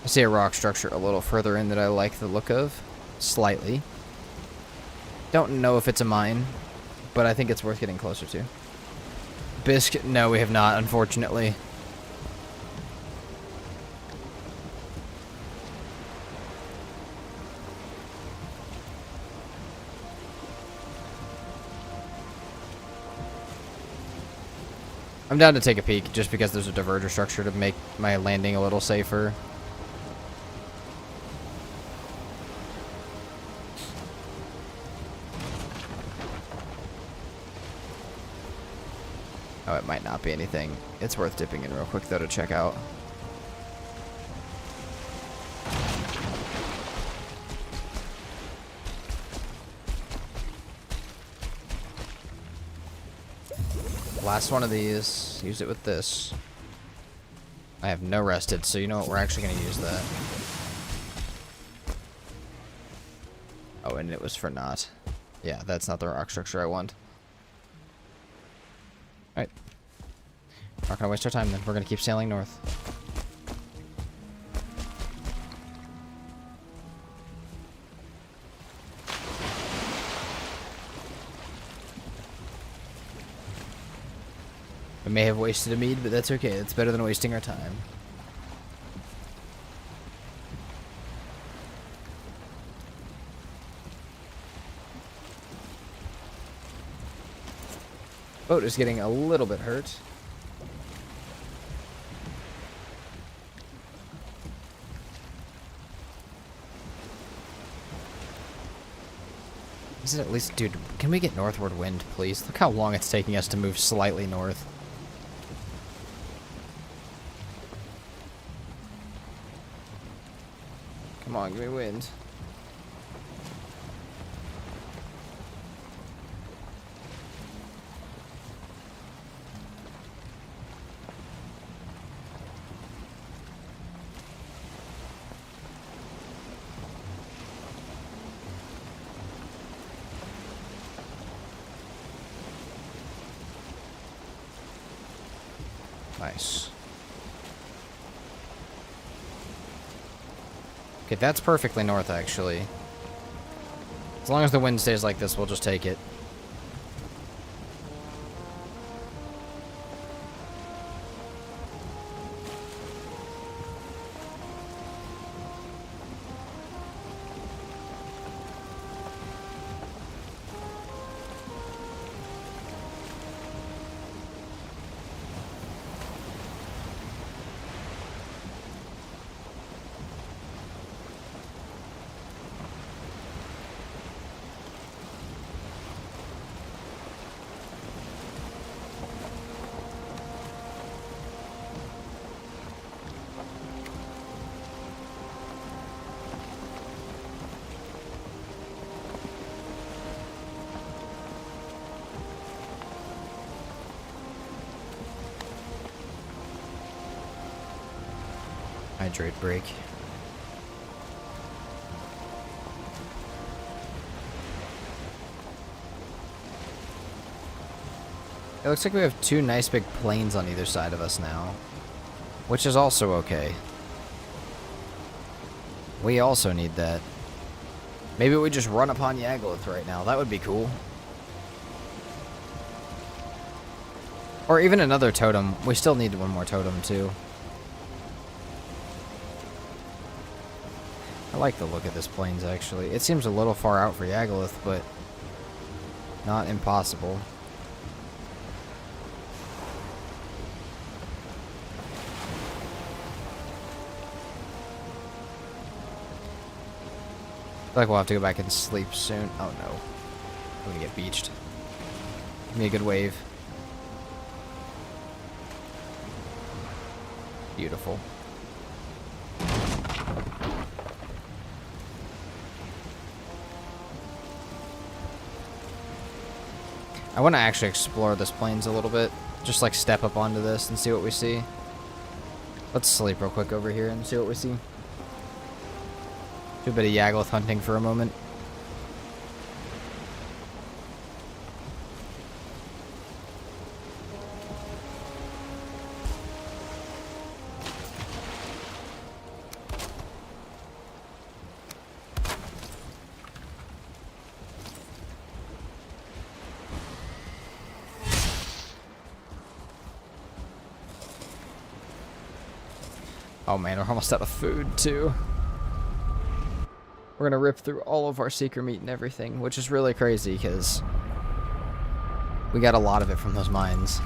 I see a rock structure a little further in that I like the look of. Slightly. Don't know if it's a mine, but I think it's worth getting closer to. Bisque? No, we have not, unfortunately. I'm down to take a peek, just because there's a diverger structure to make my landing a little safer. Oh, it might not be anything. It's worth dipping in real quick, though, to check out. Last one of these. Use it with this. I have no rested, so you know what? We're actually going to use that. Oh, and it was for not. Yeah, that's not the rock structure I want. Alright. Not gonna waste our time then. We're gonna keep sailing north. We may have wasted a mead, but that's okay. It's better than wasting our time. Boat is getting a little bit hurt. Is it at least... Dude, can we get northward wind, please? Look how long it's taking us to move slightly north. Come on, give me wind. Nice. Okay, that's perfectly north, actually. As long as the wind stays like this, we'll just take it. Hydrate break. It looks like we have two nice big plains on either side of us now, which is also okay. We also need that. Maybe we just run upon Yagluth right now. That would be cool. Or even another totem. We still need one more totem too. I like the look of this plains, actually. It seems a little far out for Yagluth, but not impossible. I feel like we'll have to go back and sleep soon. Oh no. We're gonna get beached. Give me a good wave. Beautiful. I want to actually explore this plains a little bit. Just like step up onto this and see what we see. Let's sleep real quick over here and see what we see. Do a bit of Yagluth hunting for a moment. Oh man, we're almost out of food too. We're gonna rip through all of our seeker meat and everything, which is really crazy because we got a lot of it from those mines.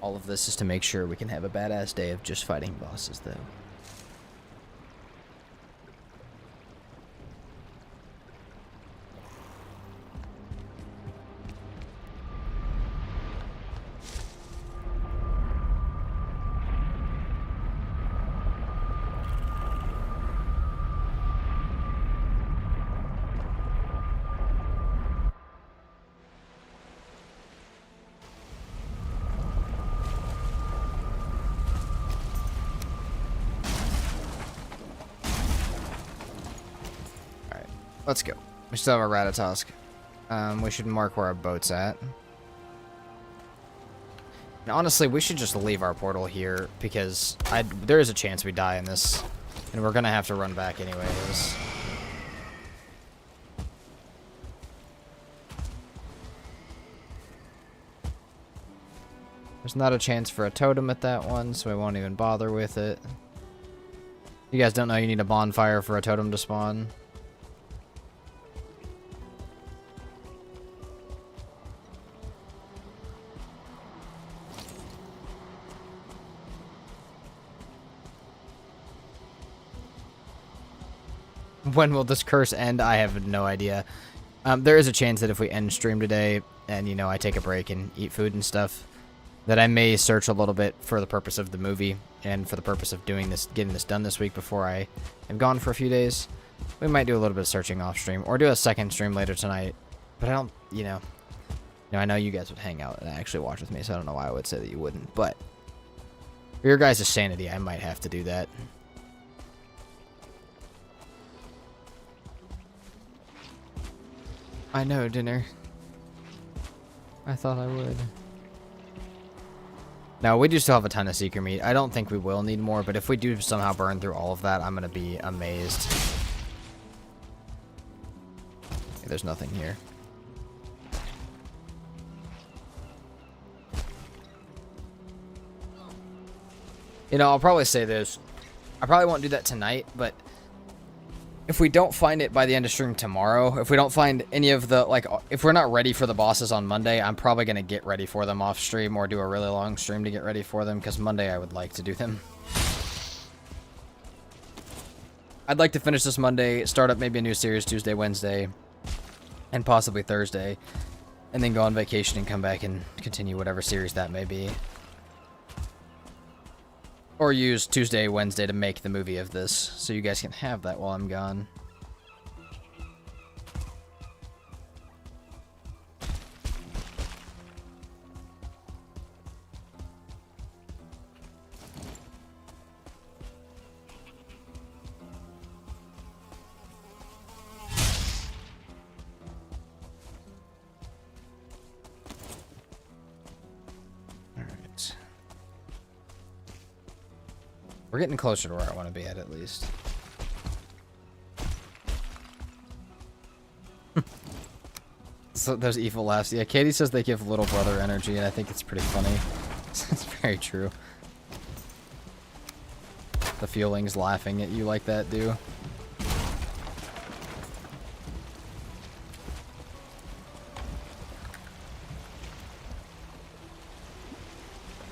All of this is to make sure we can have a badass day of just fighting bosses though. Let's go. We still have our Ratatosk. We should mark where our boat's at. And honestly, we should just leave our portal here because there is a chance we die in this, and we're gonna have to run back anyways. There's not a chance for a totem at that one, so we won't even bother with it. You guys don't know you need a bonfire for a totem to spawn? When will this curse end? I have no idea. There is a chance that if we end stream today and, you know, I take a break and eat food and stuff, that I may search a little bit for the purpose of the movie and for the purpose of doing this, getting this done this week before I am gone for a few days. We might do a little bit of searching off stream or do a second stream later tonight. But I don't, I know you guys would hang out and actually watch with me, so I don't know why I would say that you wouldn't. But for your guys' sanity, I might have to do that. I know, dinner. I thought I would. No, we do still have a ton of seeker meat. I don't think we will need more, but if we do somehow burn through all of that, I'm going to be amazed. Okay, there's nothing here. I'll probably say this. I probably won't do that tonight, but if we don't find it by the end of stream tomorrow, if we don't find any of the, if we're not ready for the bosses on Monday, I'm probably going to get ready for them off stream or do a really long stream to get ready for them, because Monday I would like to do them. I'd like to finish this Monday, start up maybe a new series Tuesday, Wednesday, and possibly Thursday, and then go on vacation and come back and continue whatever series that may be. Or use Tuesday, Wednesday to make the movie of this, so you guys can have that while I'm gone. We're getting closer to where I want to be at least. So those evil laughs. Yeah, Katie says they give little brother energy, and I think it's pretty funny. It's very true. The feelings laughing at you like that do.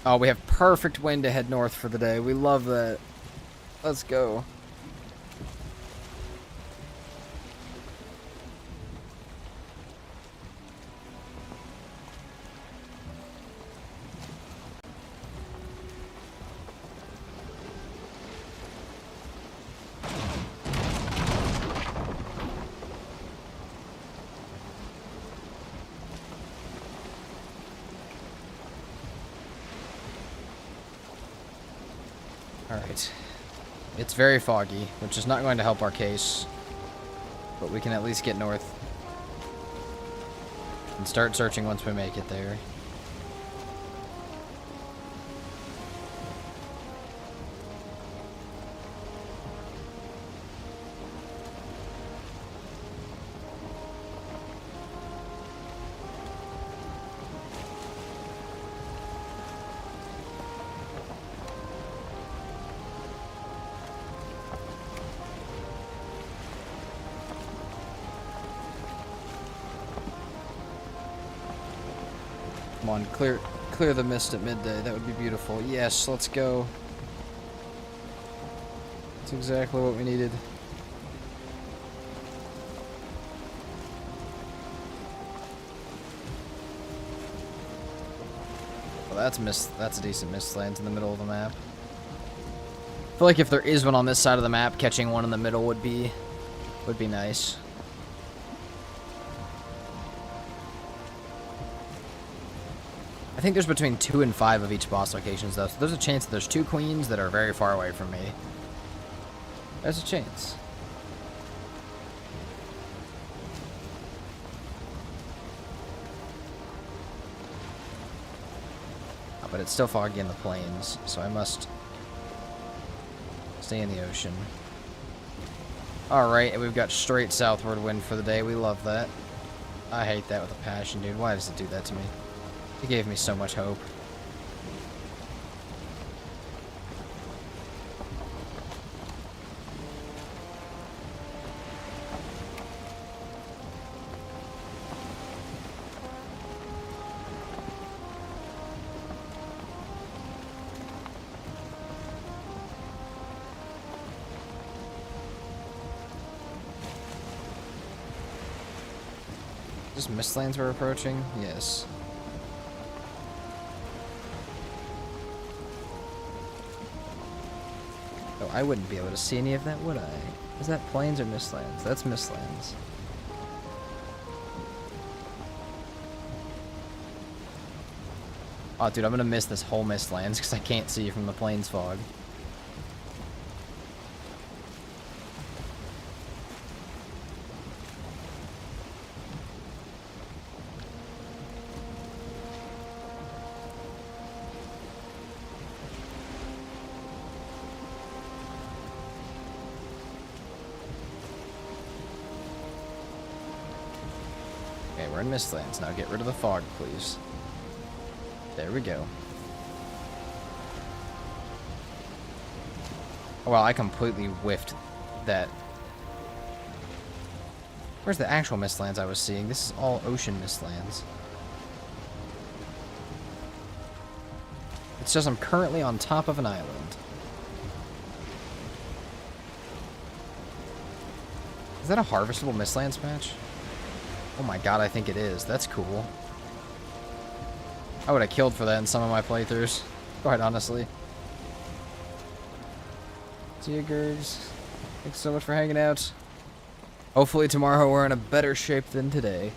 Oh, we have perfect wind to head north for the day. We love that. Let's go. Alright. It's very foggy, which is not going to help our case. But we can at least get north. And start searching once we make it there. Come on, clear the mist at midday. That would be beautiful. Yes, let's go. That's exactly what we needed. Well, that's a decent mist lands in the middle of the map. I feel like if there is one on this side of the map, catching one in the middle would be nice. I think there's between 2 and 5 of each boss locations, though, so there's a chance that there's 2 queens that are very far away from me. There's a chance. Oh, but it's still foggy in the plains, so I must stay in the ocean. Alright, and we've got straight southward wind for the day. We love that. I hate that with a passion, dude. Why does it do that to me? It gave me so much hope. Just Mistlands we're approaching? Yes. I wouldn't be able to see any of that, would I? Is that plains or mistlands? That's mistlands. Oh, dude, I'm gonna miss this whole mistlands because I can't see from the plains fog. Okay, we're in mistlands now. Get rid of the fog, please. There we go. Oh, well, I completely whiffed that. Where's the actual mistlands I was seeing? This is all ocean mistlands. It's just I'm currently on top of an island. Is that a harvestable mistlands patch? Oh my god, I think it is. That's cool. I would have killed for that in some of my playthroughs, quite honestly. See you, Gergs. Thanks so much for hanging out. Hopefully tomorrow we're in a better shape than today.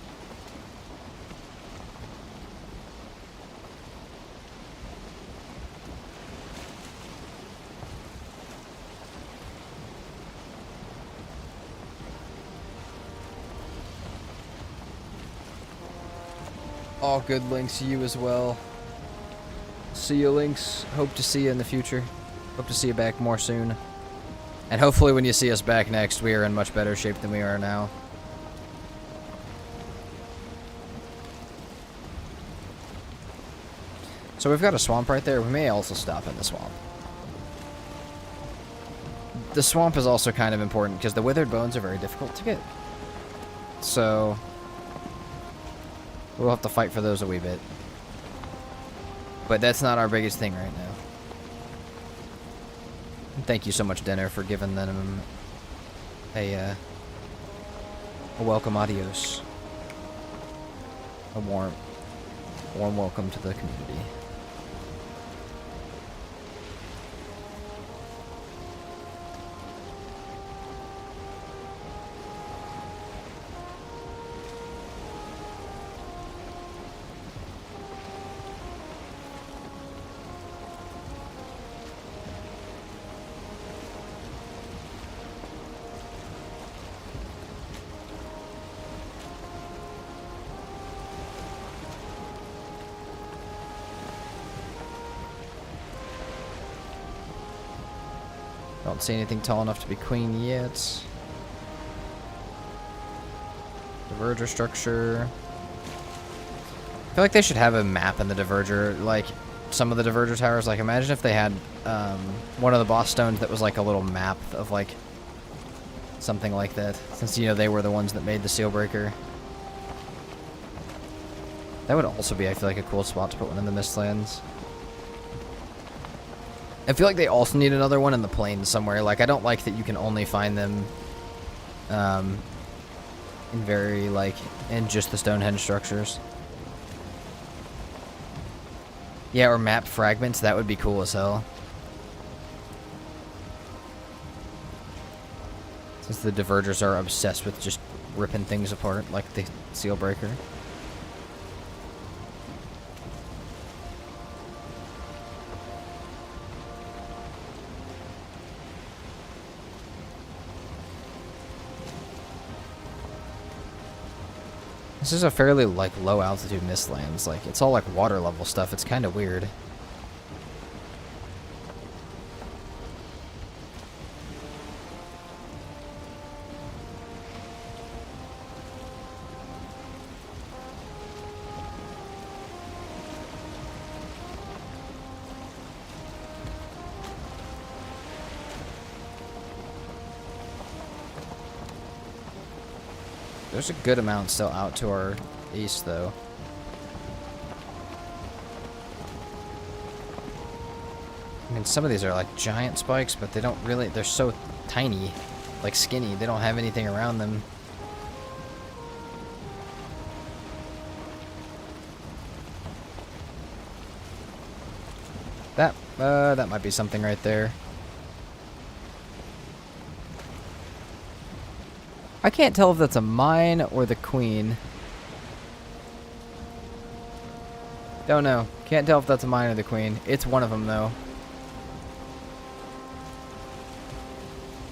All good, Lynx. You as well. See you, Lynx. Hope to see you in the future. Hope to see you back more soon. And hopefully when you see us back next, we are in much better shape than we are now. So we've got a swamp right there. We may also stop in the swamp. The swamp is also kind of important because the withered bones are very difficult to get. So we'll have to fight for those a wee bit. But that's not our biggest thing right now. Thank you so much, Dinner, for giving them a welcome adios. A warm welcome to the community. Don't see anything tall enough to be queen yet. Diverger structure. I feel like they should have a map in the Diverger, like some of the Diverger towers. Like, imagine if they had one of the boss stones that was like a little map of like something like that. Since, you know, they were the ones that made the seal breaker. That would also be, I feel like, a cool spot to put one in the Mistlands. I feel like they also need another one in the plains somewhere. Like, I don't like that you can only find them in very, like, in just the Stonehenge structures. Yeah, or map fragments. That would be cool as hell. Since the Divergers are obsessed with just ripping things apart, like the seal breaker. This is a fairly, like, low altitude mistlands. Like, it's all, like, water level stuff. It's kind of weird. There's a good amount still out to our east, though. I mean, some of these are like giant spikes, but they don't really, they're so tiny, like skinny. They don't have anything around them. That might be something right there. I can't tell if that's a mine or the queen. Don't know. Can't tell if that's a mine or the queen. It's one of them, though.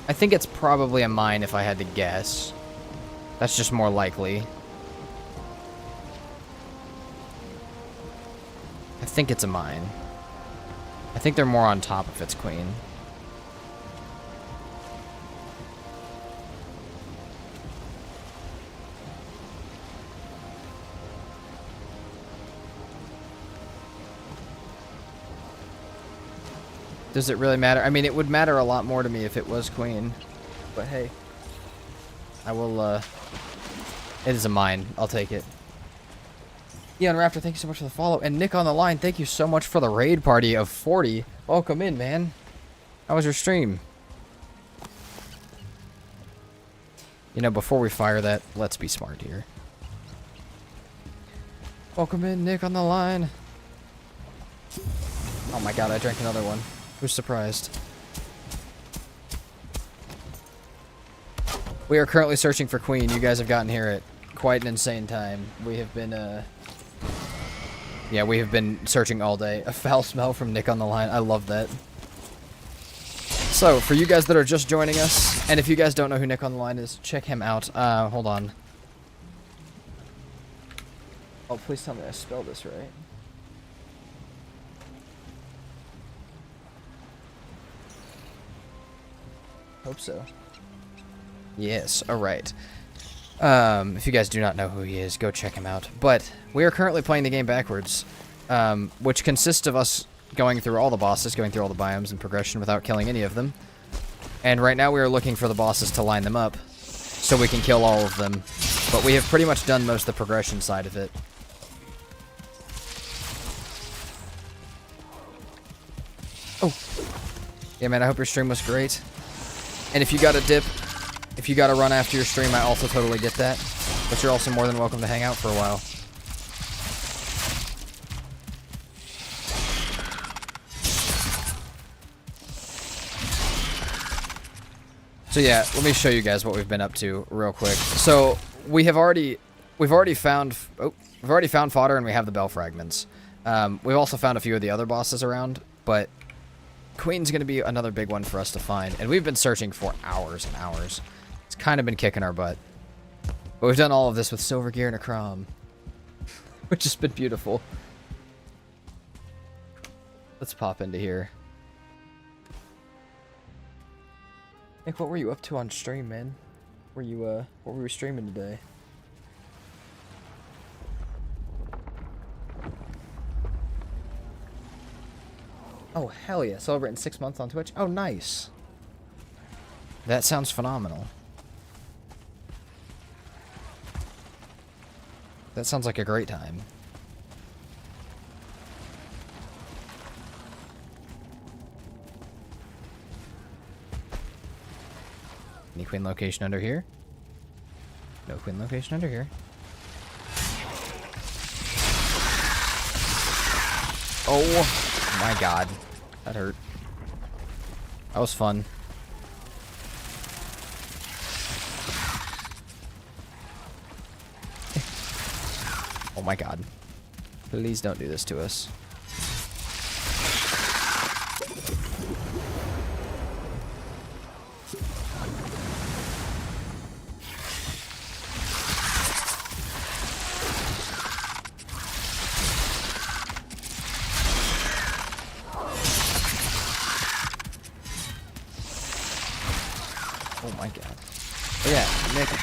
I think it's probably a mine if I had to guess. That's just more likely. I think it's a mine. I think they're more on top if it's queen. Does it really matter? I mean, it would matter a lot more to me if it was queen. But hey. I will, It is a mine. I'll take it. Eon Raptor, thank you so much for the follow. And Nick on the line, thank you so much for the raid party of 40. Welcome in, man. How was your stream? You know, before we fire that, let's be smart here. Welcome in, Nick on the line. Oh my god, I drank another one. Who's surprised? We are currently searching for queen. You guys have gotten here at quite an insane time. We have been, yeah, we have been searching all day. A foul smell from Nick on the line. I love that. So, for you guys that are just joining us, and if you guys don't know who Nick on the line is, check him out. Hold on. Oh, please tell me I spelled this right. Hope so. Yes, alright. If you guys do not know who he is, go check him out. But we are currently playing the game backwards, which consists of us going through all the bosses, going through all the biomes in progression without killing any of them. And right now we are looking for the bosses to line them up, so we can kill all of them. But we have pretty much done most of the progression side of it. Oh. Yeah, man, I hope your stream was great. And if you got a dip, if you got to run after your stream, I also totally get that. But you're also more than welcome to hang out for a while. So yeah, let me show you guys what we've been up to real quick. So we've already found fodder, and we have the bell fragments. We've also found a few of the other bosses around, but Queen's gonna be another big one for us to find, and we've been searching for hours and hours. It's kind of been kicking our butt, but we've done all of this with silver gear and a crom, which has been beautiful. Let's pop into here. Nick, what were you up to on stream, man? What were you streaming today? Oh, hell yeah. Celebrating 6 months on Twitch? Oh, nice. That sounds phenomenal. That sounds like a great time. Any queen location under here? No queen location under here. Oh my god. That hurt. That was fun. Oh my god. Please don't do this to us.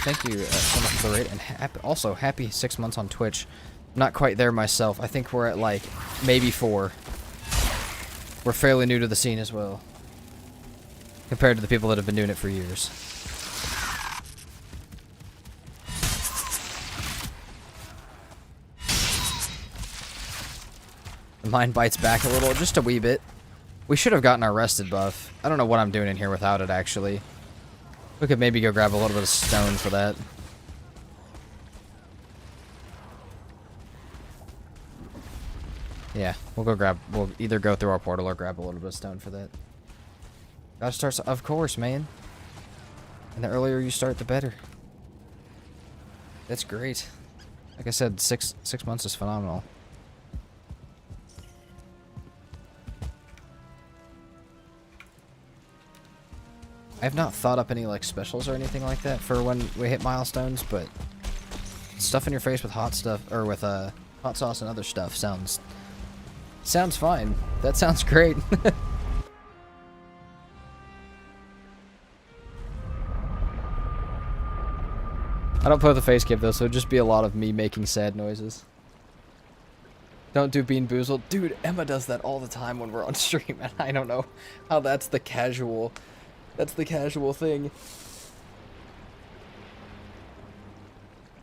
Thank you so much for the raid, and also happy 6 months on Twitch. I'm not quite there myself. I think we're at like maybe 4. We're fairly new to the scene as well, compared to the people that have been doing it for years. The mind bites back a little, just a wee bit. We should have gotten our rested buff. I don't know what I'm doing in here without it, actually. We could maybe go grab a little bit of stone for that. Yeah, we'll either go through our portal or grab a little bit of stone for that. Gotta start, of course, man. And the earlier you start, the better. That's great. Like I said, six months is phenomenal. I have not thought up any like specials or anything like that for when we hit milestones, but stuff in your face with hot stuff or with hot sauce and other stuff sounds fine. That sounds great. I don't put the face cam though, so it'd just be a lot of me making sad noises. Don't do Bean Boozled. Dude, Emma does that all the time when we're on stream, and I don't know how that's the casual thing.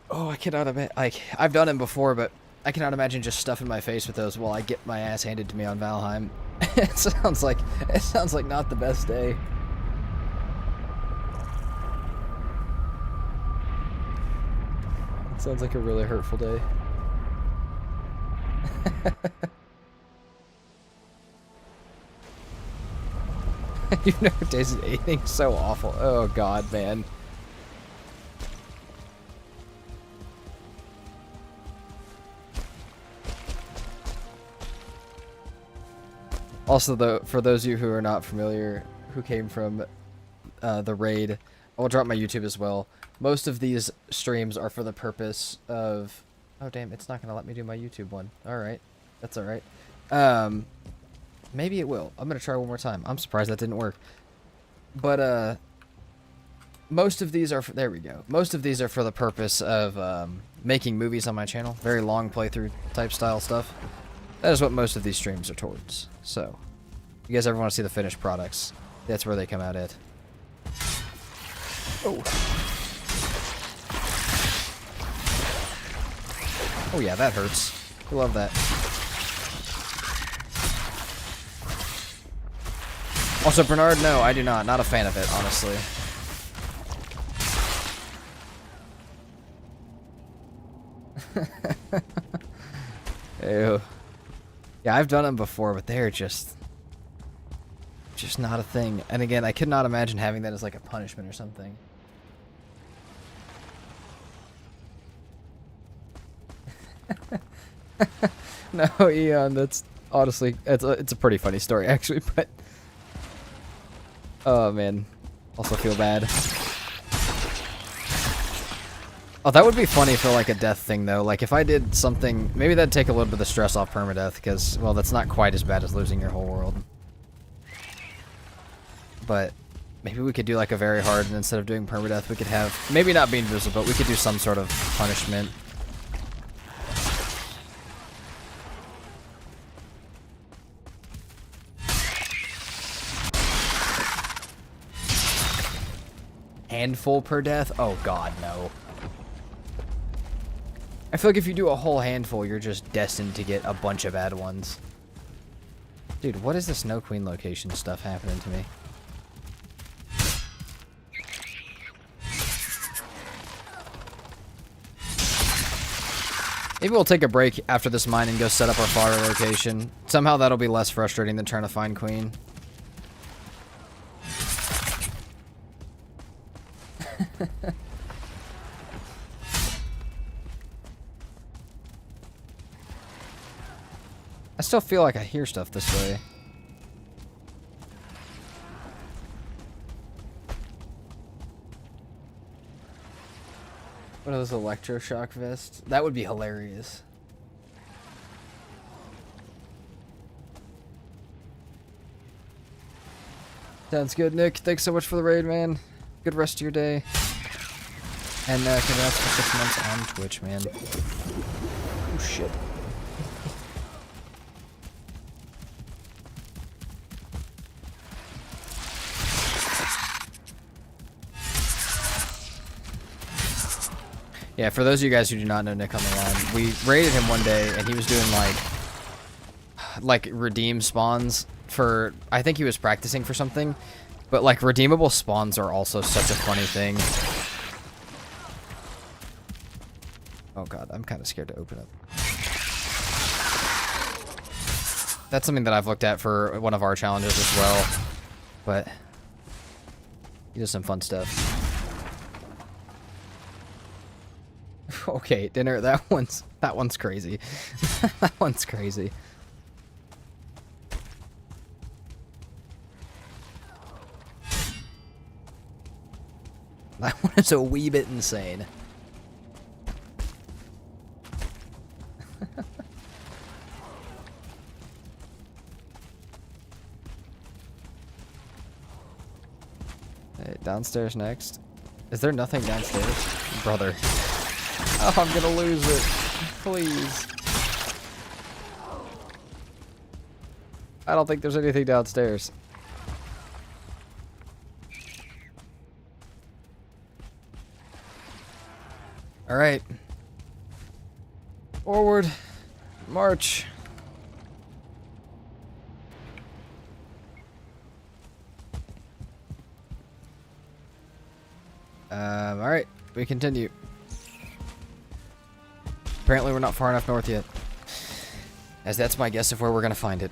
Oh, I cannot imagine. Like, I've done it before, but I cannot imagine just stuffing my face with those while I get my ass handed to me on Valheim. It sounds like not the best day. It sounds like a really hurtful day. You've never tasted anything so awful. Oh god, man. Also, though, for those of you who are not familiar, who came from the raid, I will drop my YouTube as well. Most of these streams are for the purpose of... Oh, damn, it's not going to let me do my YouTube one. Alright. That's alright. Maybe it will. I'm going to try one more time. I'm surprised that didn't work. But, most of these are... There we go. Most of these are for the purpose of making movies on my channel. Very long playthrough type style stuff. That is what most of these streams are towards. So, if you guys ever want to see the finished products, that's where they come out at. Oh. Oh yeah, that hurts. I love that. Also, Bernard, no, I do not. Not a fan of it, honestly. Ew. Yeah, I've done them before, but they're just not a thing. And again, I could not imagine having that as like a punishment or something. No, Eon, that's honestly, it's a pretty funny story actually, but oh man, also feel bad. Oh, that would be funny for like a death thing though. Like if I did something, maybe that'd take a little bit of the stress off permadeath, because well, that's not quite as bad as losing your whole world. But maybe we could do like a very hard, and instead of doing permadeath, we could have maybe not being visible, but we could do some sort of punishment. Handful per death? Oh god, no. I feel like if you do a whole handful, you're just destined to get a bunch of bad ones. Dude, what is this Snow Queen location stuff happening to me? Maybe we'll take a break after this mine and go set up our fodder location. Somehow that'll be less frustrating than trying to find Queen. I still feel like I hear stuff this way. What are those electroshock vests? That would be hilarious. Sounds good, Nick. Thanks so much for the raid, man. Good rest of your day. And congrats for 6 months on Twitch, man. Oh, shit. Yeah, for those of you guys who do not know Nick on the line, we raided him one day, and he was doing, like redeem spawns for... I think he was practicing for something, but, like, redeemable spawns are also such a funny thing. Oh, God, I'm kind of scared to open it. That's something that I've looked at for one of our challenges as well, but he does some fun stuff. Okay, dinner. That one's crazy. That one's crazy. That one is a wee bit insane. Hey, downstairs next. Is there nothing downstairs? Brother. Oh, I'm gonna lose it. Please. I don't think there's anything downstairs. Alright. Forward. March. Alright. We continue. Apparently we're not far enough north yet. As that's my guess of where we're gonna find it.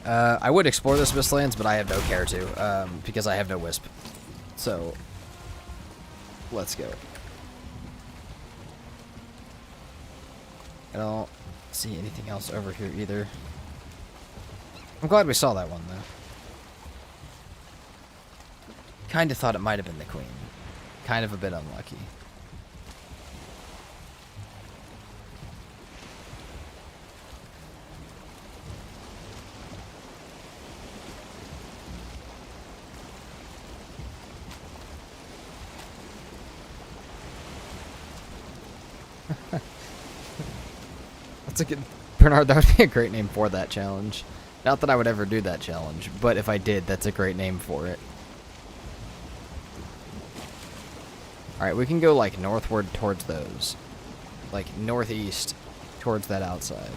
I would explore this Mistlands, but I have no care to, because I have no Wisp. So, let's go. I don't see anything else over here either. I'm glad we saw that one, though. Kinda thought it might have been the Queen. Kind of a bit unlucky. That's a good... Bernard, that would be a great name for that challenge. Not that I would ever do that challenge, but if I did, that's a great name for it. Alright, we can go, like, northward towards those. Like, northeast towards that outside.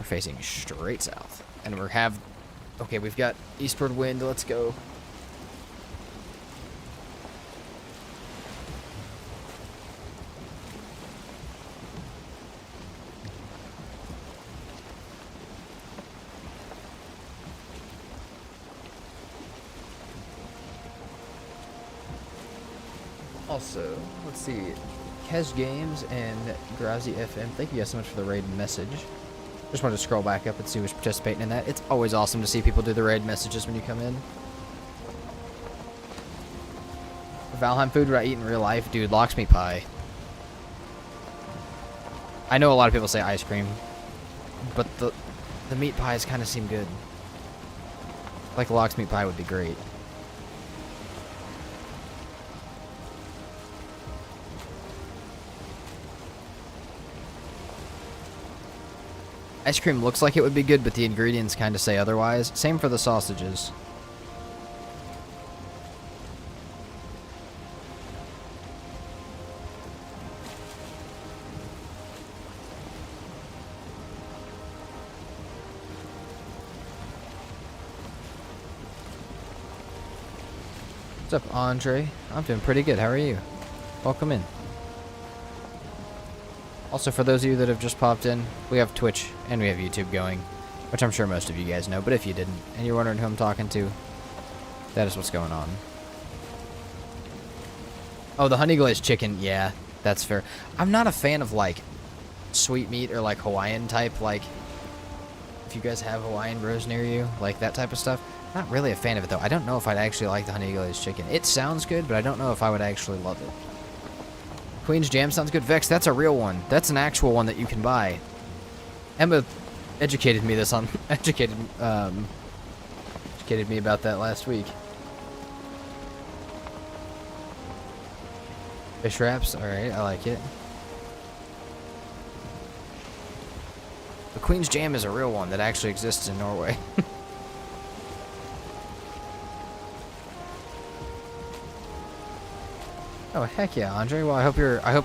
We're facing straight south. And we have... Okay, we've got eastward wind. Let's go. Also, let's see. Kez Games and Grazi FM. Thank you guys so much for the raid message. Just wanted to scroll back up and see who's participating in that. It's always awesome to see people do the raid messages when you come in. Valheim food would I eat in real life? Dude, lox meat pie. I know a lot of people say ice cream, but the meat pies kind of seem good. Like lox meat pie would be great. Ice cream looks like it would be good, but the ingredients kind of say otherwise. Same for the sausages. What's up, Andre? I'm doing pretty good. How are you? Welcome in. Also, for those of you that have just popped in, we have Twitch and we have YouTube going, which I'm sure most of you guys know, but if you didn't, and you're wondering who I'm talking to, that is what's going on. Oh, the honey glazed chicken, yeah, that's fair. I'm not a fan of, like, sweet meat or, like, Hawaiian type, like, if you guys have Hawaiian bros near you, like, that type of stuff. Not really a fan of it, though. I don't know if I'd actually like the honey glazed chicken. It sounds good, but I don't know if I would actually love it. Queen's Jam sounds good. Vex, that's a real one. That's an actual one that you can buy. Emma educated me this on educated me about that last week. Fish wraps, alright, I like it. The Queen's Jam is a real one that actually exists in Norway. Oh heck yeah, Andre. Well, I hope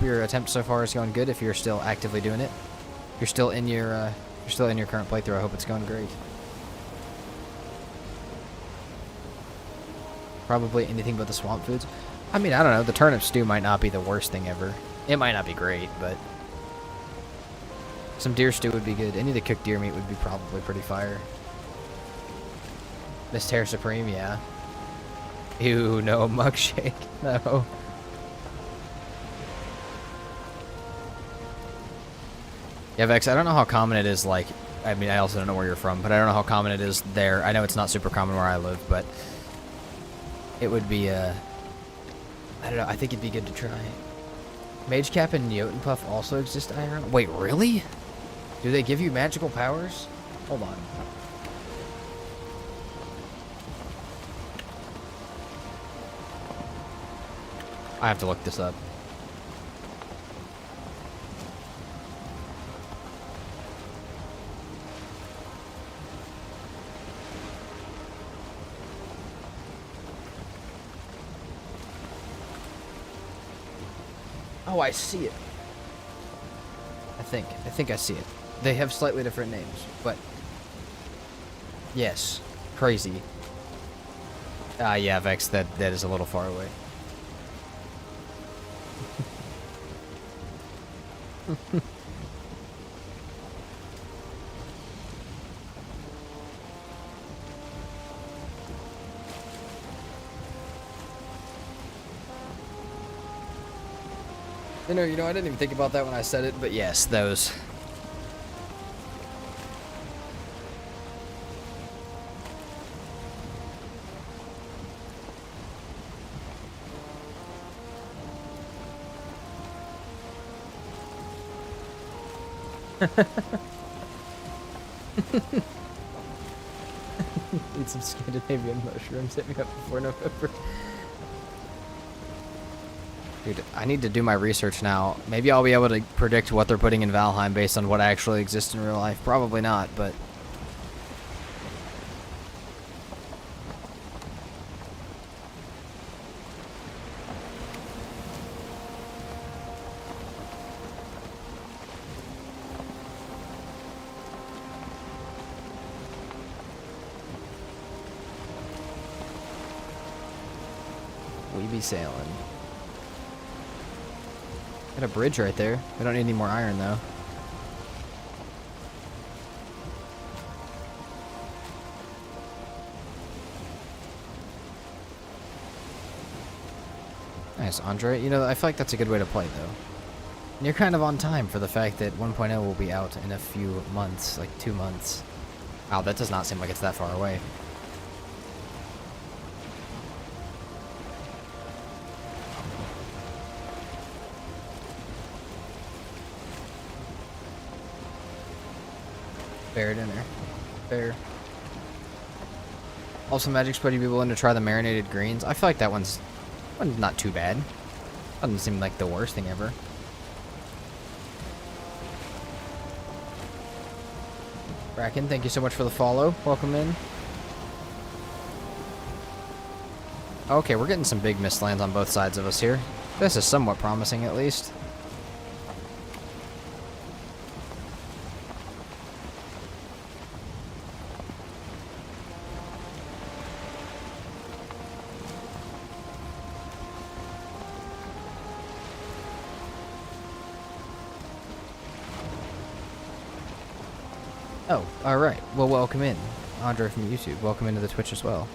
your attempt so far is going good. If you're still actively doing it, you're still in your current playthrough. I hope it's going great. Probably anything but the swamp foods. I mean, I don't know. The turnip stew might not be the worst thing ever. It might not be great, but Some deer stew would be good. Any of the cooked deer meat would be probably pretty fire. Miss Terra Supreme, yeah. Ew, no, mug shake, no. Yeah, Vex, I don't know how common it is, like, I mean, I also don't know where you're from, but I don't know how common it is there. I know it's not super common where I live, but it would be, I don't know, I think it'd be good to try. Mage Cap and Jotunpuff also exist IRL? Wait, really? Do they give you magical powers? Hold on. I have to look this up. Oh, I see it. I think I see it. They have slightly different names, but yes, crazy. Yeah, Vex, that is a little far away. You know, I didn't even think about that when I said it, but yes, those. Eat some Scandinavian mushrooms. Hit me up before November. Dude, I need to do my research now. Maybe I'll be able to predict what they're putting in Valheim based on what actually exists in real life. Probably not, but... we be sailing. Got a bridge right there. We don't need any more iron, though. Nice, Andre. You know, I feel like that's a good way to play, though. And you're kind of on time for the fact that 1.0 will be out in a few months, like 2 months. Wow, that does not seem like it's that far away. Fair dinner. Fair. Also, Magic Spud, you'd be willing to try the marinated greens? I feel like that one's not too bad. Doesn't seem like the worst thing ever. Bracken, thank you so much for the follow. Welcome in. Okay, we're getting some big mistlands on both sides of us here. This is somewhat promising, at least. Oh, alright. Well, welcome in. Andre from YouTube. Welcome into the Twitch as well.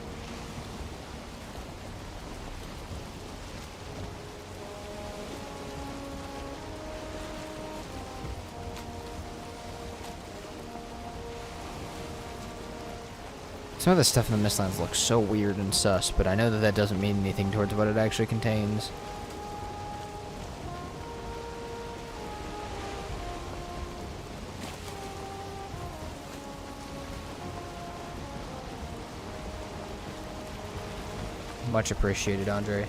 Some of the stuff in the Mistlands looks so weird and sus, but I know that that doesn't mean anything towards what it actually contains. Much appreciated, Andre.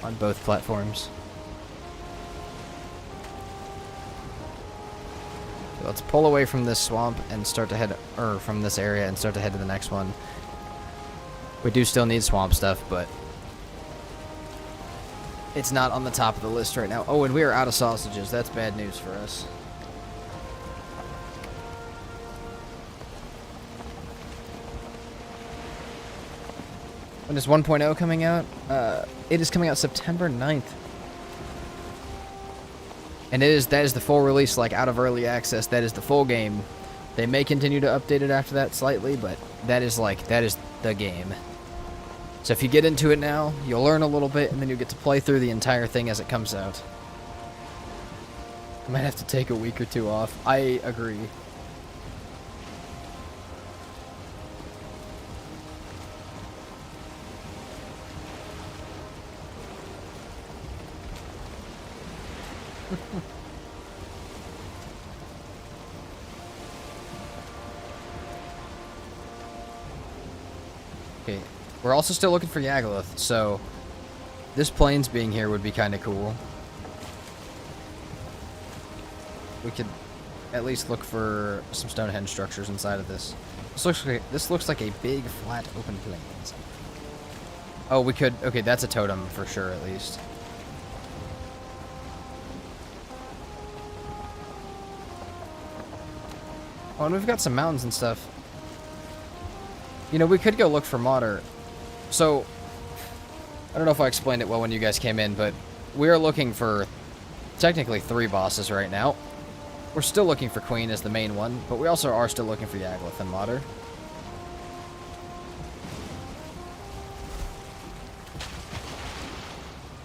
On both platforms. So let's pull away from this swamp and start to head, or from this area and start to head to the next one. We do still need swamp stuff, but it's not on the top of the list right now. Oh, and we are out of sausages. That's bad news for us. When is 1.0 coming out? It is coming out September 9th. And that is the full release, like out of early access. That is the full game. They may continue to update it after that slightly, but that is the game. So if you get into it now, you'll learn a little bit, and then you'll get to play through the entire thing as it comes out. I might have to take a week or two off. I agree. Okay, we're also still looking for Yagluth, so this plains being here would be kind of cool. We could at least look for some Stonehenge structures inside of this. This looks like a big, flat, open plains. Oh, we could... Okay, that's a totem for sure, at least. Oh, and we've got some mountains and stuff. You know, we could go look for Mater. So, I don't know if I explained it well when you guys came in, but we are looking for technically 3 bosses right now. We're still looking for Queen as the main one, but we also are still looking for Yagluth and Mater.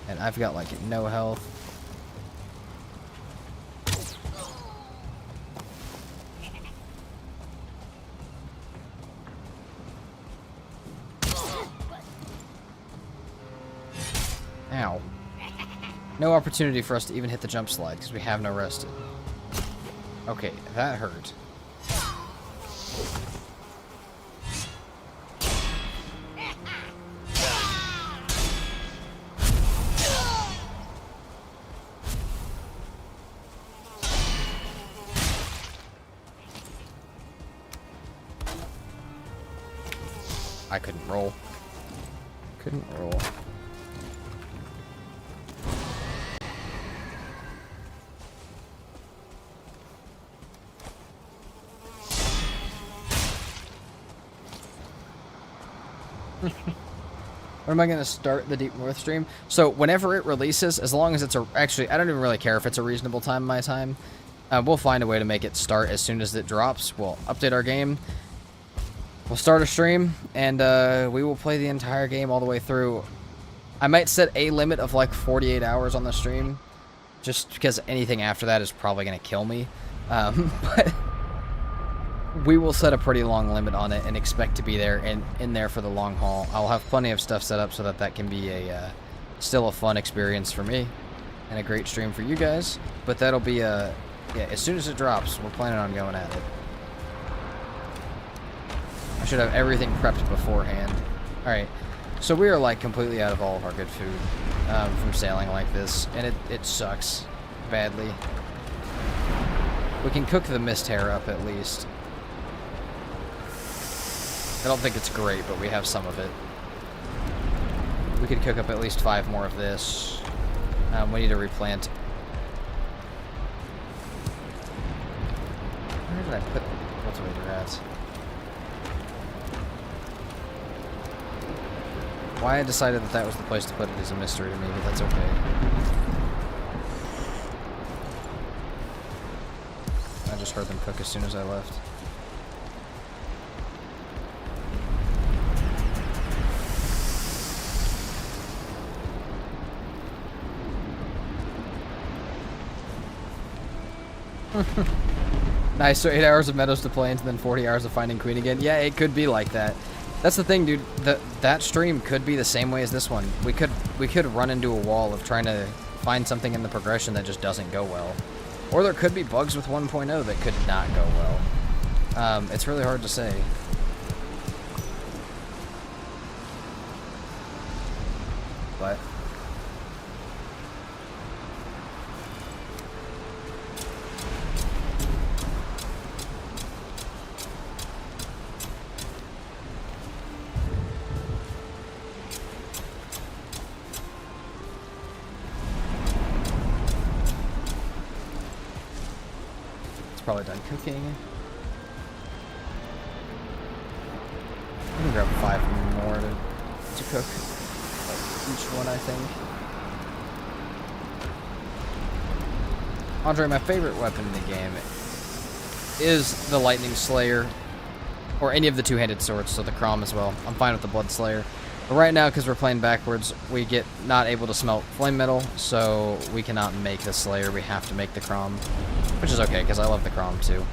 And I've got, like, no health. Ow. No opportunity for us to even hit the jump slide because we have no rested. Okay, that hurt. I couldn't roll. Couldn't roll. When am I going to start the Deep North stream? So whenever it releases, as long as it's actually, I don't even really care if it's a reasonable time my time. We'll find a way to make it start as soon as it drops. We'll update our game. We'll start a stream, and we will play the entire game all the way through. I might set a limit of like 48 hours on the stream, just because anything after that is probably going to kill me. But we will set a pretty long limit on it and expect to be there in there for the long haul. I'll have plenty of stuff set up so that can be a still a fun experience for me and a great stream for you guys. But that'll be yeah, as soon as it drops, we're planning on going at it. I should have everything prepped beforehand. Alright, so we are like completely out of all of our good food from sailing like this, and it sucks badly. We can cook the mist hair up at least. I don't think it's great, but we have some of it. We could cook up at least 5 more of this. We need to replant. Where did I put the cultivator at? Why I decided that was the place to put it is a mystery to me, but that's okay. I just heard them cook as soon as I left. Nice, so 8 hours of Meadows to Plains and then 40 hours of finding Queen again. Yeah, it could be like that. That's the thing, dude. That stream could be the same way as this one. We could run into a wall of trying to find something in the progression that just doesn't go well. Or there could be bugs with 1.0 that could not go well. It's really hard to say. But probably done cooking. I'm gonna grab 5 more to cook. Like each one, I think. Andre, my favorite weapon in the game is the Lightning Slayer, or any of the two-handed swords, so the Crom as well. I'm fine with the Blood Slayer. But right now, because we're playing backwards, we get not able to smelt flame metal, so we cannot make the Slayer. We have to make the Crom, which is okay, because I love the Crom too.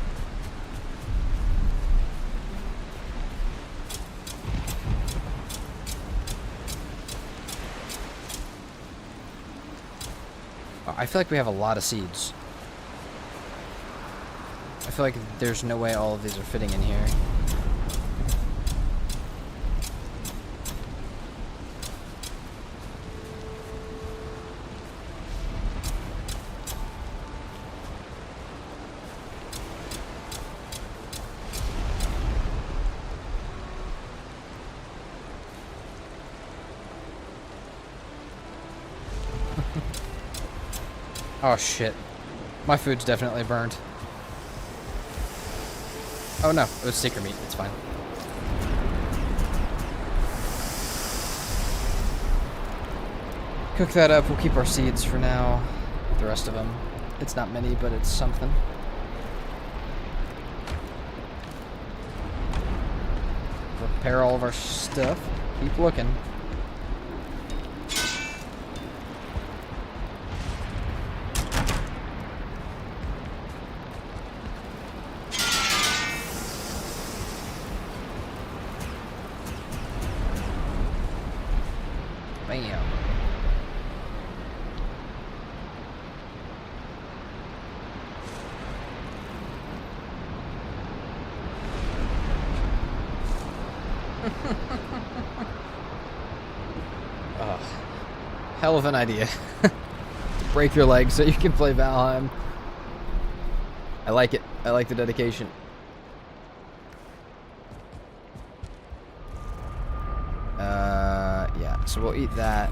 I feel like we have a lot of seeds. I feel like there's no way all of these are fitting in here. Oh shit. My food's definitely burned. Oh no, it was seeker meat, it's fine. Cook that up, we'll keep our seeds for now. The rest of them. It's not many, but it's something. Prepare all of our stuff. Keep looking. Bam. Oh, hell of an idea. Break your legs so you can play Valheim. I like it. I like the dedication. Yeah, so we'll eat that.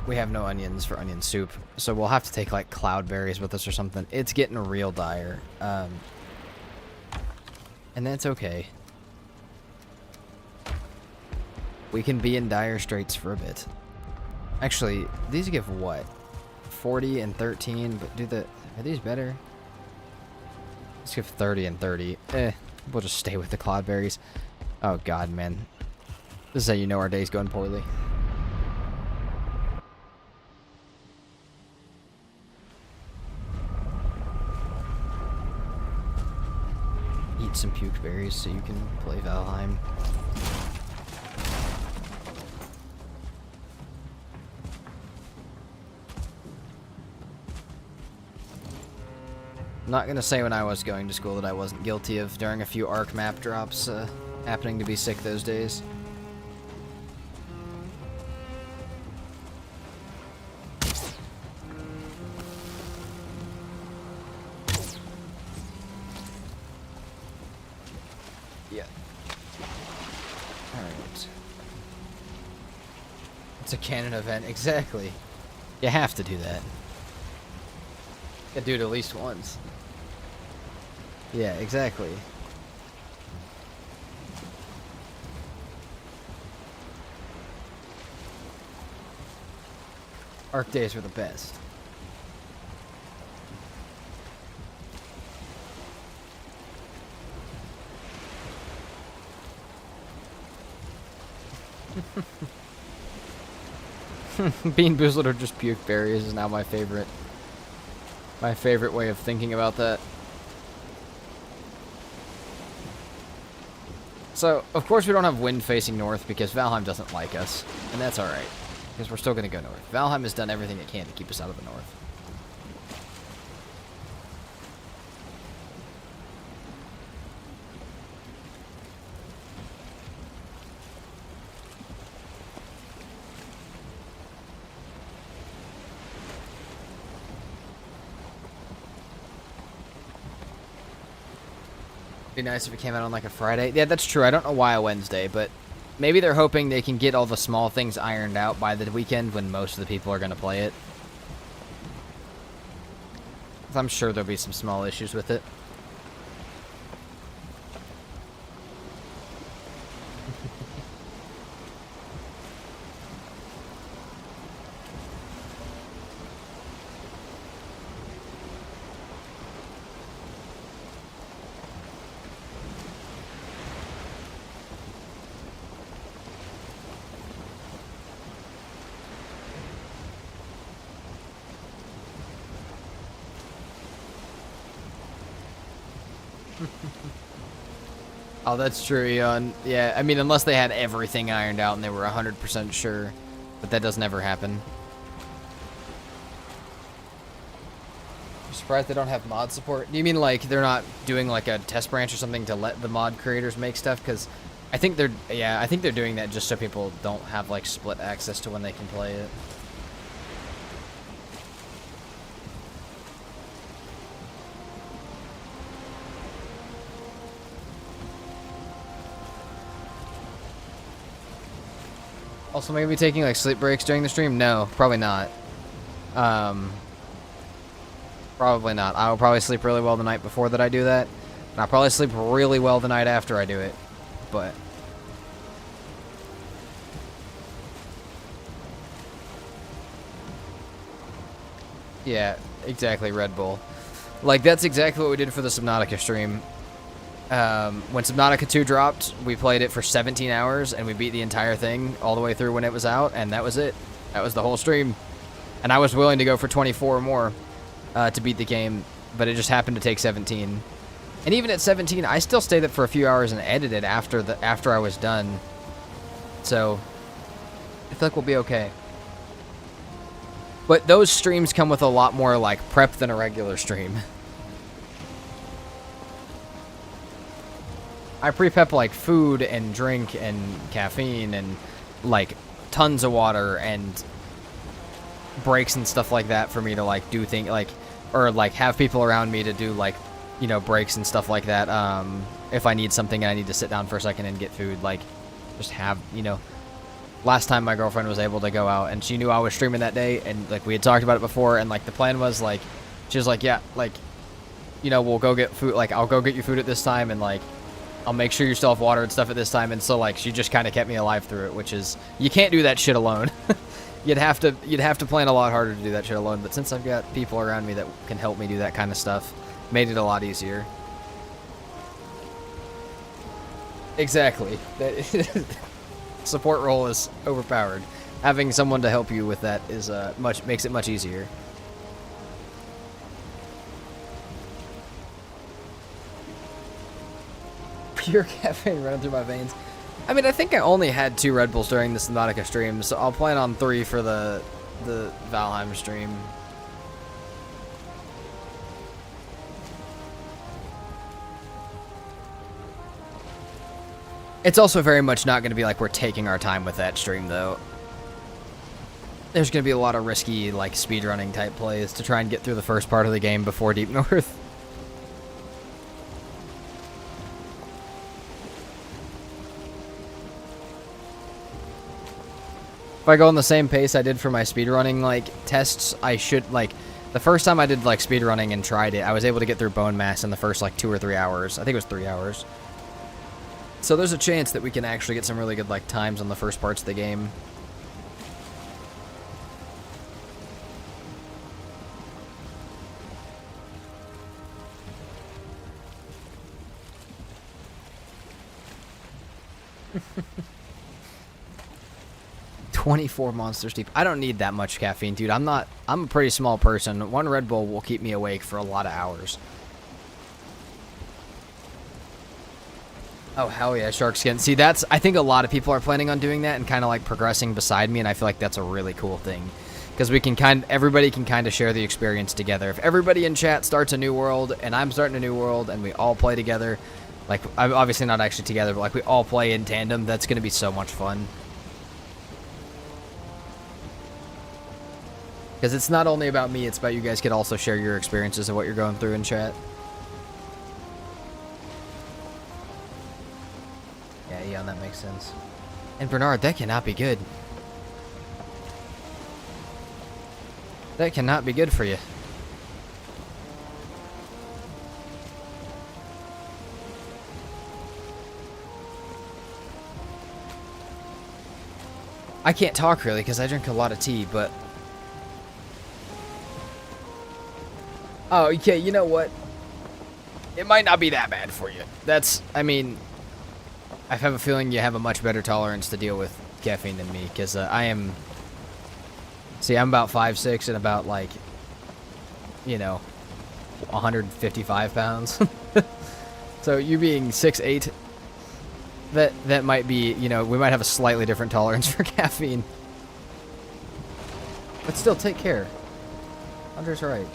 We have no onions for onion soup, so we'll have to take like cloudberries with us or something. It's getting real dire. And that's okay. We can be in dire straits for a bit. Actually, these give what? 40 and 13, but are these better? Let's give 30 and 30. We'll just stay with the cloudberries. Oh god, man. This is how you know our day's going poorly. Eat some puke berries so you can play Valheim. I'm not gonna say when I was going to school that I wasn't guilty of during a few ARC map drops, happening to be sick those days. Yeah. Alright. It's a canon event, exactly. You have to do that. You do it at least once. Yeah, exactly. ARC days were the best. Bean boozled or just puke berries is now my favorite. My favorite way of thinking about that. So, of course we don't have wind facing north because Valheim doesn't like us. And that's alright. Because we're still going to go north. Valheim has done everything it can to keep us out of the north. Be nice if it came out on like a Friday. Yeah, that's true. I don't know why a Wednesday, but maybe they're hoping they can get all the small things ironed out by the weekend when most of the people are going to play it. I'm sure there'll be some small issues with it. Oh, that's true, Eon. Yeah, I mean, unless they had everything ironed out and they were 100% sure. But that doesn't ever happen. I'm surprised they don't have mod support. Do you mean like they're not doing like a test branch or something to let the mod creators make stuff? Because I think they're doing that just so people don't have like split access to when they can play it. Also, maybe taking like sleep breaks during the stream? No, probably not. Probably not. I'll probably sleep really well the night before that I do that. And I'll probably sleep really well the night after I do it. But yeah, exactly, Red Bull. Like, that's exactly what we did for the Subnautica stream. When Subnautica 2 dropped, we played it for 17 hours, and we beat the entire thing all the way through when it was out, and that was it. That was the whole stream. And I was willing to go for 24 or more to beat the game, but it just happened to take 17. And even at 17, I still stayed up for a few hours and edited after I was done. So, I feel like we'll be okay. But those streams come with a lot more, like, prep than a regular stream. I pre-prep, like, food and drink and caffeine and, like, tons of water and breaks and stuff like that for me to, like, do things, like, or, like, have people around me to do, like, you know, breaks and stuff like that. If I need something and I need to sit down for a second and get food, like, just have, you know. Last time my girlfriend was able to go out, and she knew I was streaming that day, and, like, we had talked about it before, and, like, the plan was, like, she was like, yeah, like, you know, we'll go get food, like, I'll go get you food at this time, and, like, I'll make sure you still have water and stuff at this time, and so, like, she just kind of kept me alive through it, which is, you can't do that shit alone. You'd have to plan a lot harder to do that shit alone, but since I've got people around me that can help me do that kind of stuff, made it a lot easier. Exactly. Support role is overpowered. Having someone to help you with that is makes it much easier. Pure caffeine running through my veins. I mean, I think I only had 2 Red Bulls during the Subnautica stream, so I'll plan on 3 for the Valheim stream. It's also very much not going to be like we're taking our time with that stream, though. There's going to be a lot of risky, like, speedrunning type plays to try and get through the first part of the game before Deep North. If I go on the same pace I did for my speedrunning, like, tests, I should, like, the first time I did, like, speedrunning and tried it, I was able to get through Bone Mass in the first, like, 2 or 3 hours. I think it was 3 hours. So there's a chance that we can actually get some really good, like, times on the first parts of the game. "24 Monsters Deep." I don't need that much caffeine, dude. I'm a pretty small person. 1 Red Bull will keep me awake for a lot of hours. Oh, hell yeah, shark skin. See, I think a lot of people are planning on doing that and kind of, like, progressing beside me, and I feel like that's a really cool thing. Because everybody can kind of share the experience together. If everybody in chat starts a new world, and I'm starting a new world, and we all play together, like, I'm obviously not actually together, but, like, we all play in tandem, that's going to be so much fun. Because it's not only about me, it's about you guys could also share your experiences of what you're going through in chat. Yeah, that makes sense. And Bernard, that cannot be good. That cannot be good for you. I can't talk really because I drink a lot of tea, but... Oh, okay, you know what? It might not be that bad for you. I mean... I have a feeling you have a much better tolerance to deal with caffeine than me, because I am... See, I'm about 5'6" and about, like, you know, 155 pounds. So you being 6'8", That might be, you know, we might have a slightly different tolerance for caffeine. But still, take care. Hunter's right.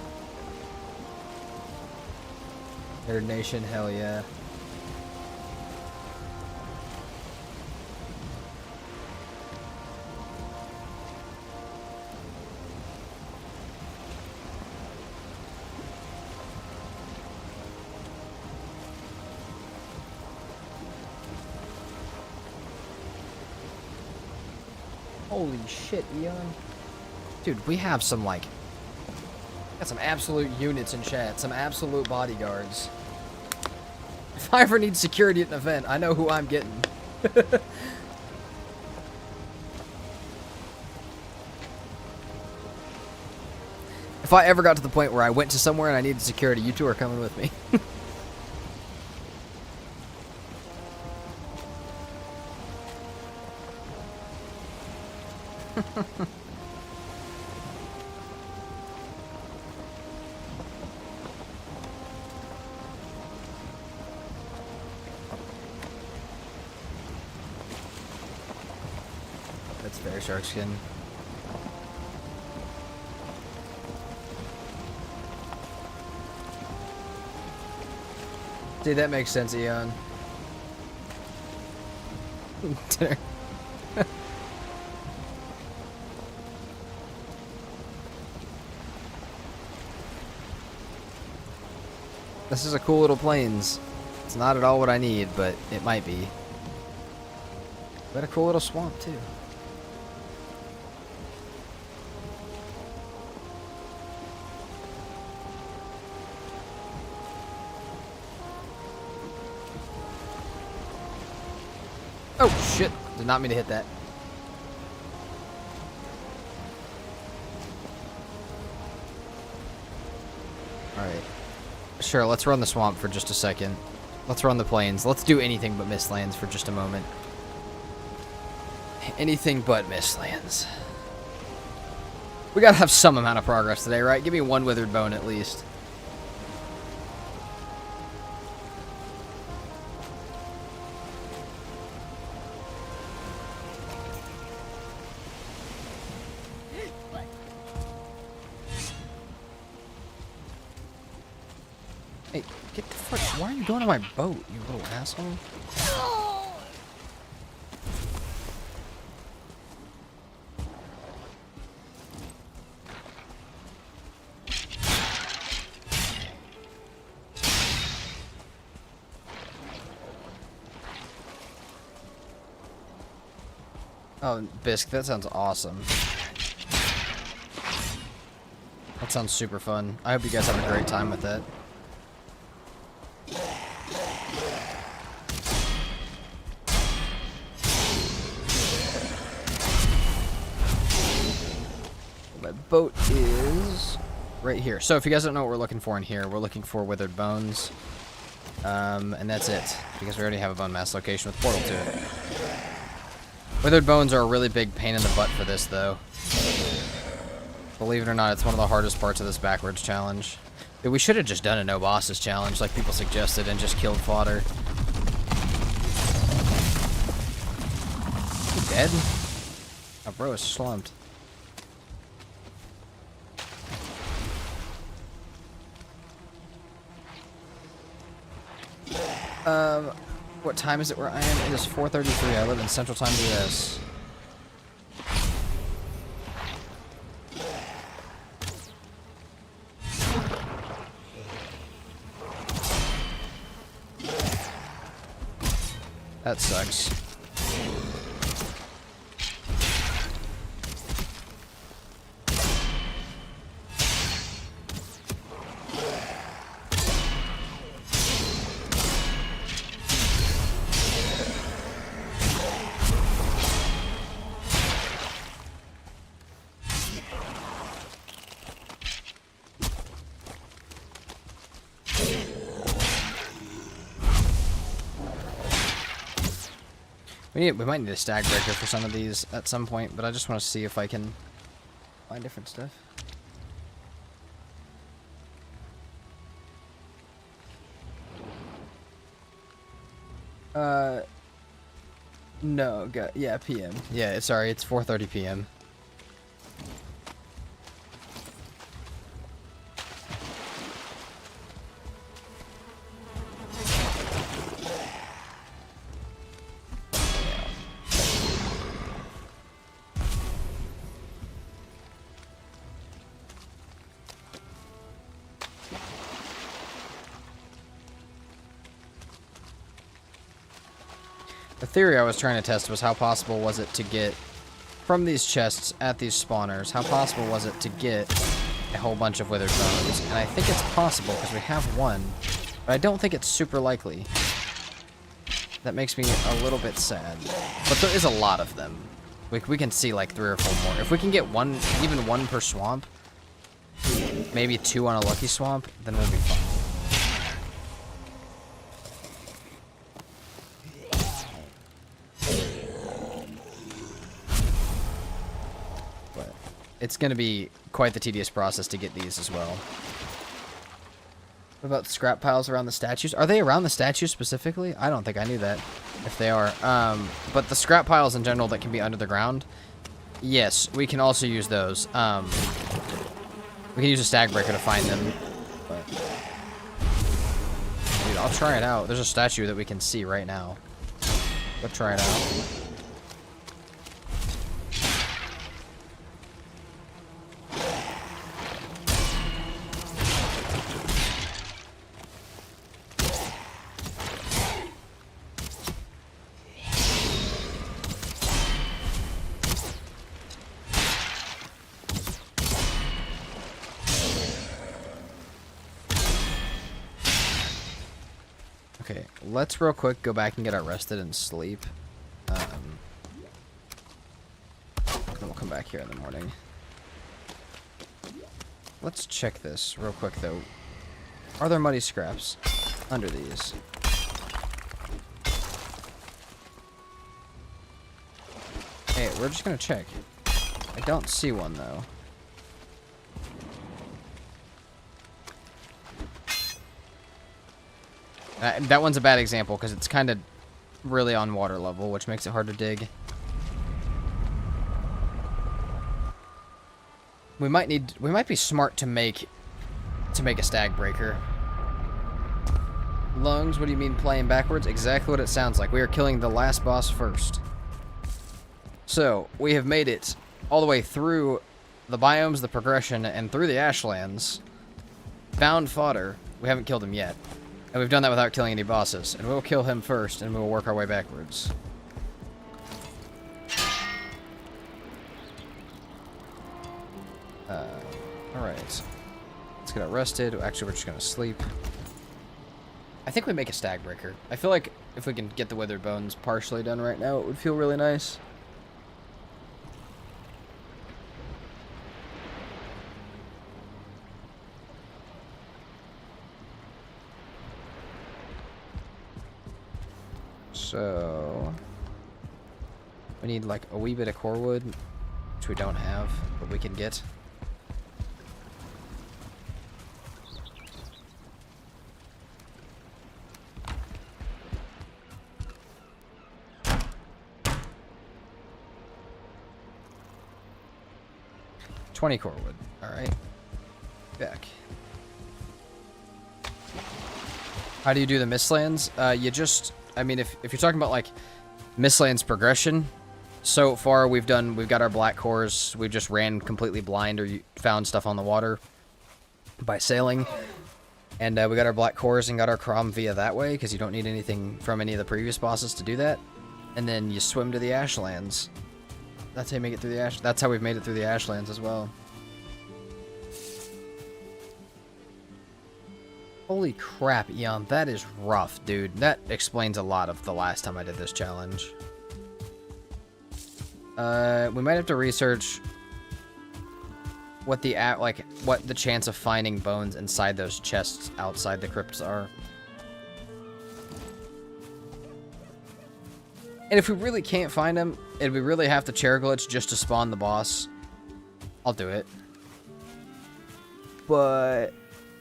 Nerd Nation, hell yeah. Holy shit, Eon. Dude, we have some, like... got some absolute units in chat. Some absolute bodyguards. If I ever need security at an event, I know who I'm getting. If I ever got to the point where I went to somewhere and I needed security, you two are coming with me. That's fair, shark skin. Dude, that makes sense, Eon. Dinner. This is a cool little plains. It's not at all what I need, but it might be. But a cool little swamp, too. Oh, shit. Did not mean to hit that. Alright. Sure, let's run the swamp for just a second. Let's run the plains. Let's do anything but mistlands for just a moment. Anything but mistlands. We gotta have some amount of progress today, right? Give me one withered bone at least. Hey, get the fuck... Why are you going to my boat, you little asshole? Oh, Bisque, that sounds awesome. That sounds super fun. I hope you guys have a great time with that. My boat is right here. So if you guys don't know what we're looking for in here, we're looking for withered bones. And that's it. Because we already have a bone mass location with portal to it. Withered bones are a really big pain in the butt for this, though. Believe it or not, it's one of the hardest parts of this backwards challenge. Dude, we should have just done a no bosses challenge like people suggested and just killed fodder. You dead? Oh, bro is slumped. What time is it where I am? It is 4:33. I live in Central Time US. That sucks. We might need a stag breaker for some of these at some point, but I just want to see if I can find different stuff. No, yeah, PM. Yeah, sorry, it's 4:30 PM. The theory I was trying to test was how possible was it to get from these chests at these spawners, how possible was it to get a whole bunch of withered bones? And I think it's possible because we have one, but I don't think it's super likely. That makes me a little bit sad. But there is a lot of them. We can see like 3 or 4 more. If we can get one, even one per swamp, maybe 2 on a lucky swamp, then we'll be fine. It's going to be quite the tedious process to get these as well. What about scrap piles around the statues? Are they around the statues specifically? I don't think I knew that, if they are. But the scrap piles in general that can be under the ground, yes, we can also use those. We can use a stag breaker to find them. But, dude, I'll try it out. There's a statue that we can see right now. Let's try it out. Okay, let's real quick go back and get our rested and sleep. Then we'll come back here in the morning. Let's check this real quick, though. Are there muddy scraps under these? Hey, we're just gonna check. I don't see one, though. That one's a bad example because it's kind of really on water level, which makes it hard to dig. We might be smart to make a stag breaker. Lungs, what do you mean playing backwards? Exactly what it sounds like. We are killing the last boss first. So, we have made it all the way through the biomes, the progression, and through the Ashlands. Found fodder. We haven't killed him yet. And we've done that without killing any bosses. And we'll kill him first, and we'll work our way backwards. Alright. Let's get rested. Actually, we're just going to sleep. I think we make a stag breaker. I feel like if we can get the withered bones partially done right now, it would feel really nice. So, we need like a wee bit of core wood, which we don't have, but we can get. $20 core wood. All right. Back. How do you do the Mistlands? You just, I mean, if you're talking about like Mistlands progression, so far we've got our black cores. We've just ran completely blind or found stuff on the water by sailing. And we got our black cores and got our Crom via that way, because you don't need anything from any of the previous bosses to do that. And then you swim to the Ashlands. That's how you make it through the That's how we've made it through the Ashlands as well. Holy crap, Eon, that is rough, dude. That explains a lot of the last time I did this challenge. We might have to research what the chance of finding bones inside those chests outside the crypts are. And if we really can't find them, and we really have to chair glitch just to spawn the boss, I'll do it. But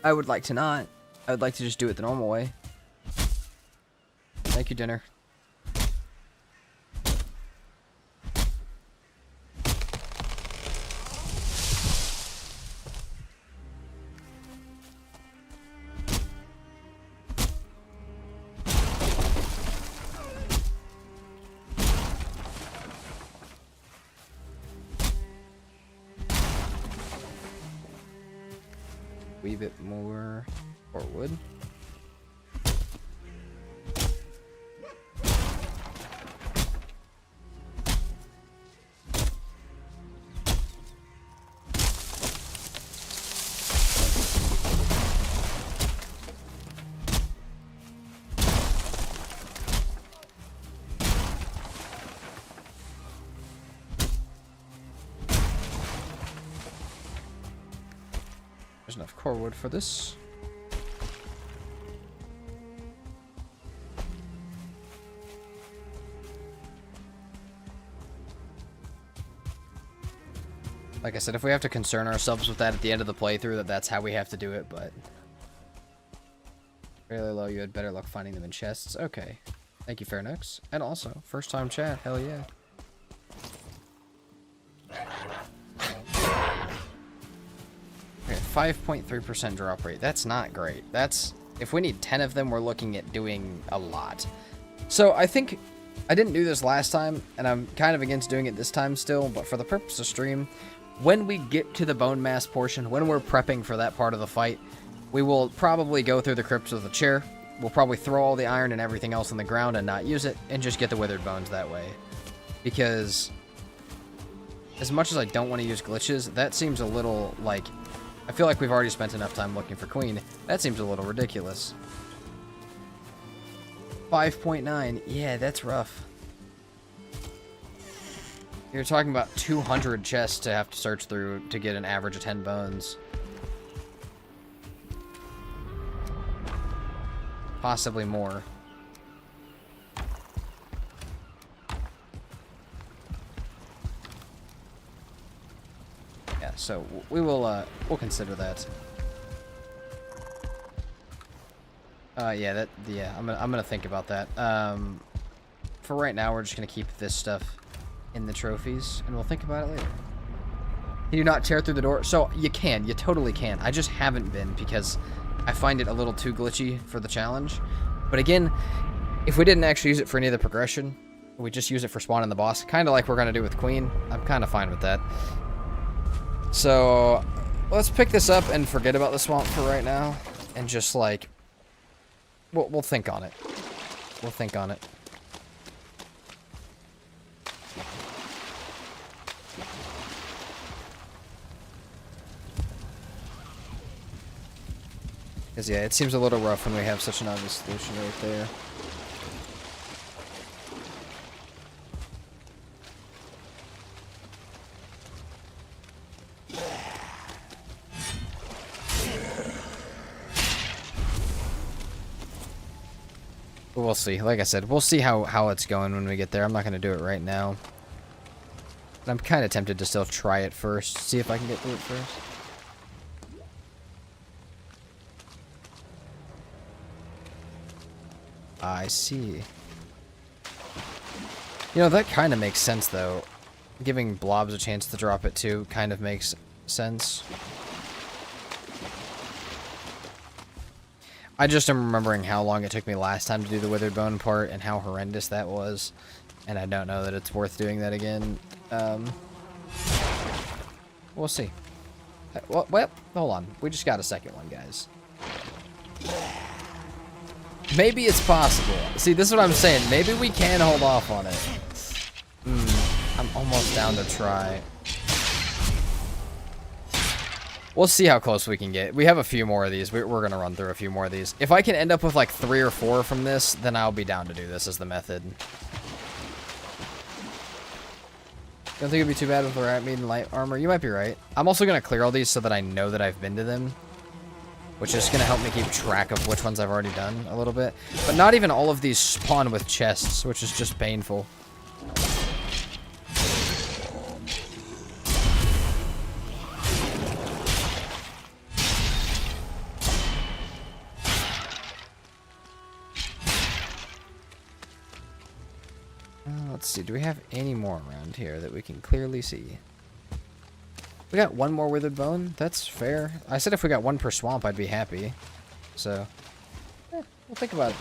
I would like to not. I would like to just do it the normal way. Thank you, dinner. wee bit more or wood. There's enough core wood for this. Like I said, if we have to concern ourselves with that at the end of the playthrough, that's how we have to do it, but... Fairly low, you had better luck finding them in chests. Okay. Thank you, Fairnux. And also, first time chat, hell yeah. Okay, 5.3% drop rate. That's not great. That's... If we need 10 of them, we're looking at doing a lot. So, I think... I didn't do this last time, and I'm kind of against doing it this time still, but for the purpose of stream, when we get to the bone mass portion, when we're prepping for that part of the fight, we will probably go through the crypts with a chair. We'll probably throw all the iron and everything else on the ground and not use it, and just get the withered bones that way. Because... as much as I don't want to use glitches, that seems a little, like... I feel like we've already spent enough time looking for Queen. That seems a little ridiculous. 5.9. Yeah, that's rough. You're talking about 200 chests to have to search through to get an average of 10 bones. Possibly more. Yeah, so we will we'll consider that. Yeah, I'm gonna think about that. For right now, we're just gonna keep this stuff in the trophies, and we'll think about it later. Can you not tear through the door? So you can, you totally can. I just haven't been because I find it a little too glitchy for the challenge. But again, if we didn't actually use it for any of the progression, we just use it for spawning the boss, kind of like we're gonna do with Queen. I'm kind of fine with that. So let's pick this up and forget about the swamp for right now, and just like we'll think on it. We'll think on it. Because, yeah, it seems a little rough when we have such an obvious solution right there. But we'll see. Like I said, we'll see how it's going when we get there. I'm not going to do it right now. But I'm kind of tempted to still try it first. See if I can get through it first. I see. You know, that kind of makes sense, though. Giving blobs a chance to drop it, too, kind of makes sense. I just am remembering how long it took me last time to do the withered bone part and how horrendous that was. And I don't know that it's worth doing that again. We'll see. Well, hold on. We just got a second one, guys. Maybe it's possible. See, this is what I'm saying. Maybe we can hold off on it. I'm almost down to try. We'll see how close we can get. We have a few more of these. We're going to run through a few more of these. If I can end up with like 3 or 4 from this, then I'll be down to do this as the method. Don't think it'd be too bad with the rat meat and light armor. You might be right. I'm also going to clear all these so that I know that I've been to them, which is going to help me keep track of which ones I've already done a little bit. But not even all of these spawn with chests, which is just painful. Let's see, do we have any more around here that we can clearly see? We got one more withered bone. That's fair. I said if we got one per swamp, I'd be happy. So, we'll think about it.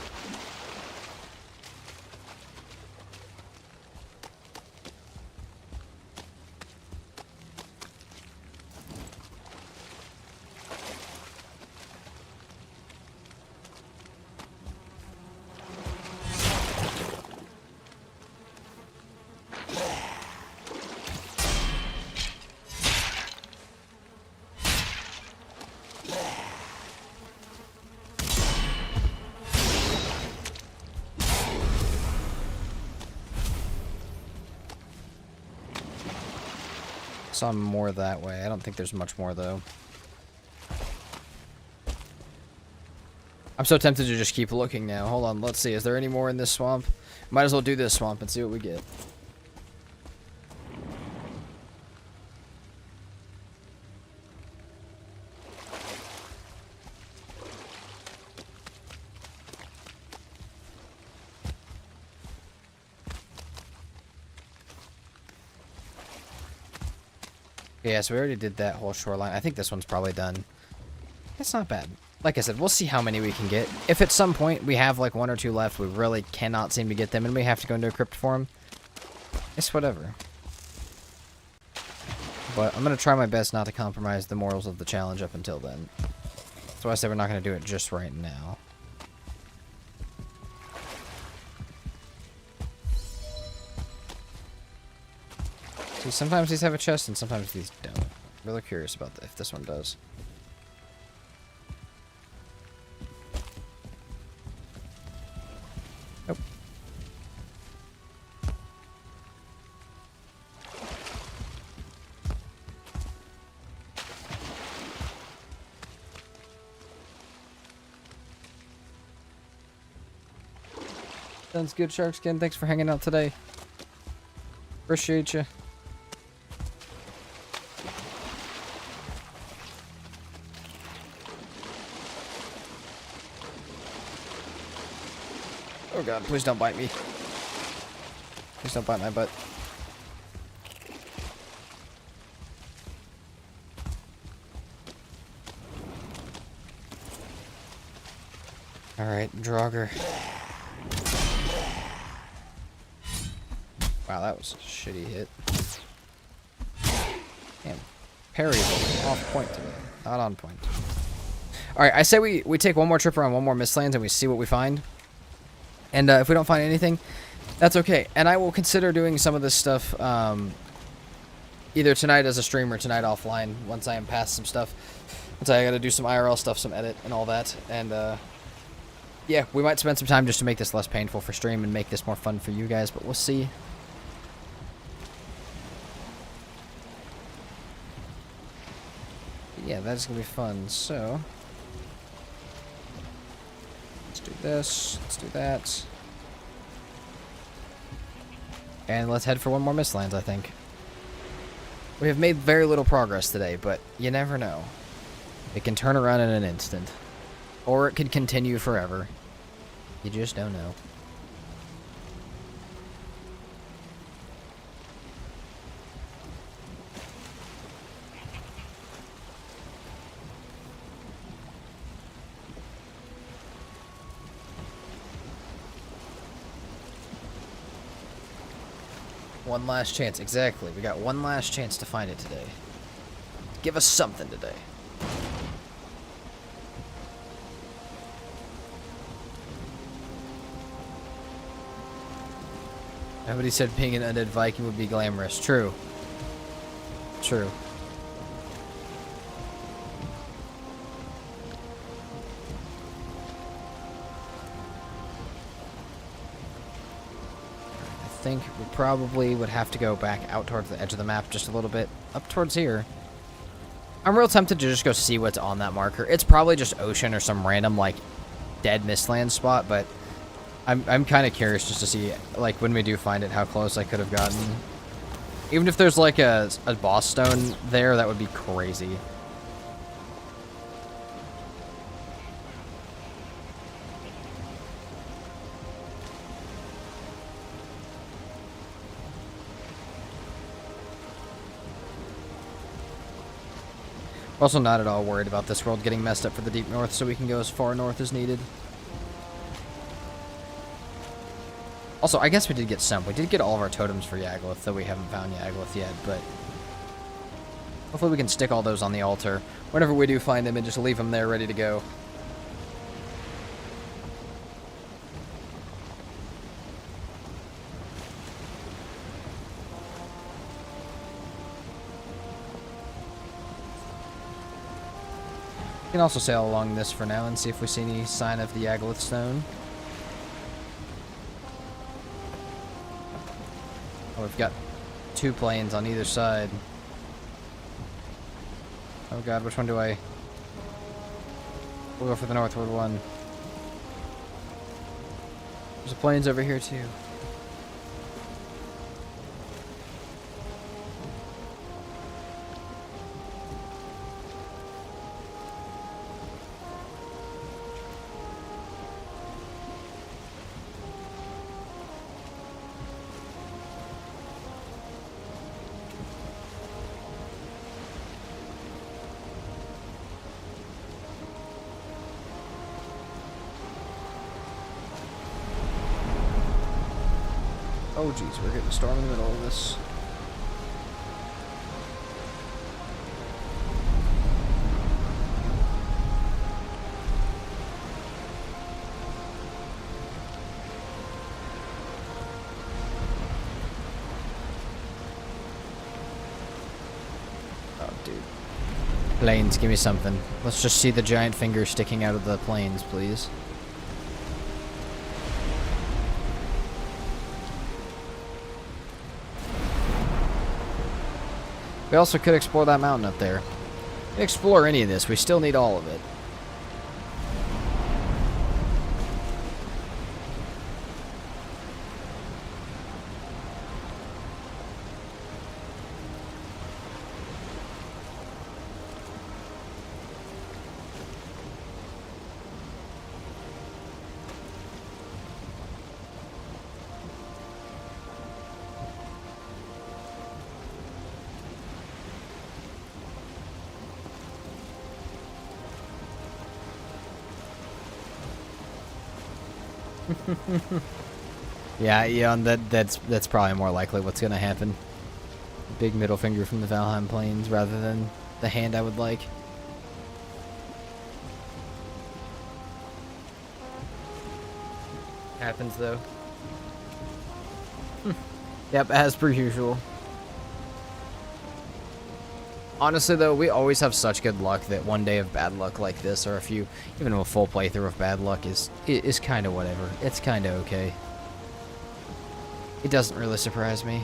Saw more that way. I don't think there's much more, though. I'm so tempted to just keep looking now. Hold on, let's see. Is there any more in this swamp? Might as well do this swamp and see what we get. Yeah, so we already did that whole shoreline. I think this one's probably done. It's not bad. Like I said, we'll see how many we can get. If at some point we have like 1 or 2 left, we really cannot seem to get them and we have to go into a crypt form, it's whatever. But I'm going to try my best not to compromise the morals of the challenge up until then. That's why I said we're not going to do it just right now. See, sometimes these have a chest and sometimes these don't. I'm really curious about if this one does. Nope. Sounds good, Sharkskin. Thanks for hanging out today. Appreciate you. Oh god, please don't bite me. Please don't bite my butt. Alright, Draugr. Wow, that was a shitty hit. Damn. Parry off point today. Not on point. Alright, I say we take one more trip around one more Mistlands and we see what we find. And if we don't find anything, that's okay. And I will consider doing some of this stuff either tonight as a stream or tonight offline once I am past some stuff. Once I gotta do some IRL stuff, some edit and all that. And yeah, we might spend some time just to make this less painful for stream and make this more fun for you guys, but we'll see. But yeah, that's gonna be fun. So let's do this, let's do that. And let's head for one more Mistlands, I think. We have made very little progress today, but you never know. It can turn around in an instant. Or it could continue forever. You just don't know. One last chance, exactly. We got one last chance to find it today. Give us something today. Nobody said being an undead Viking would be glamorous. True. True. I think we probably would have to go back out towards the edge of the map just a little bit. Up towards here. I'm real tempted to just go see what's on that marker. It's probably just ocean or some random, like, dead Mistland spot, but I'm kind of curious just to see, like, when we do find it, how close I could have gotten. Even if there's, like, a boss stone there, that would be crazy. Also not at all worried about this world getting messed up for the deep north, so we can go as far north as needed. Also, I guess we did get some. We did get all of our totems for Yagluth, though we haven't found Yagluth yet, but hopefully we can stick all those on the altar whenever we do find them and just leave them there ready to go. We can also sail along this for now and see if we see any sign of the Yagluth stone. Oh, we've got 2 planes on either side. Oh god, which one do I... We'll go for the northward one. There's a plains over here too. Oh geez, we're getting a storm in the middle of this. Oh dude. Planes, give me something. Let's just see the giant finger sticking out of the planes, please. We also could explore that mountain up there. Explore any of this, we still need all of it. Yeah, and that's probably more likely what's gonna happen. Big middle finger from the Valheim plains rather than the hand I would like. Happens though. Yep, as per usual. Honestly though, we always have such good luck that one day of bad luck like this, or even a full playthrough of bad luck is kind of whatever. It's kind of okay. It doesn't really surprise me.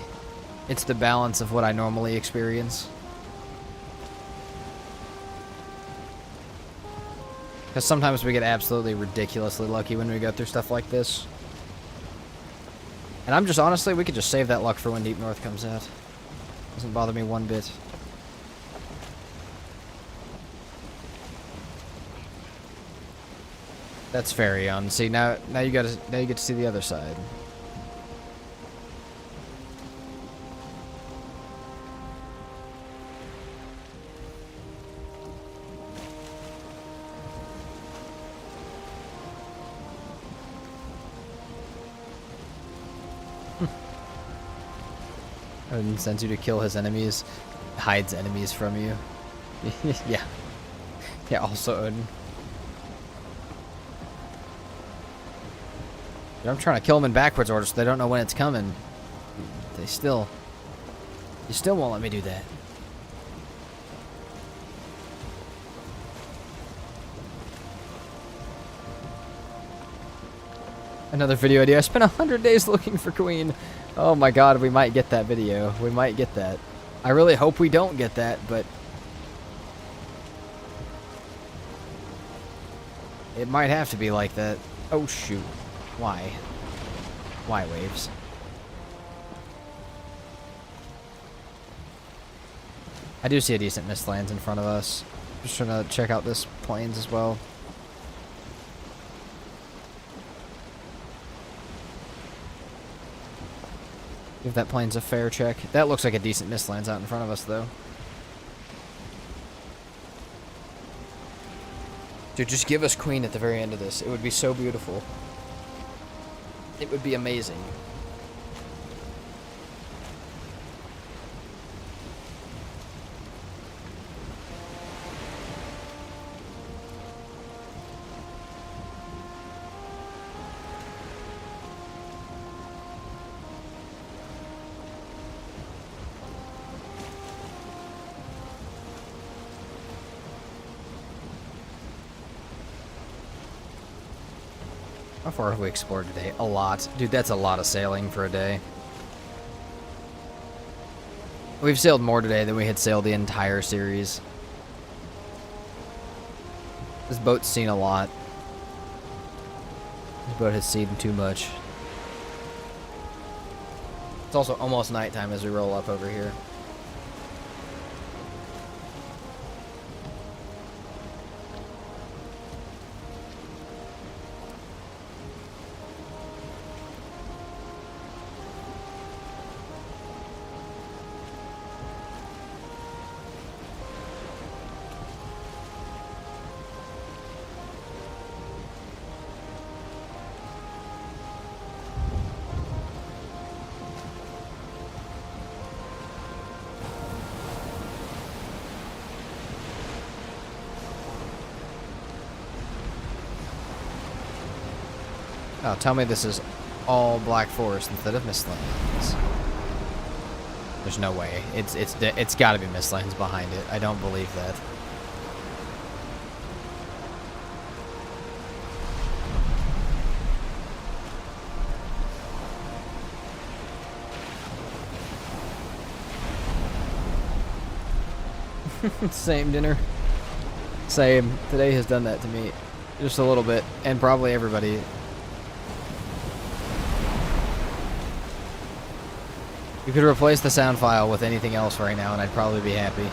It's the balance of what I normally experience. Because sometimes we get absolutely ridiculously lucky when we go through stuff like this. And I'm just, honestly, we could just save that luck for when Deep North comes out. Doesn't bother me one bit. That's Farion. See, now you get to see the other side. Odin sends you to kill his enemies, hides enemies from you. Yeah. Yeah, also Odin. I'm trying to kill them in backwards order so they don't know when it's coming. You still won't let me do that. Another video idea. I spent 100 days looking for Queen. Oh my god, we might get that video. We might get that. I really hope we don't get that, but it might have to be like that. Oh shoot. Why? Why waves? I do see a decent Mistlands in front of us. Just trying to check out this plains as well. Give that plains a fair check. That looks like a decent Mistlands out in front of us, though. Dude, just give us Queen at the very end of this. It would be so beautiful. It would be amazing. How far have we explored today? A lot. Dude, that's a lot of sailing for a day. We've sailed more today than we had sailed the entire series. This boat's seen a lot. This boat has seen too much. It's also almost nighttime as we roll up over here. Oh, tell me this is all Black Forest instead of Mistlands. There's no way. It's got to be Mistlands behind it. I don't believe that. Same dinner. Same. Today has done that to me. Just a little bit. And probably everybody. You could replace the sound file with anything else right now and I'd probably be happy.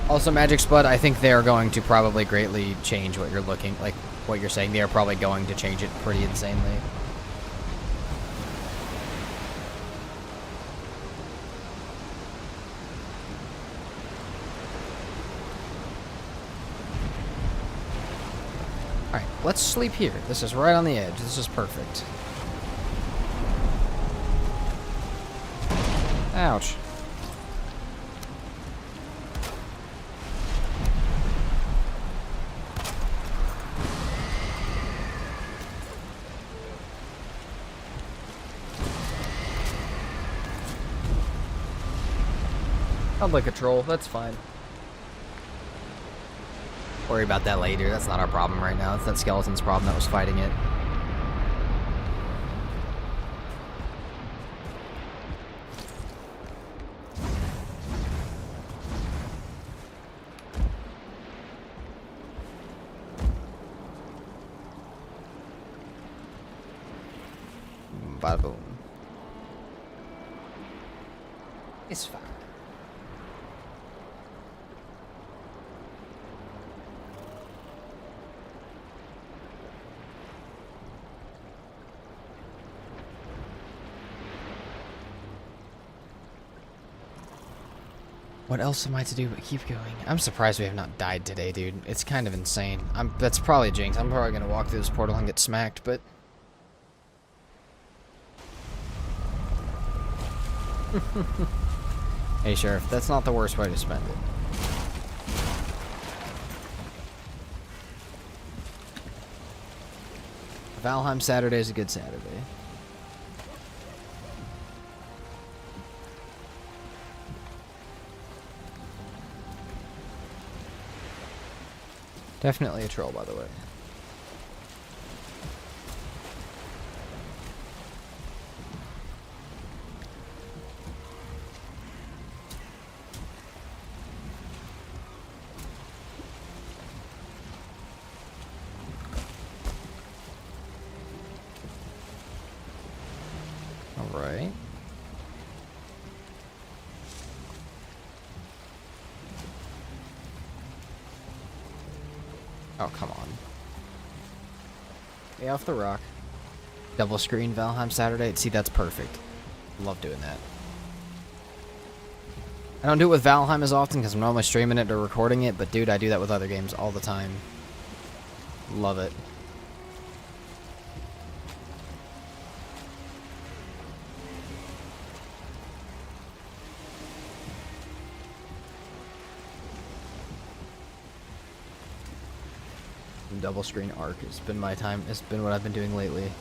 Also, Magic Spud, I think they are going to probably greatly change what you're looking, like what you're saying. They are probably going to change it pretty insanely. Alright, let's sleep here. This is right on the edge. This is perfect. Ouch. I'd like a troll, that's fine. Worry about that later, that's not our problem right now. It's that skeleton's problem that was fighting it. Bada boom. It's fine. What else am I to do but keep going? I'm surprised we have not died today, dude. It's kind of insane. That's probably a jinx. I'm probably gonna walk through this portal and get smacked, but hey, Sheriff, that's not the worst way to spend it. Valheim Saturday is a good Saturday. Definitely a troll, by the way. Alright. Oh, come on. Way off the rock. Double screen Valheim Saturday. See, that's perfect. Love doing that. I don't do it with Valheim as often because I'm normally streaming it or recording it, but dude, I do that with other games all the time. Love it. Double screen arc. It's been my time. It's been what I've been doing lately.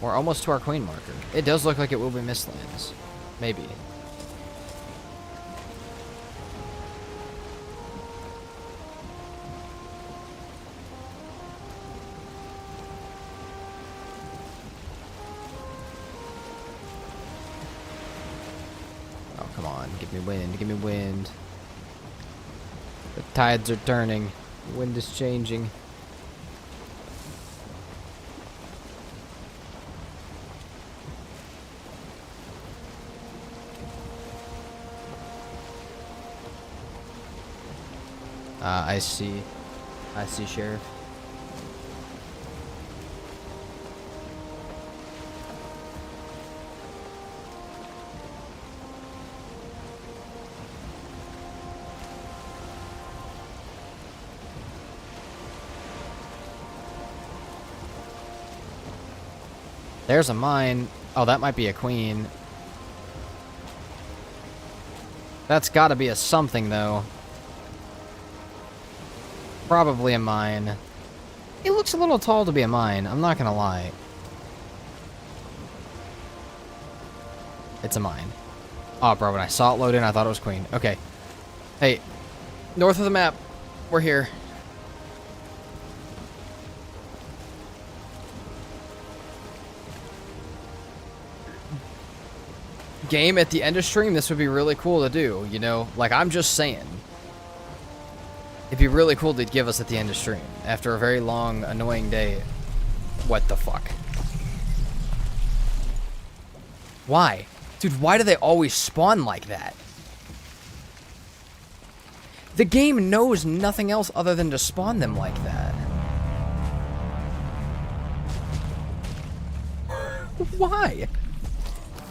We're almost to our queen marker. It does look like it will be Mistlands. Maybe. on, give me wind, give me wind. The tides are turning. The wind is changing. I see. I see, Sheriff. There's a mine. Oh, that might be a queen. That's gotta be a something, though. Probably a mine. It looks a little tall to be a mine, I'm not gonna lie. It's a mine. Oh, bro, when I saw it load in, I thought it was queen. Okay. Hey, north of the map. We're here. Game at the end of stream, this would be really cool to do, you know? Like, I'm just saying. It'd be really cool to give us at the end of stream. After a very long, annoying day. What the fuck? Why? Dude, why do they always spawn like that? The game knows nothing else other than to spawn them like that. Why?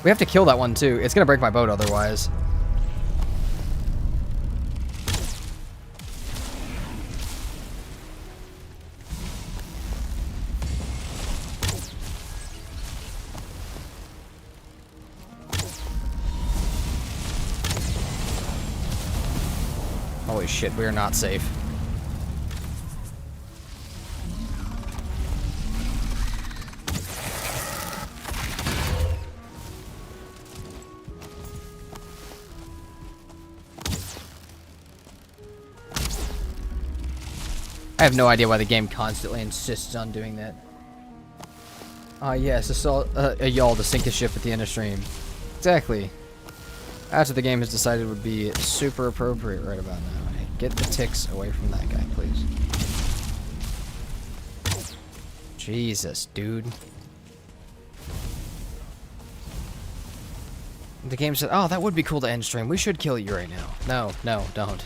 We have to kill that one too. It's gonna break my boat otherwise. Holy shit, we are not safe. I have no idea why the game constantly insists on doing that. Yes, it's all a y'all to sink a ship at the end of stream. Exactly. That's what the game has decided would be super appropriate right about now. Hey, get the ticks away from that guy, please. Jesus, dude. The game said, oh, that would be cool to end stream. We should kill you right now. No, no, don't.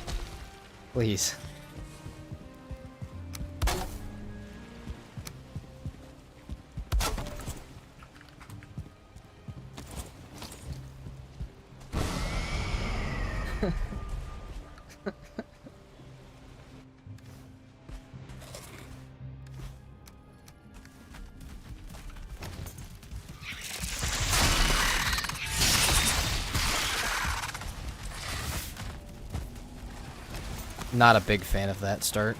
Please. Not a big fan of that start.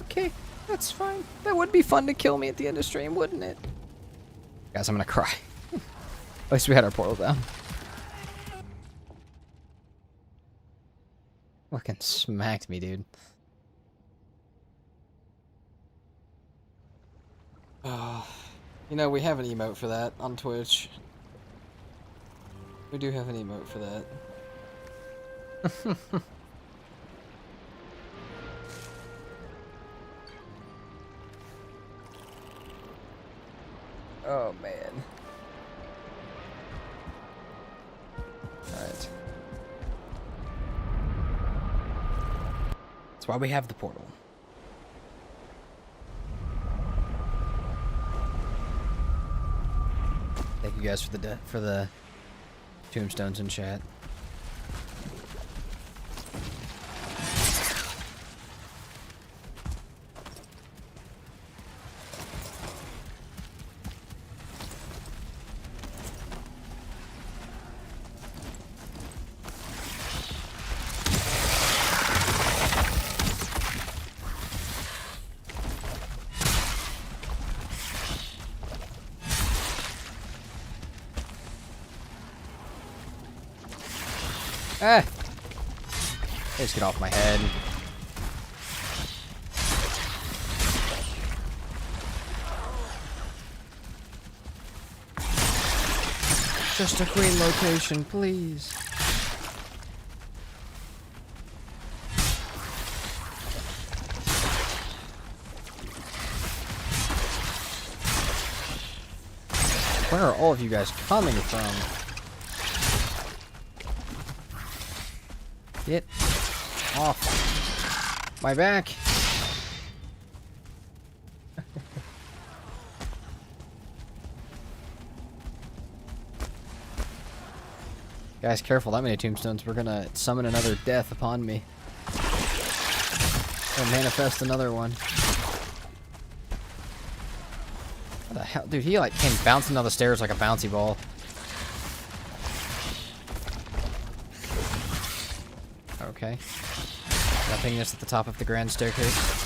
Okay, that's fine. That would be fun to kill me at the end of stream, wouldn't it? Guys, I'm gonna cry. At least we had our portal down. Fucking smacked me, dude. You know, we have an emote for that on Twitch. We do have an emote for that. Oh, man. Alright. That's why we have the portal. Thank you guys for the tombstones in chat. Ah! Just get off my head. Just a queen location, please. Where are all of you guys coming from? Get off my back. Guys, careful, that many tombstones. We're gonna summon another death upon me. Or manifest another one. What the hell? Dude, he like came bouncing down the stairs like a bouncy ball. Okay. Nothing just at the top of the grand staircase.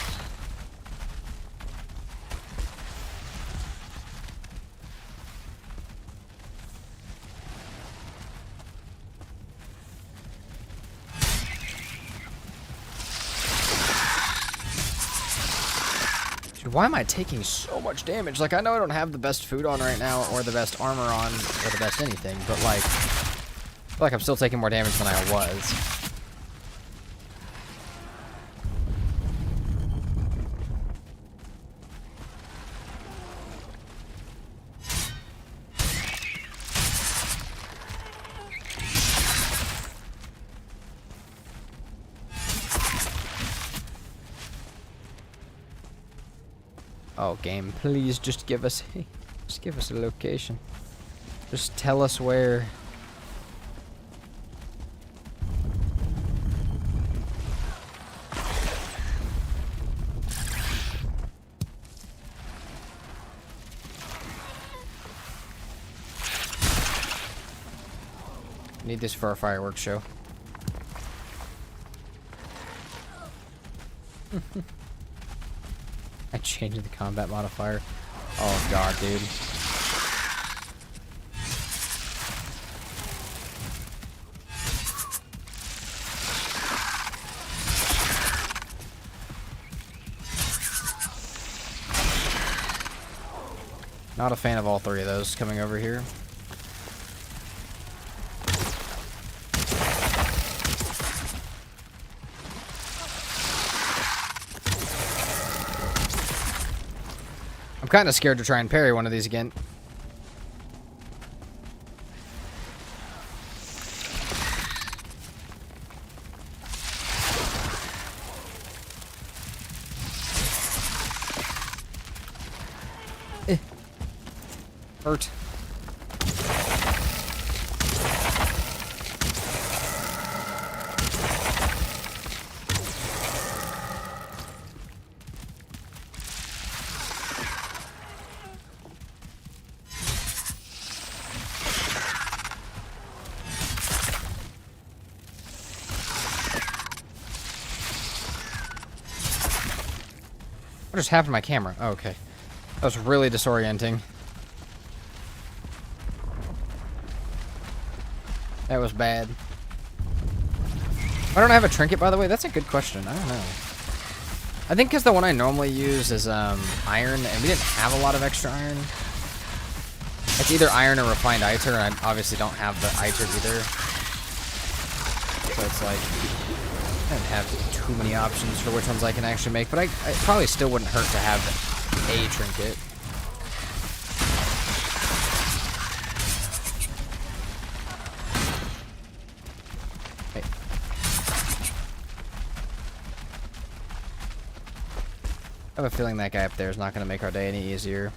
Why am I taking so much damage? Like, I know I don't have the best food on right now, or the best armor on, or the best anything, but like, I feel like I'm still taking more damage than I was. Oh, game, please just give us a location. Just tell us where. Need this for our fireworks show. I changed the combat modifier. Oh god, dude. Not a fan of all three of those coming over here. I'm kind of scared to try and parry one of these again. Hurt. What just happened to my camera? Oh, okay. That was really disorienting. That was bad. Why don't I have a trinket, by the way? That's a good question. I don't know. I think because the one I normally use is iron, and we didn't have a lot of extra iron. It's either iron or refined iter, and I obviously don't have the iter either. So it's like, I don't have too many options for which ones I can actually make, but it probably still wouldn't hurt to have a trinket. I have a feeling that guy up there is not going to make our day any easier.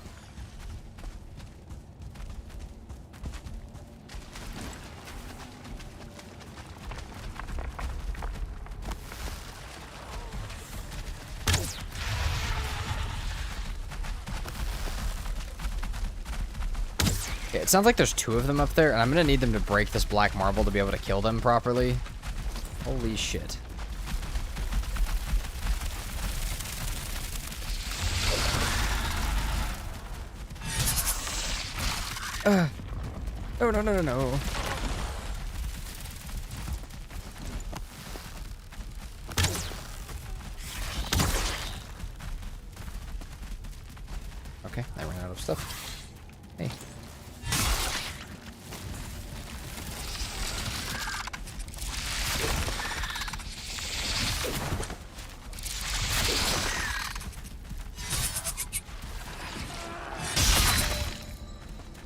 Okay, it sounds like there's two of them up there, and I'm going to need them to break this black marble to be able to kill them properly. Holy shit. Oh, no. Okay, I ran out of stuff. Hey.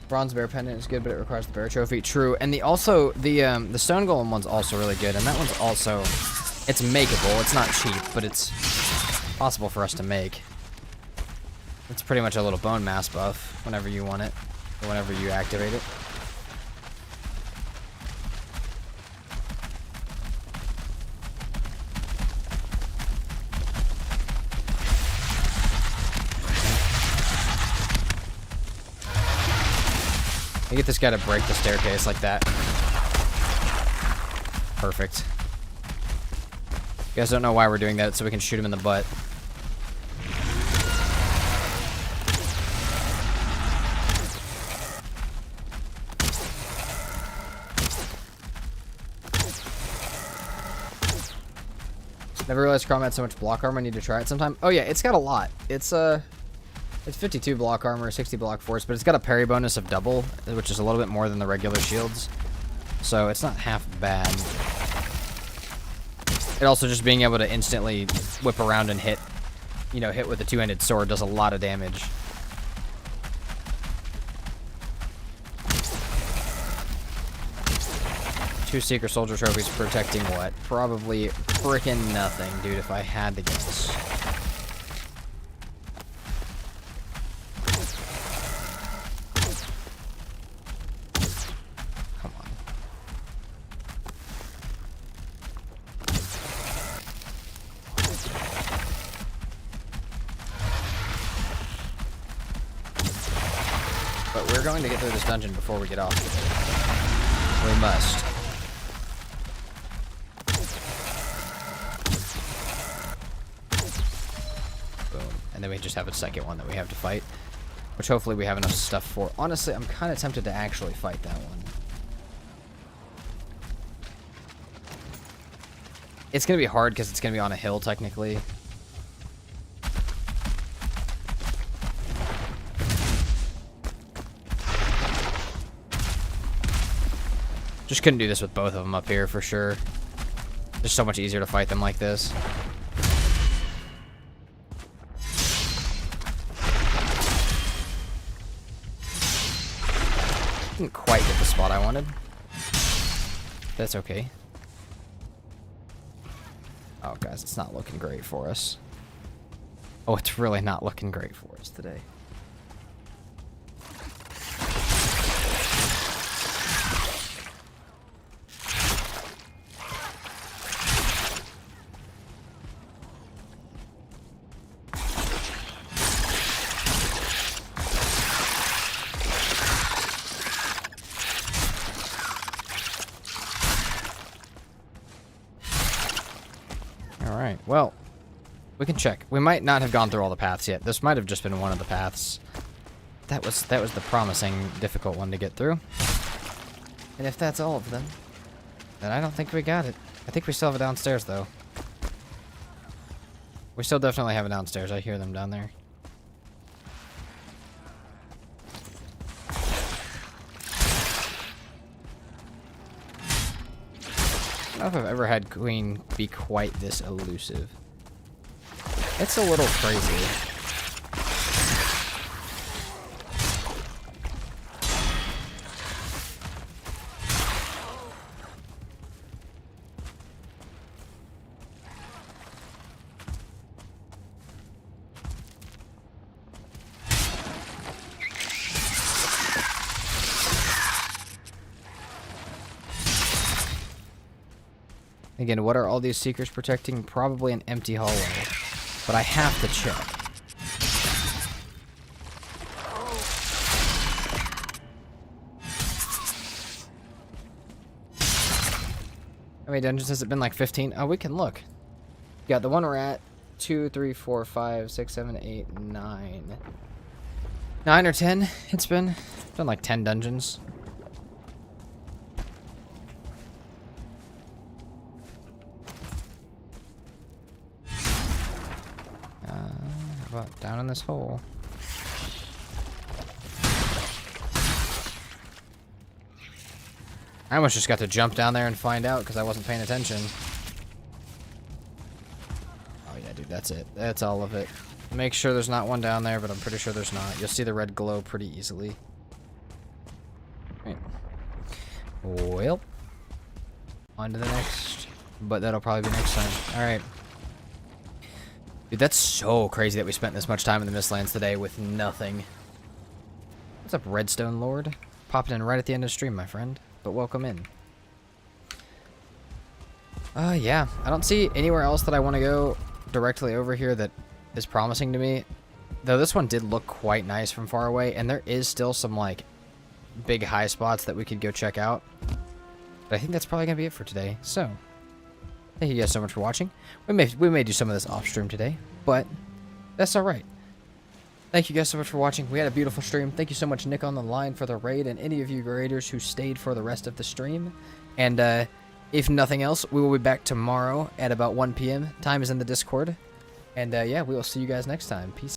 Bronze bear pendant is good, but it requires the bear trophy. True, and the stone golem one's also really good, and that one's also, it's makeable. It's not cheap, but it's possible for us to make. It's pretty much a little bone mass buff whenever you want it, or whenever you activate it. I get this guy to break the staircase like that. Perfect. You guys don't know why we're doing that, so we can shoot him in the butt. Never realized Chrome had so much block armor. I need to try it sometime. Oh yeah, it's got a lot. It's 52 block armor, 60 block force, but it's got a parry bonus of double, which is a little bit more than the regular shields. So it's not half bad. It also just being able to instantly whip around and hit, you know, hit with a two-handed sword does a lot of damage. Two Secret Soldier trophies protecting what? Probably frickin' nothing, dude, if I had to guess. Come on. But we're going to get through this dungeon before we get off. We must. And then we just have a second one that we have to fight, which hopefully we have enough stuff for. Honestly, I'm kind of tempted to actually fight that one. It's going to be hard because it's going to be on a hill, technically. Just couldn't do this with both of them up here for sure. Just so much easier to fight them like this. Didn't quite get the spot I wanted. That's okay. Oh, guys, it's not looking great for us. Oh, it's really not looking great for us today. Alright, well, we can check. We might not have gone through all the paths yet. This might have just been one of the paths. That was the promising, difficult one to get through. And if that's all of them, then I don't think we got it. I think we still have it downstairs, though. We still definitely have it downstairs. I hear them down there. I don't know if I've ever had Queen be quite this elusive. It's a little crazy. Again, what are all these secrets protecting? Probably an empty hallway. But I have to check. How many dungeons has it been? Like 15? Oh, we can look. Yeah, the one we're at. 2, 3, 4, 5, 6, 7, 8, 9. 9 or 10 it's been. Done like 10 dungeons. How about down in this hole? I almost just got to jump down there and find out because I wasn't paying attention. Oh yeah, dude, that's it. That's all of it. Make sure there's not one down there, but I'm pretty sure there's not. You'll see the red glow pretty easily. Well, on to the next. But that'll probably be next time. Alright. Dude, that's so crazy that we spent this much time in the Mistlands today with nothing. What's up, Redstone Lord? Popping in right at the end of the stream, my friend. But welcome in. Yeah. I don't see anywhere else that I want to go directly over here that is promising to me. Though this one did look quite nice from far away. And there is still some, like, big high spots that we could go check out. But I think that's probably going to be it for today. So, thank you guys so much for watching. We may do some of this off stream today, but that's alright. Thank you guys so much for watching. We had a beautiful stream. Thank you so much, Nick, on the line for the raid, and any of you raiders who stayed for the rest of the stream. And if nothing else, we will be back tomorrow at about 1 p.m. Time is in the Discord. And yeah, we will see you guys next time. Peace.